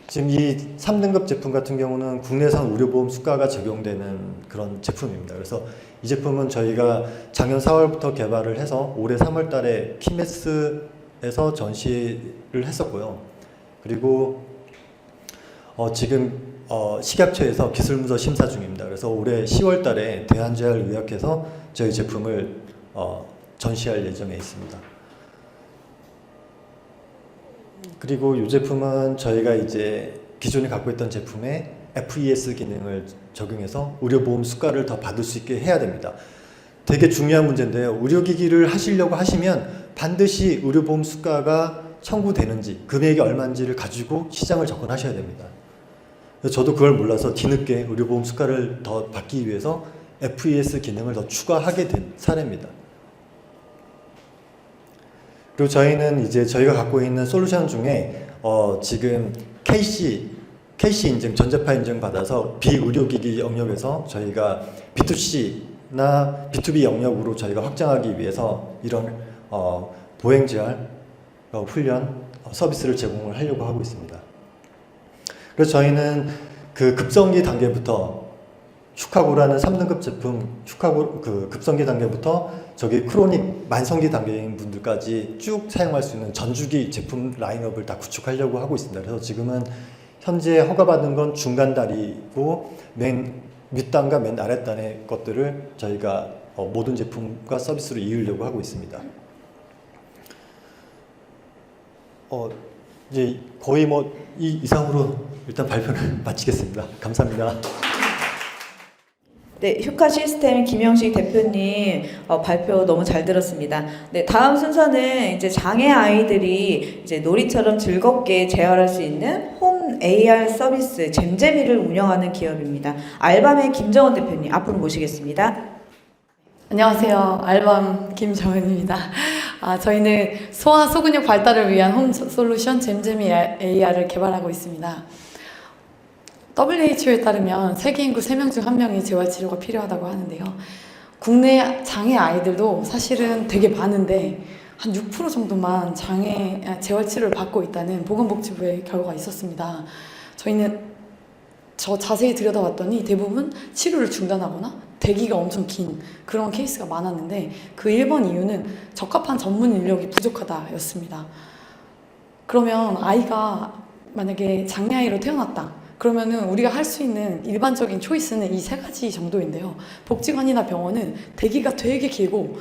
지금 이 3등급 제품 같은 경우는 국내산 의료보험 수가가 적용되는 그런 제품입니다. 그래서 이 제품은 저희가 작년 4월부터 개발을 해서 올해 3월 달에 키메스에서 전시를 했었고요. 그리고 지금 식약처에서 기술문서 심사 중입니다. 그래서 올해 10월 달에 대한재활의학회에서 저희 제품을 전시할 예정에 있습니다. 그리고 이 제품은 저희가 이제 기존에 갖고 있던 제품에 FES 기능을 적용해서 의료보험 수가를 더 받을 수 있게 해야 됩니다. 되게 중요한 문제인데요. 의료기기를 하시려고 하시면 반드시 의료보험 수가가 청구되는지, 금액이 얼마인지를 가지고 시장을 접근하셔야 됩니다. 저도 그걸 몰라서 뒤늦게 의료보험 수가를 더 받기 위해서 FES 기능을 더 추가하게 된 사례입니다. 그리고 저희는 이제 저희가 갖고 있는 솔루션 중에 지금 KC 인증, 전자파 인증 받아서 비의료기기 영역에서 저희가 B2C나 B2B 영역으로 저희가 확장하기 위해서 이런 보행재활 훈련 서비스를 제공을 하려고 하고 있습니다. 그래서 저희는 그 급성기 단계부터 슈카고라는 3등급 제품, 슈카고 그 급성기 단계부터 저기 크로닉 만성기 단계인 분들까지 쭉 사용할 수 있는 전주기 제품 라인업을 다 구축하려고 하고 있습니다. 그래서 지금은 현재 허가받은 건 중간 다리고 맨 윗단과 맨 아랫단의 것들을 저희가 모든 제품과 서비스로 이으려고 하고 있습니다. 이제 거의 뭐 이 이상으로 일단 발표를 마치겠습니다. 감사합니다. 네, 휴카 시스템 김영식 대표님 발표 너무 잘 들었습니다. 네, 다음 순서는 이제 장애 아이들이 이제 놀이처럼 즐겁게 재활할 수 있는 홈 AR 서비스 잼잼이를 운영하는 기업입니다. 알밤의 김정은 대표님 앞으로 모시겠습니다. 안녕하세요. 알밤 김정은입니다. 저희는 소아 소근육 발달을 위한 홈 솔루션 잼잼이 AR을 개발하고 있습니다. WHO에 따르면 세계 인구 3명 중 1명이 재활치료가 필요하다고 하는데요. 국내 장애 아이들도 사실은 되게 많은데 한 6% 정도만 재활치료를 받고 있다는 보건복지부의 결과가 있었습니다. 저희는 자세히 들여다봤더니 대부분 치료를 중단하거나 대기가 엄청 긴 그런 케이스가 많았는데, 그 1번 이유는 적합한 전문 인력이 부족하다였습니다. 그러면 아이가 만약에 장애아이로 태어났다. 그러면은 우리가 할 수 있는 일반적인 초이스는 이 3가지 정도인데요. 복지관이나 병원은 대기가 되게 길고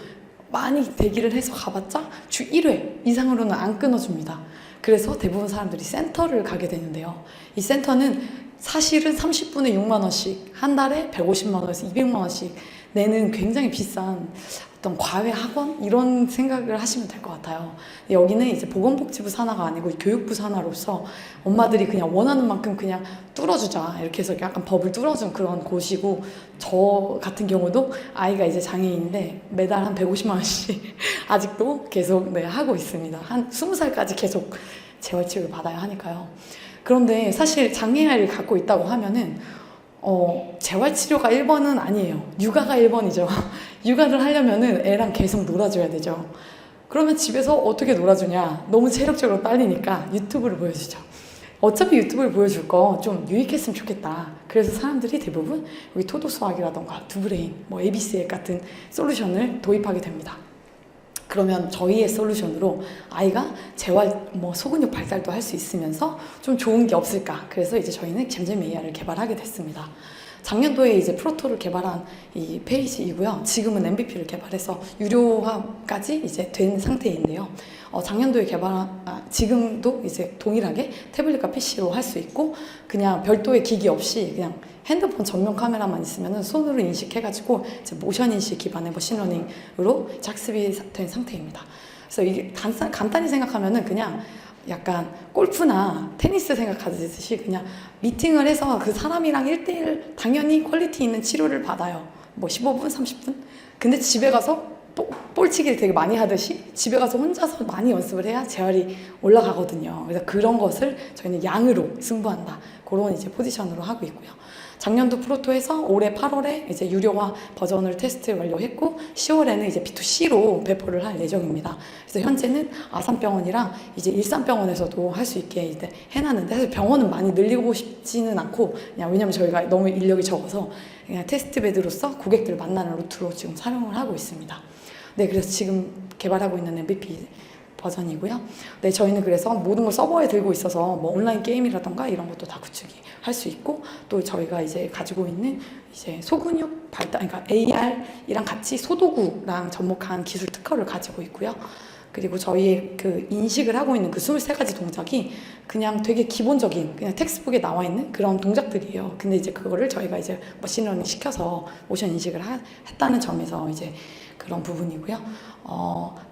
많이 대기를 해서 가봤자 주 1회 이상으로는 안 끊어줍니다. 그래서 대부분 사람들이 센터를 가게 되는데요. 이 센터는 사실은 30분에 6만 원씩, 한 달에 150만 원에서 200만 원씩 내는 굉장히 비싼 어떤 과외 학원 이런 생각을 하시면 될 것 같아요. 여기는 이제 보건복지부 산하가 아니고 교육부 산하로서 엄마들이 그냥 원하는 만큼 그냥 뚫어주자 이렇게 해서 약간 법을 뚫어준 그런 곳이고, 저 같은 경우도 아이가 이제 장애인인데 매달 한 150만 원씩 아직도 계속 하고 있습니다. 한 20살까지 계속 재활치료를 받아야 하니까요. 그런데 사실 장애아이를 갖고 있다고 하면은 재활치료가 1번은 아니에요. 육아가 1번이죠. 육아를 하려면은 애랑 계속 놀아줘야 되죠. 그러면 집에서 어떻게 놀아주냐? 너무 체력적으로 딸리니까 유튜브를 보여주죠. 어차피 유튜브를 보여줄 거 좀 유익했으면 좋겠다. 그래서 사람들이 대부분 여기 토도수학이라던가 두브레인, 뭐 ABC액 같은 솔루션을 도입하게 됩니다. 그러면 저희의 솔루션으로 아이가 재활, 소근육 발달도 할 수 있으면서 좀 좋은 게 없을까. 그래서 이제 저희는 잼잼 AR을 개발하게 됐습니다. 작년도에 이제 프로토를 개발한 이 페이지이고요. 지금은 MVP를 개발해서 유료화까지 이제 된 상태인데요. 작년도에 지금도 이제 동일하게 태블릿과 PC로 할 수 있고 그냥 별도의 기기 없이 그냥 핸드폰 전면 카메라만 있으면 손으로 인식해가지고 이제 모션 인식 기반의 머신러닝으로 학습이 된 상태입니다. 그래서 이게 간단히 생각하면은 그냥 약간 골프나 테니스 생각하듯이 그냥 미팅을 해서 그 사람이랑 1대1 당연히 퀄리티 있는 치료를 받아요. 15분, 30분? 근데 집에 가서 볼치기를 되게 많이 하듯이 집에 가서 혼자서 많이 연습을 해야 재활이 올라가거든요. 그래서 그런 것을 저희는 양으로 승부한다. 그런 이제 포지션으로 하고 있고요. 작년도 프로토에서 올해 8월에 이제 유료화 버전을 테스트 완료했고 10월에는 이제 B2C로 배포를 할 예정입니다. 그래서 현재는 아산병원이랑 이제 일산병원에서도 할 수 있게 이제 해놨는데 사실 병원은 많이 늘리고 싶지는 않고 그냥 왜냐면 저희가 너무 인력이 적어서 그냥 테스트베드로서 고객들을 만나는 루트로 지금 사용을 하고 있습니다. 네, 그래서 지금 개발하고 있는 MVP 버전이고요. 네, 저희는 그래서 모든 걸 서버에 들고 있어서 온라인 게임이라던가 이런 것도 다 구축이 할 수 있고 또 저희가 이제 가지고 있는 이제 소근육 발달, 그러니까 AR이랑 같이 소도구랑 접목한 기술 특허를 가지고 있고요. 그리고 저희의 그 인식을 하고 있는 그 23가지 동작이 그냥 되게 기본적인 그냥 텍스트북에 나와 있는 그런 동작들이에요. 근데 이제 그거를 저희가 이제 머신러닝 시켜서 모션 인식을 했다는 점에서 이제 그런 부분이고요.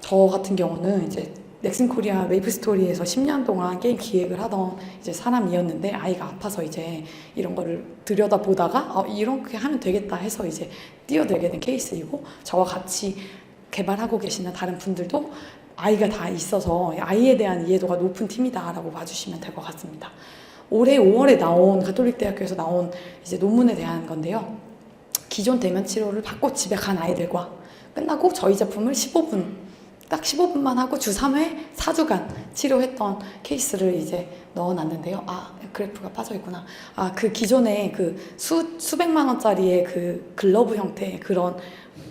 저 같은 경우는 이제 넥슨코리아 메이플스토리에서 10년 동안 게임 기획을 하던 이제 사람이었는데 아이가 아파서 이제 이런 거를 들여다보다가 이렇게 하면 되겠다 해서 이제 뛰어들게 된 케이스이고 저와 같이 개발하고 계시는 다른 분들도 아이가 다 있어서 아이에 대한 이해도가 높은 팀이다라고 봐주시면 될 것 같습니다. 올해 5월에 나온 가톨릭대학교에서 나온 이제 논문에 대한 건데요. 기존 대면 치료를 받고 집에 간 아이들과 끝나고 저희 제품을 15분 딱 15분만 하고 주 3회 4주간 치료했던 케이스를 이제 넣어놨는데요. 그래프가 빠져있구나. 그 기존에 그 수백만 원짜리의 그 글러브 형태의 그런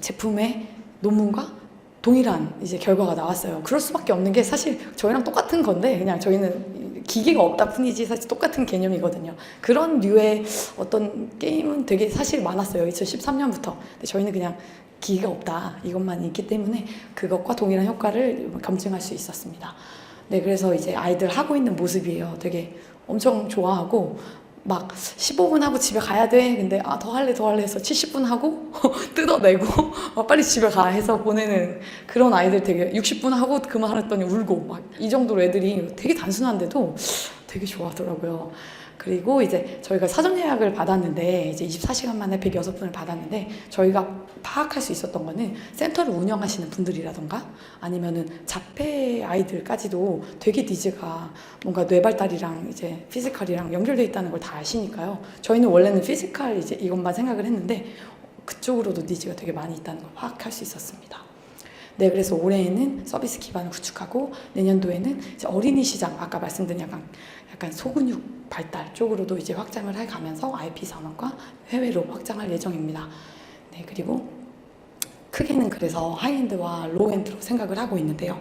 제품의 논문과 동일한 이제 결과가 나왔어요. 그럴 수밖에 없는 게 사실 저희랑 똑같은 건데 그냥 저희는 기계가 없다 뿐이지 사실 똑같은 개념이거든요. 그런 류의 어떤 게임은 되게 사실 많았어요. 2013년부터. 근데 저희는 그냥 기계가 없다 이것만 있기 때문에 그것과 동일한 효과를 검증할 수 있었습니다. 네, 그래서 이제 아이들 하고 있는 모습이에요. 되게 엄청 좋아하고 막 15분 하고 집에 가야 돼. 근데 더 할래 해서 70분 하고 뜯어내고 빨리 집에 가 해서 보내는 그런 아이들 되게 60분 하고 그만했더니 울고 막 이 정도로 애들이 되게 단순한데도 되게 좋아하더라고요. 그리고 이제 저희가 사전 예약을 받았는데 이제 24시간 만에 106분을 받았는데 저희가 파악할 수 있었던 거는 센터를 운영하시는 분들이라던가 아니면은 자폐 아이들까지도 되게 니즈가 뭔가 뇌발달이랑 이제 피지컬이랑 연결돼 있다는 걸 다 아시니까요. 저희는 원래는 피지컬 이제 이것만 생각을 했는데 그쪽으로도 니즈가 되게 많이 있다는 걸 파악할 수 있었습니다. 네, 그래서 올해에는 서비스 기반을 구축하고 내년도에는 이제 어린이 시장 아까 말씀드린 약간 소근육 발달 쪽으로도 이제 확장을 해가면서 IP 산업과 해외로 확장할 예정입니다. 네, 그리고 크게는 그래서 하이엔드와 로우엔드로 생각을 하고 있는데요.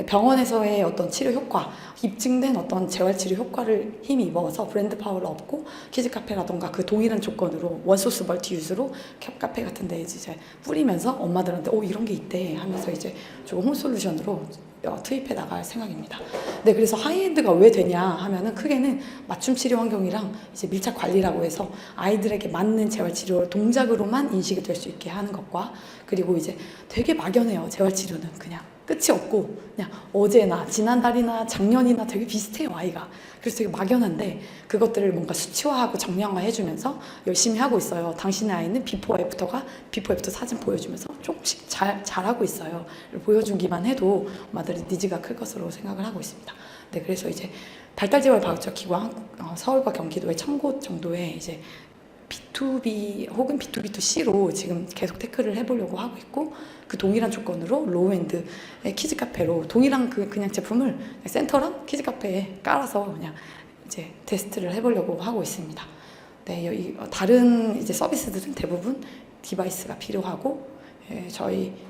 병원에서의 어떤 치료 효과, 입증된 어떤 재활치료 효과를 힘입어서 브랜드 파워를 얻고 키즈카페라던가 그 동일한 조건으로 원소스 멀티유즈로 캡카페 같은 데 이제 뿌리면서 엄마들한테 이런 게 있대 하면서 이제 조금 홈솔루션으로 투입해 나갈 생각입니다. 네, 그래서 하이엔드가 왜 되냐 하면은 크게는 맞춤 치료 환경이랑 이제 밀착 관리라고 해서 아이들에게 맞는 재활 치료를 동작으로만 인식이 될 수 있게 하는 것과 그리고 이제 되게 막연해요. 재활 치료는 그냥 끝이 없고 그냥 어제나 지난달이나 작년이나 되게 비슷해요, 아이가. 그래서 되게 막연한데 그것들을 뭔가 수치화하고 정량화 해주면서 열심히 하고 있어요. 당신의 아이는 비포 애프터 사진 보여주면서 조금씩 잘하고 있어요. 보여주기만 해도 엄마들의 니즈가 클 것으로 생각을 하고 있습니다. 네, 그래서 이제 발달재활 과학적 기관 서울과 경기도의 1000곳 정도의 이제 B2B 혹은 B2B2C로 지금 계속 태클을 해보려고 하고 있고, 그 동일한 조건으로 로우엔드의 키즈 카페로 동일한 그냥 제품을 센터랑 키즈 카페에 깔아서 그냥 이제 테스트를 해보려고 하고 있습니다. 네, 다른 이제 서비스들은 대부분 디바이스가 필요하고,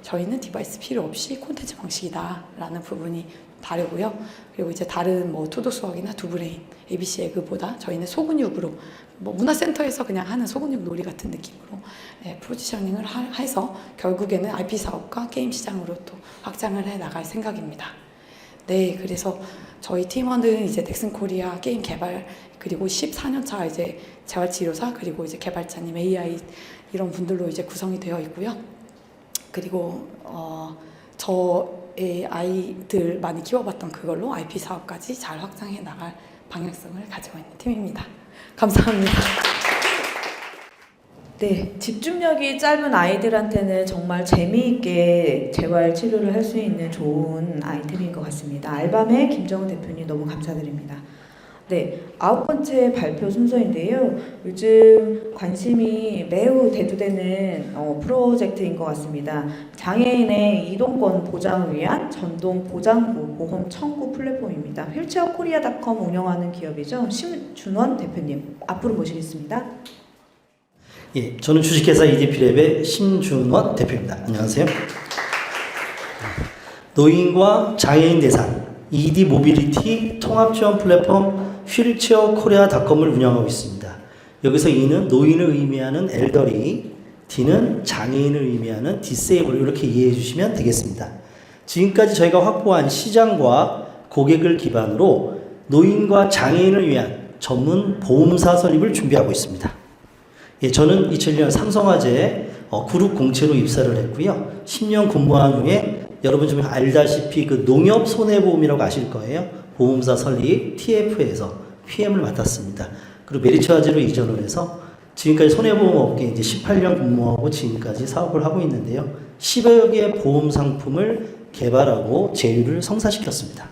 저희는 디바이스 필요 없이 콘텐츠 방식이다라는 부분이 다르고요. 그리고 이제 다른 뭐 투도 수학이나 두브레인, ABC 에그보다 저희는 소근육으로, 뭐 문화센터에서 그냥 하는 소근육 놀이 같은 느낌으로 포지셔닝을 해서 결국에는 IP 사업과 게임 시장으로 또 확장을 해 나갈 생각입니다. 네, 그래서 저희 팀원은 이제 넥슨 코리아 게임 개발, 그리고 14년차 이제 재활치료사, 그리고 이제 개발자님, AI 이런 분들로 이제 구성이 되어 있고요. 그리고 저의 아이들 많이 키워봤던 그걸로 IP 사업까지 잘 확장해 나갈 방향성을 가지고 있는 팀입니다. 감사합니다. 네, 집중력이 짧은 아이들한테는 정말 재미있게 재활 치료를 할 수 있는 좋은 아이템인 것 같습니다. 알밤의 김정은 대표님 너무 감사드립니다. 네, 9번째 발표 순서인데요. 요즘 관심이 매우 대두되는 프로젝트인 것 같습니다. 장애인의 이동권 보장을 위한 전동 보장구 보험 청구 플랫폼입니다. 휠체어코리아닷컴 운영하는 기업이죠. 심준원 대표님 앞으로 모시겠습니다. 예, 저는 주식회사 EDP랩의 심준원 대표입니다. 안녕하세요. 노인과 장애인 대상 ED 모빌리티 통합 지원 플랫폼 휠체어 코리아닷컴을 운영하고 있습니다. 여기서 E는 노인을 의미하는 엘더리, D는 장애인을 의미하는 디세이블, 이렇게 이해해 주시면 되겠습니다. 지금까지 저희가 확보한 시장과 고객을 기반으로 노인과 장애인을 위한 전문 보험사 설립을 준비하고 있습니다. 예, 저는 2001년 삼성화재 그룹 공채로 입사를 했고요. 10년 근무한 후에 여러분 좀 알다시피 그 농협 손해보험이라고 아실 거예요. 보험사 설립 TF에서 PM을 맡았습니다. 그리고 메리츠화재로 이전을 해서 지금까지 손해보험 업계에 이제 18년 근무하고 지금까지 사업을 하고 있는데요. 10여 개의 보험 상품을 개발하고 제휴를 성사시켰습니다.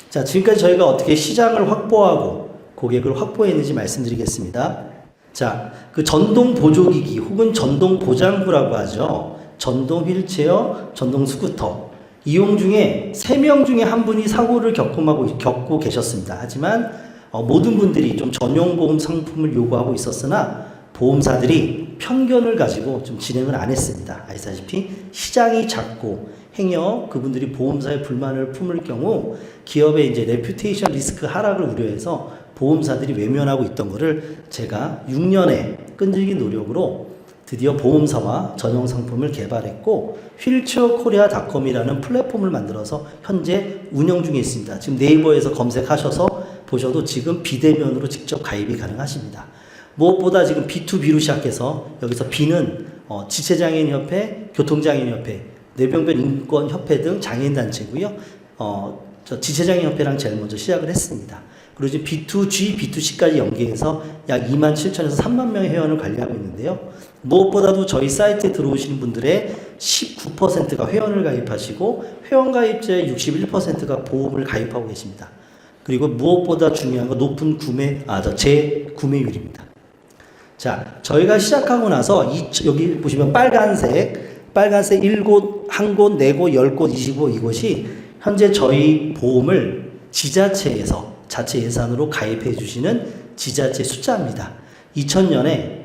자, 지금까지 저희가 어떻게 시장을 확보하고 고객을 확보했는지 말씀드리겠습니다. 자, 그 전동 보조기기 혹은 전동 보장구라고 하죠. 전동 휠체어, 전동 스쿠터. 이용 중에 3명 중에 한 분이 사고를 겪고 계셨습니다. 하지만 모든 분들이 좀 전용 보험 상품을 요구하고 있었으나 보험사들이 편견을 가지고 좀 진행을 안 했습니다. 아시다시피 시장이 작고 행여 그분들이 보험사에 불만을 품을 경우 기업의 이제 레퓨테이션 리스크 하락을 우려해서 보험사들이 외면하고 있던 것을 제가 6년의 끈질긴 노력으로 드디어 보험사와 전용 상품을 개발했고 휠체어 코리아닷컴이라는 플랫폼을 만들어서 현재 운영 중에 있습니다. 지금 네이버에서 검색하셔서 보셔도 지금 비대면으로 직접 가입이 가능하십니다. 무엇보다 지금 B2B로 시작해서 여기서 B는 지체장애인협회, 교통장애인협회, 뇌병변 인권협회 등 장애인단체고요. 지체장애인협회랑 제일 먼저 시작을 했습니다. 그리고 이제 B2G, B2C까지 연계해서 약 27,000에서 3만 명의 회원을 관리하고 있는데요. 무엇보다도 저희 사이트에 들어오시는 분들의 19%가 회원을 가입하시고 회원 가입자의 61%가 보험을 가입하고 계십니다. 그리고 무엇보다 중요한 건 높은 재구매율입니다. 자, 저희가 시작하고 나서 여기 보시면 빨간색 1곳, 1곳, 4곳, 10곳, 25 이곳이 현재 저희 보험을 지자체에서 자체 예산으로 가입해 주시는 지자체 숫자입니다. 2000년에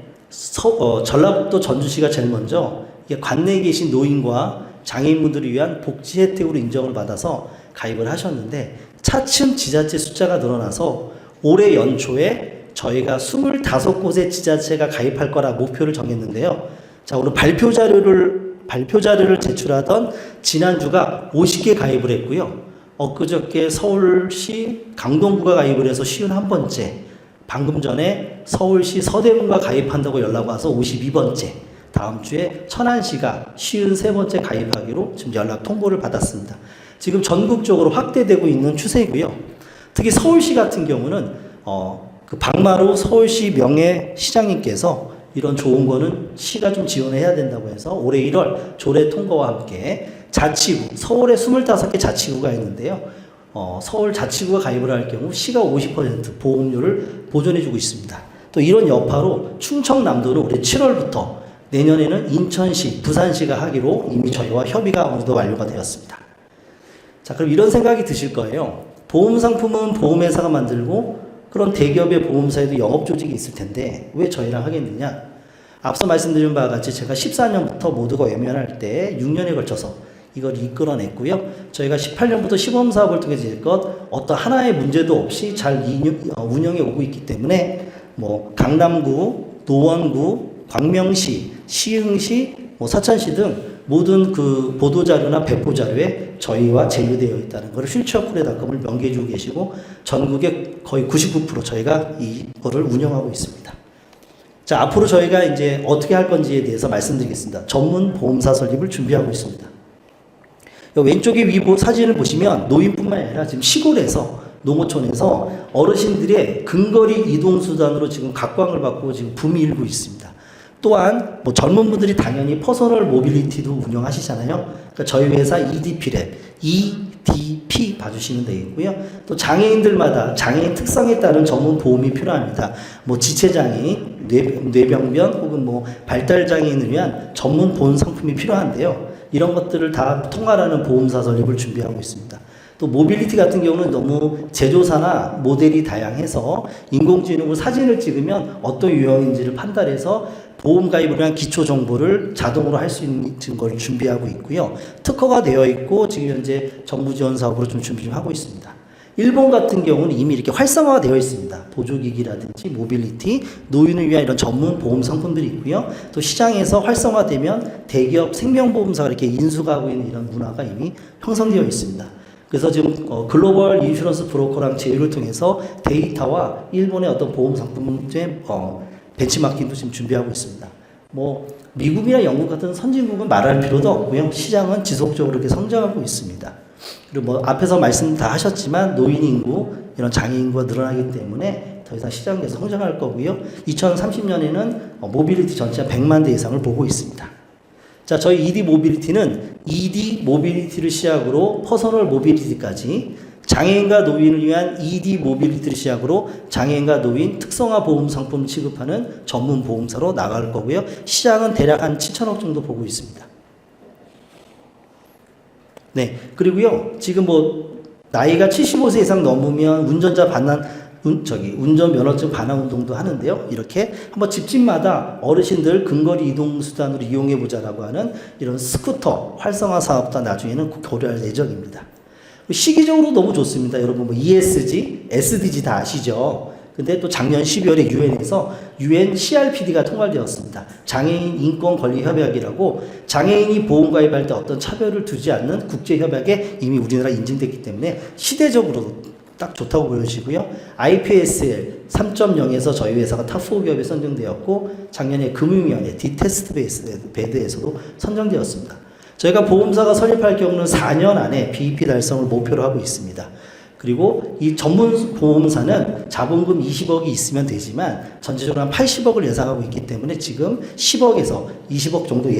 전라북도 전주시가 제일 먼저 관내에 계신 노인과 장애인분들을 위한 복지 혜택으로 인정을 받아서 가입을 하셨는데 차츰 지자체 숫자가 늘어나서 올해 연초에 저희가 25곳의 지자체가 가입할 거라 목표를 정했는데요. 자, 오늘 발표 자료를 제출하던 지난주가 50개 가입을 했고요. 엊그저께 서울시 강동구가 가입을 해서 51번째, 방금 전에 서울시 서대문가 가입한다고 연락 와서 52번째, 다음 주에 천안시가 53번째 가입하기로 지금 연락 통보를 받았습니다. 지금 전국적으로 확대되고 있는 추세고요. 특히 서울시 같은 경우는 그 박마루 서울시 명예시장님께서 이런 좋은 거는 시가 좀 지원해야 된다고 해서 올해 1월 조례 통과와 함께 자치구, 서울에 25개 자치구가 있는데요. 서울 자치구가 가입을 할 경우 시가 50% 보험료를 보존해주고 있습니다. 또 이런 여파로 충청남도는 올해 7월부터 내년에는 인천시, 부산시가 하기로 이미 저희와 협의가 어느 정도 완료가 되었습니다. 자, 그럼 이런 생각이 드실 거예요. 보험 상품은 보험회사가 만들고 그런 대기업의 보험사에도 영업조직이 있을 텐데 왜 저희랑 하겠느냐? 앞서 말씀드린 바와 같이 제가 14년부터 모두가 외면할 때 6년에 걸쳐서 이걸 이끌어냈고요. 저희가 18년부터 시범사업을 통해 이제껏 어떤 하나의 문제도 없이 잘 운영해 오고 있기 때문에 뭐 강남구, 노원구, 광명시, 시흥시, 사천시 등 모든 그 보도자료나 배포자료에 저희와 제휴되어 있다는 것을 휠체어코리아닷컴을 명기해주고 계시고 전국의 거의 99% 저희가 이거를 운영하고 있습니다. 자, 앞으로 저희가 이제 어떻게 할 건지에 대해서 말씀드리겠습니다. 전문 보험사 설립을 준비하고 있습니다. 왼쪽에 위 사진을 보시면 노인뿐만 아니라 지금 시골에서 농어촌에서 어르신들의 근거리 이동수단으로 지금 각광을 받고 지금 붐이 일고 있습니다. 또한 뭐 젊은 분들이 당연히 퍼서널 모빌리티도 운영하시잖아요. 그러니까 저희 회사 EDP랩, EDP 봐주시면 되겠고요. 또 장애인들마다 장애인 특성에 따른 전문 보험이 필요합니다. 뭐 지체장애인, 뇌병변 혹은 뭐 발달장애인을 위한 전문 보험 상품이 필요한데요. 이런 것들을 다 통할하는 보험사 설립을 준비하고 있습니다. 또 모빌리티 같은 경우는 너무 제조사나 모델이 다양해서 인공지능으로 사진을 찍으면 어떤 유형인지를 판단해서 보험 가입을 위한 기초 정보를 자동으로 할 수 있는 걸 준비하고 있고요. 특허가 되어 있고 지금 현재 정부 지원 사업으로 좀 준비 좀 하고 있습니다. 일본 같은 경우는 이미 이렇게 활성화가 되어 있습니다. 보조기기라든지 모빌리티, 노인을 위한 이런 전문 보험 상품들이 있고요. 또 시장에서 활성화되면 대기업 생명보험사가 이렇게 인수하고 있는 이런 문화가 이미 형성되어 있습니다. 그래서 지금 글로벌 인슈런스 브로커랑 제휴를 통해서 데이터와 일본의 어떤 보험 상품의 벤치마킹도 지금 준비하고 있습니다. 뭐 미국이나 영국 같은 선진국은 말할 필요도 없고요. 시장은 지속적으로 이렇게 성장하고 있습니다. 그리고 뭐 앞에서 말씀 다 하셨지만 노인 인구, 이런 장애 인구가 늘어나기 때문에 더 이상 시장에서 성장할 거고요. 2030년에는 모빌리티 전체 100만 대 이상을 보고 있습니다. 자, 저희 ED 모빌리티는 ED 모빌리티를 시작으로 퍼서널 모빌리티까지 장애인과 노인을 위한 ED 모빌리티를 시작으로 장애인과 노인 특성화 보험 상품 취급하는 전문 보험사로 나갈 거고요. 시장은 대략 한 7천억 정도 보고 있습니다. 네, 그리고요, 지금 뭐 나이가 75세 이상 넘으면 운전자 반환 운전면허증 반환 운동도 하는데요. 이렇게 한번 집집마다 어르신들 근거리 이동 수단으로 이용해 보자라고 하는 이런 스쿠터 활성화 사업도 나중에는 고려할 예정입니다. 시기적으로 너무 좋습니다. 여러분 뭐 ESG, SDG 다 아시죠? 근데 또 작년 12월에 유엔에서 UN CRPD가 통과되었습니다. 장애인 인권 권리 협약이라고 장애인이 보험 가입할 때 어떤 차별을 두지 않는 국제 협약에 이미 우리나라 인증됐기 때문에 시대적으로 딱 좋다고 보여지고요. IPSL 3.0에서 저희 회사가 탑4 기업에 선정되었고 작년에 금융위원회 디테스트 배드에서도 선정되었습니다. 저희가 보험사가 설립할 경우는 4년 안에 BEP 달성을 목표로 하고 있습니다. 그리고 이 전문 보험사는 자본금 20억이 있으면 되지만 전체적으로 한 80억을 예상하고 있기 때문에 지금 10억에서 20억 정도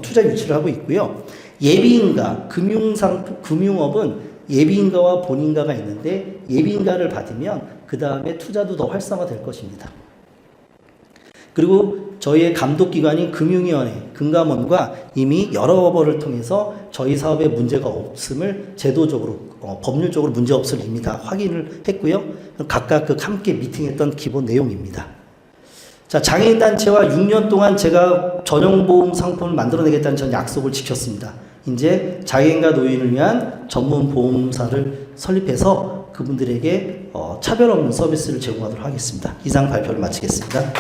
투자 유치를 하고 있고요. 예비인가, 금융업은 예비인가와 본인가가 있는데 예비인가를 받으면 그 다음에 투자도 더 활성화될 것입니다. 그리고 저희의 감독기관인 금융위원회, 금감원과 이미 여러 번을 통해서 저희 사업에 문제가 없음을 제도적으로, 법률적으로 문제 없음을 이미 다 확인을 했고요. 각각 함께 미팅했던 기본 내용입니다. 자, 장애인 단체와 6년 동안 제가 전용보험 상품을 만들어내겠다는 전 약속을 지켰습니다. 이제 장애인과 노인을 위한 전문 보험사를 설립해서 그분들에게 차별 없는 서비스를 제공하도록 하겠습니다. 이상 발표를 마치겠습니다.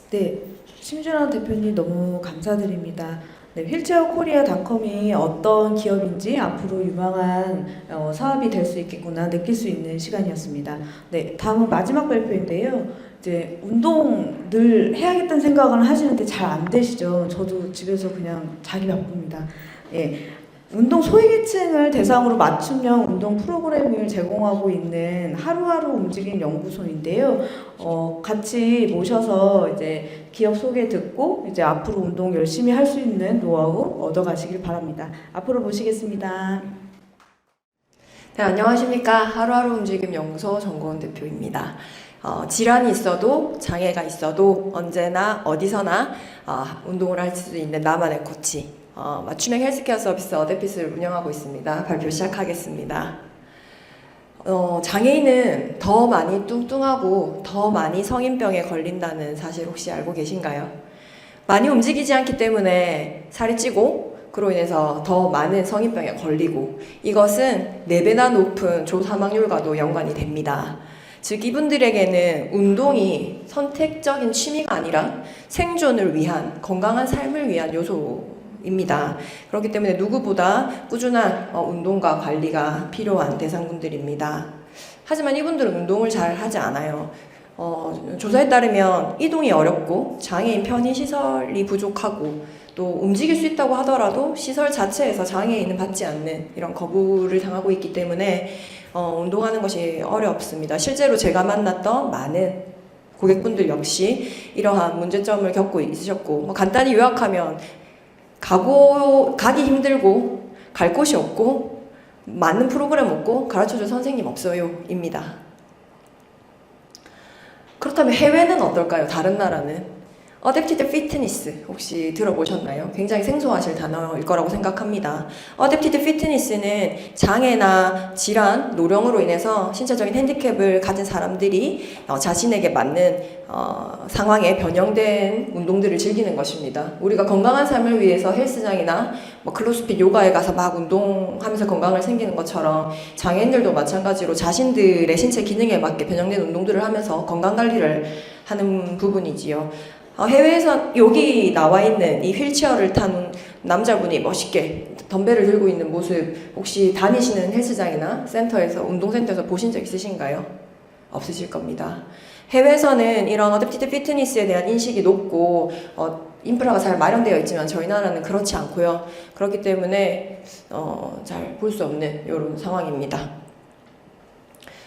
네, 심준환 대표님 너무 감사드립니다. 네, 휠체어코리아닷컴이 어떤 기업인지 앞으로 유망한 사업이 될 수 있겠구나 느낄 수 있는 시간이었습니다. 네, 다음은 마지막 발표인데요. 이제 운동 늘 해야겠다는 생각을 하시는데 잘 안 되시죠? 저도 집에서 그냥 자기 바쁩니다. 예. 운동 소외계층을 대상으로 맞춤형 운동 프로그램을 제공하고 있는 하루하루 움직임 연구소인데요. 같이 모셔서 이제 기업 소개 듣고 이제 앞으로 운동 열심히 할 수 있는 노하우 얻어가시길 바랍니다. 앞으로 모시겠습니다. 네, 안녕하십니까. 하루하루 움직임 연구소 정고은 대표입니다. 질환이 있어도 장애가 있어도 언제나 어디서나 운동을 할 수 있는 나만의 코치, 맞춤형 헬스케어 서비스 어데핏을 운영하고 있습니다. 발표 시작하겠습니다. 장애인은 더 많이 뚱뚱하고 더 많이 성인병에 걸린다는 사실 혹시 알고 계신가요? 많이 움직이지 않기 때문에 살이 찌고 그로 인해서 더 많은 성인병에 걸리고 이것은 4배나 높은 조사망률과도 연관이 됩니다. 즉 이분들에게는 운동이 선택적인 취미가 아니라 생존을 위한 건강한 삶을 위한 요소입니다. 그렇기 때문에 누구보다 꾸준한 운동과 관리가 필요한 대상군들입니다. 하지만 이분들은 운동을 잘 하지 않아요. 조사에 따르면 이동이 어렵고 장애인 편의시설이 부족하고 또 움직일 수 있다고 하더라도 시설 자체에서 장애인은 받지 않는 이런 거부를 당하고 있기 때문에 운동하는 것이 어렵습니다. 실제로 제가 만났던 많은 고객분들 역시 이러한 문제점을 겪고 있으셨고 간단히 요약하면 가기 힘들고 갈 곳이 없고 맞는 프로그램 없고 가르쳐줄 선생님 없어요 입니다. 그렇다면 해외는 어떨까요? 다른 나라는? 어댑티드 피트니스 혹시 들어보셨나요? 굉장히 생소하실 단어일 거라고 생각합니다. 어댑티드 피트니스는 장애나 질환, 노령으로 인해서 신체적인 핸디캡을 가진 사람들이 자신에게 맞는 상황에 변형된 운동들을 즐기는 것입니다. 우리가 건강한 삶을 위해서 헬스장이나 클로스핏 요가에 가서 막 운동하면서 건강을 챙기는 것처럼 장애인들도 마찬가지로 자신들의 신체 기능에 맞게 변형된 운동들을 하면서 건강관리를 하는 부분이지요. 해외에서 여기 나와 있는 이 휠체어를 탄 남자분이 멋있게 덤벨을 들고 있는 모습 혹시 다니시는 헬스장이나 센터에서 운동센터에서 보신 적 있으신가요? 없으실 겁니다. 해외에서는 이런 어댑티드 피트니스에 대한 인식이 높고 인프라가 잘 마련되어 있지만 저희 나라는 그렇지 않고요. 그렇기 때문에 잘 볼 수 없는 이런 상황입니다.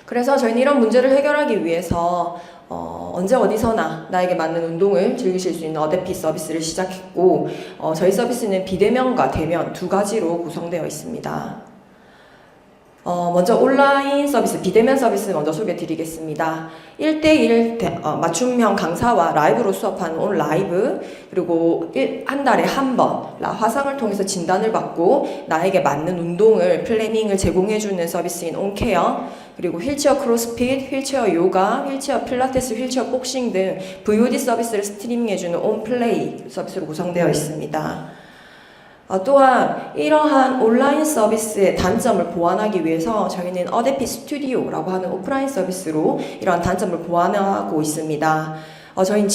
그래서 저희는 이런 문제를 해결하기 위해서 언제 어디서나 나에게 맞는 운동을 즐기실 수 있는 어댑핏 서비스를 시작했고 저희 서비스는 비대면과 대면 두 가지로 구성되어 있습니다. 먼저 온라인 서비스, 비대면 서비스 먼저 소개해 드리겠습니다. 1대1 맞춤형 강사와 라이브로 수업하는 온 라이브, 그리고 한 달에 한 번 화상을 통해서 진단을 받고 나에게 맞는 운동을 플래닝을 제공해주는 서비스인 온케어, 그리고 휠체어 크로스핏, 휠체어 요가, 휠체어 필라테스, 휠체어 복싱 등 VOD 서비스를 스트리밍해주는 온플레이 서비스로 구성되어 있습니다. 또한 이러한 온라인 서비스의 단점을 보완하기 위해서 저희는 어댑핏 스튜디오라고 하는 오프라인 서비스로 이러한 단점을 보완하고 있습니다. 저희는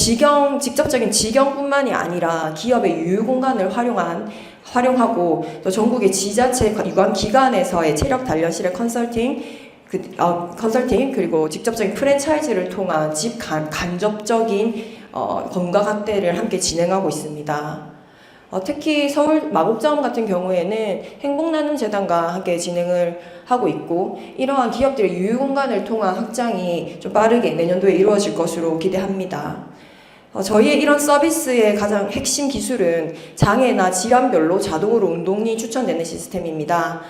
직접적인 직영뿐만이 아니라 기업의 유휴 공간을 활용하고 또 전국의 지자체 유관 기관에서의 체력 단련실의 컨설팅 그리고 직접적인 프랜차이즈를 통한 집 간접적인 건강 확대를 함께 진행하고 있습니다. 특히 서울 마곡점 같은 경우에는 행복나눔재단과 함께 진행을 하고 있고 이러한 기업들의 유휴 공간을 통한 확장이 좀 빠르게 내년도에 이루어질 것으로 기대합니다. 저희의 이런 서비스의 가장 핵심 기술은 장애나 질환별로 자동으로 운동이 추천되는 시스템입니다.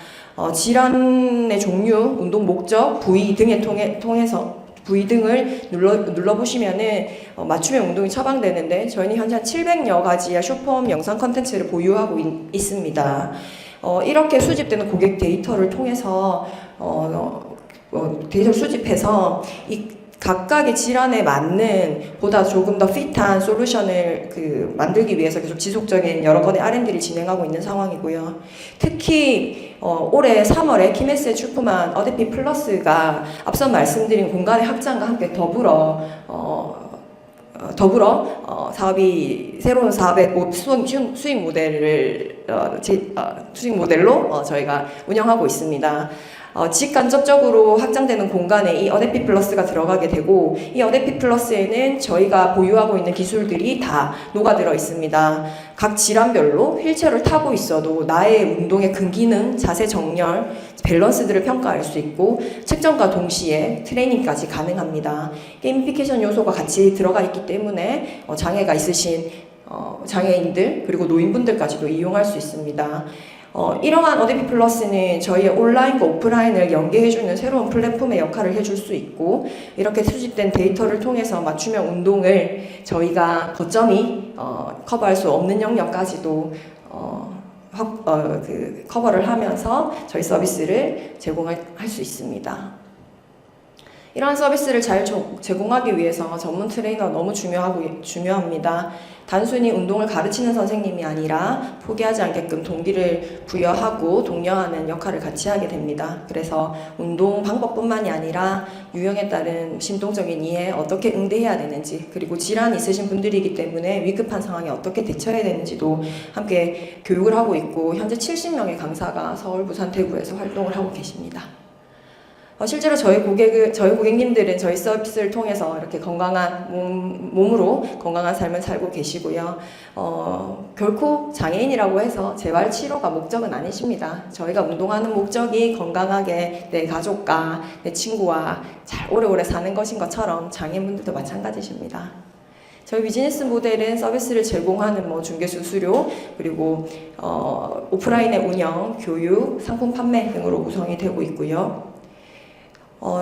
질환의 종류, 운동 목적, 부위 등에 통해서 부위 등을 눌러보시면은 맞춤형 운동이 처방되는데 저희는 현재 한 700여 가지의 숏폼 영상 컨텐츠를 보유하고 있습니다. 이렇게 수집되는 고객 데이터를 통해서 데이터를 수집해서 이 각각의 질환에 맞는 보다 조금 더 핏한 솔루션을 만들기 위해서 계속 지속적인 여러 건의 R&D를 진행하고 있는 상황이고요. 특히 올해 3월에 키메스에 출품한 어댑핏 플러스가 앞서 말씀드린 공간의 확장과 함께 더불어 사업이 새로운 사업의 수익 모델로 저희가 운영하고 있습니다. 직간접적으로 확장되는 공간에 이 어댑핏 플러스가 들어가게 되고 이 어댑핏 플러스에는 저희가 보유하고 있는 기술들이 다 녹아들어 있습니다. 각 질환별로 휠체어를 타고 있어도 나의 운동의 근기능, 자세 정렬, 밸런스들을 평가할 수 있고 측정과 동시에 트레이닝까지 가능합니다. 게이미피케이션 요소가 같이 들어가 있기 때문에 장애가 있으신 장애인들 그리고 노인분들까지도 이용할 수 있습니다. 이러한 어댑티 플러스는 저희의 온라인과 오프라인을 연계해주는 새로운 플랫폼의 역할을 해줄 수 있고, 이렇게 수집된 데이터를 통해서 맞춤형 운동을 저희가 거점이 커버할 수 없는 영역까지도 커버를 하면서 저희 서비스를 제공할 수 있습니다. 이러한 서비스를 잘 제공하기 위해서 전문 트레이너 너무 중요합니다. 단순히 운동을 가르치는 선생님이 아니라 포기하지 않게끔 동기를 부여하고 독려하는 역할을 같이 하게 됩니다. 그래서 운동 방법뿐만이 아니라 유형에 따른 심동적인 이해, 어떻게 응대해야 되는지, 그리고 질환이 있으신 분들이기 때문에 위급한 상황에 어떻게 대처해야 되는지도 함께 교육을 하고 있고, 현재 70명의 강사가 서울, 부산, 대구에서 활동을 하고 계십니다. 실제로 저희 고객님들은 저희 서비스를 통해서 이렇게 건강한 몸으로 건강한 삶을 살고 계시고요. 결코 장애인이라고 해서 재활 치료가 목적은 아니십니다. 저희가 운동하는 목적이 건강하게 내 가족과 내 친구와 잘 오래오래 사는 것인 것처럼 장애인분들도 마찬가지십니다. 저희 비즈니스 모델은 서비스를 제공하는 중개 수수료, 그리고 오프라인의 운영, 교육, 상품 판매 등으로 구성이 되고 있고요.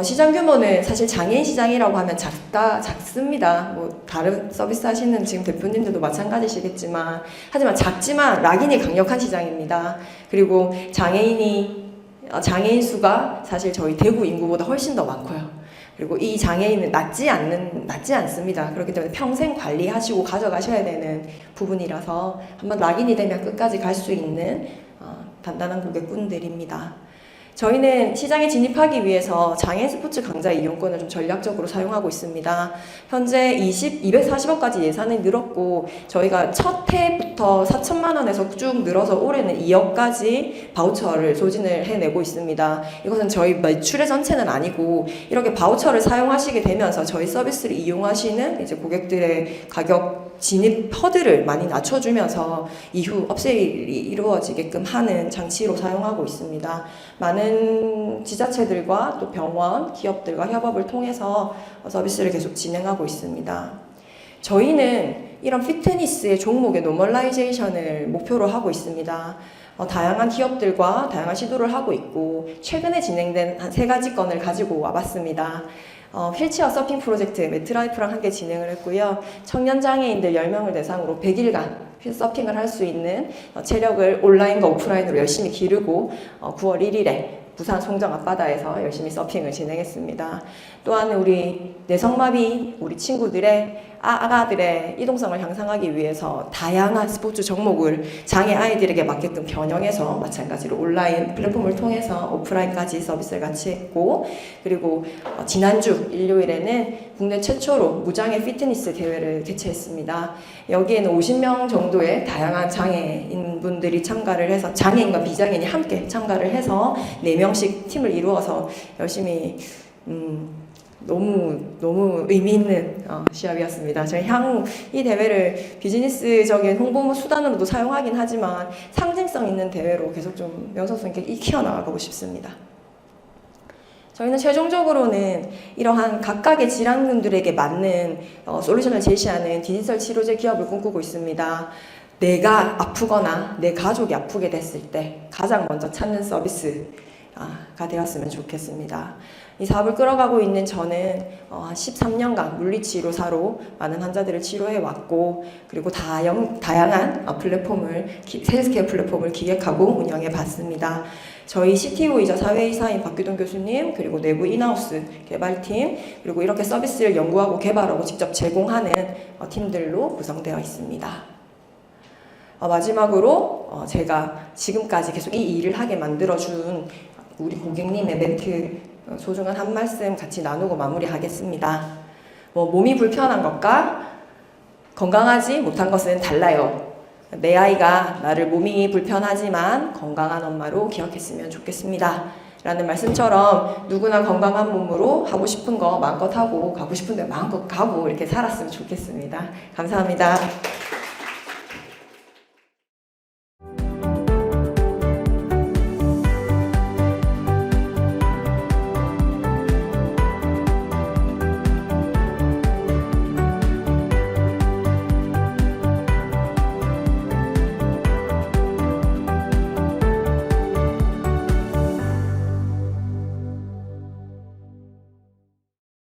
시장 규모는 사실 장애인 시장이라고 하면 작습니다. 다른 서비스 하시는 지금 대표님들도 마찬가지시겠지만, 하지만 작지만 락인이 강력한 시장입니다. 그리고 장애인 수가 사실 저희 대구 인구보다 훨씬 더 많고요. 그리고 이 장애인은 낫지 않습니다. 그렇기 때문에 평생 관리하시고 가져가셔야 되는 부분이라서 한번 락인이 되면 끝까지 갈 수 있는 단단한 고객분들입니다. 저희는 시장에 진입하기 위해서 장애인 스포츠 강좌 이용권을 좀 전략적으로 사용하고 있습니다. 현재 240억까지 예산이 늘었고, 저희가 첫 해부터 4천만 원에서 쭉 늘어서 올해는 2억까지 바우처를 소진을 해내고 있습니다. 이것은 저희 매출의 전체는 아니고, 이렇게 바우처를 사용하시게 되면서 저희 서비스를 이용하시는 이제 고객들의 가격 진입 허들을 많이 낮춰주면서 이후 업세일이 이루어지게끔 하는 장치로 사용하고 있습니다. 많은 지자체들과 또 병원, 기업들과 협업을 통해서 서비스를 계속 진행하고 있습니다. 저희는 이런 피트니스의 종목의 노멀라이제이션을 목표로 하고 있습니다. 다양한 기업들과 다양한 시도를 하고 있고, 최근에 진행된 한 3가지 건을 가지고 와봤습니다. 휠체어 서핑 프로젝트 매트라이프랑 함께 진행을 했고요. 청년 장애인들 10명을 대상으로 100일간 서핑을 할 수 있는 체력을 온라인과 오프라인으로 열심히 기르고 9월 1일에 부산 송정 앞바다에서 열심히 서핑을 진행했습니다. 또한 우리 내성마비 우리 친구들의 아가들의 이동성을 향상하기 위해서 다양한 스포츠 종목을 장애 아이들에게 맞게끔 변형해서 마찬가지로 온라인 플랫폼을 통해서 오프라인까지 서비스를 같이 했고, 그리고 지난주 일요일에는 국내 최초로 무장애 피트니스 대회를 개최했습니다. 여기에는 50명 정도의 다양한 장애인분들이 참가를 해서, 장애인과 비장애인이 함께 참가를 해서 4명씩 팀을 이루어서 열심히 너무 의미 있는 시합이었습니다. 저희 향후 이 대회를 비즈니스적인 홍보 수단으로도 사용하긴 하지만 상징성 있는 대회로 계속 좀 명성성 있게 키워나가고 싶습니다. 저희는 최종적으로는 이러한 각각의 질환군들에게 맞는 솔루션을 제시하는 디지털 치료제 기업을 꿈꾸고 있습니다. 내가 아프거나 내 가족이 아프게 됐을 때 가장 먼저 찾는 서비스가 되었으면 좋겠습니다. 이 사업을 끌어가고 있는 저는 13년간 물리치료사로 많은 환자들을 치료해왔고, 그리고 다양한 플랫폼을, 헬스케어 플랫폼을 기획하고 운영해봤습니다. 저희 CTO이자 사회이사인 박규동 교수님, 그리고 내부 인하우스 개발팀, 그리고 이렇게 서비스를 연구하고 개발하고 직접 제공하는 팀들로 구성되어 있습니다. 마지막으로 제가 지금까지 계속 이 일을 하게 만들어준 우리 고객님의 멘트 소중한 한 말씀 같이 나누고 마무리하겠습니다. 몸이 불편한 것과 건강하지 못한 것은 달라요. 내 아이가 나를 몸이 불편하지만 건강한 엄마로 기억했으면 좋겠습니다. 라는 말씀처럼 누구나 건강한 몸으로 하고 싶은 거 마음껏 하고 가고 싶은 데 마음껏 가고 이렇게 살았으면 좋겠습니다. 감사합니다.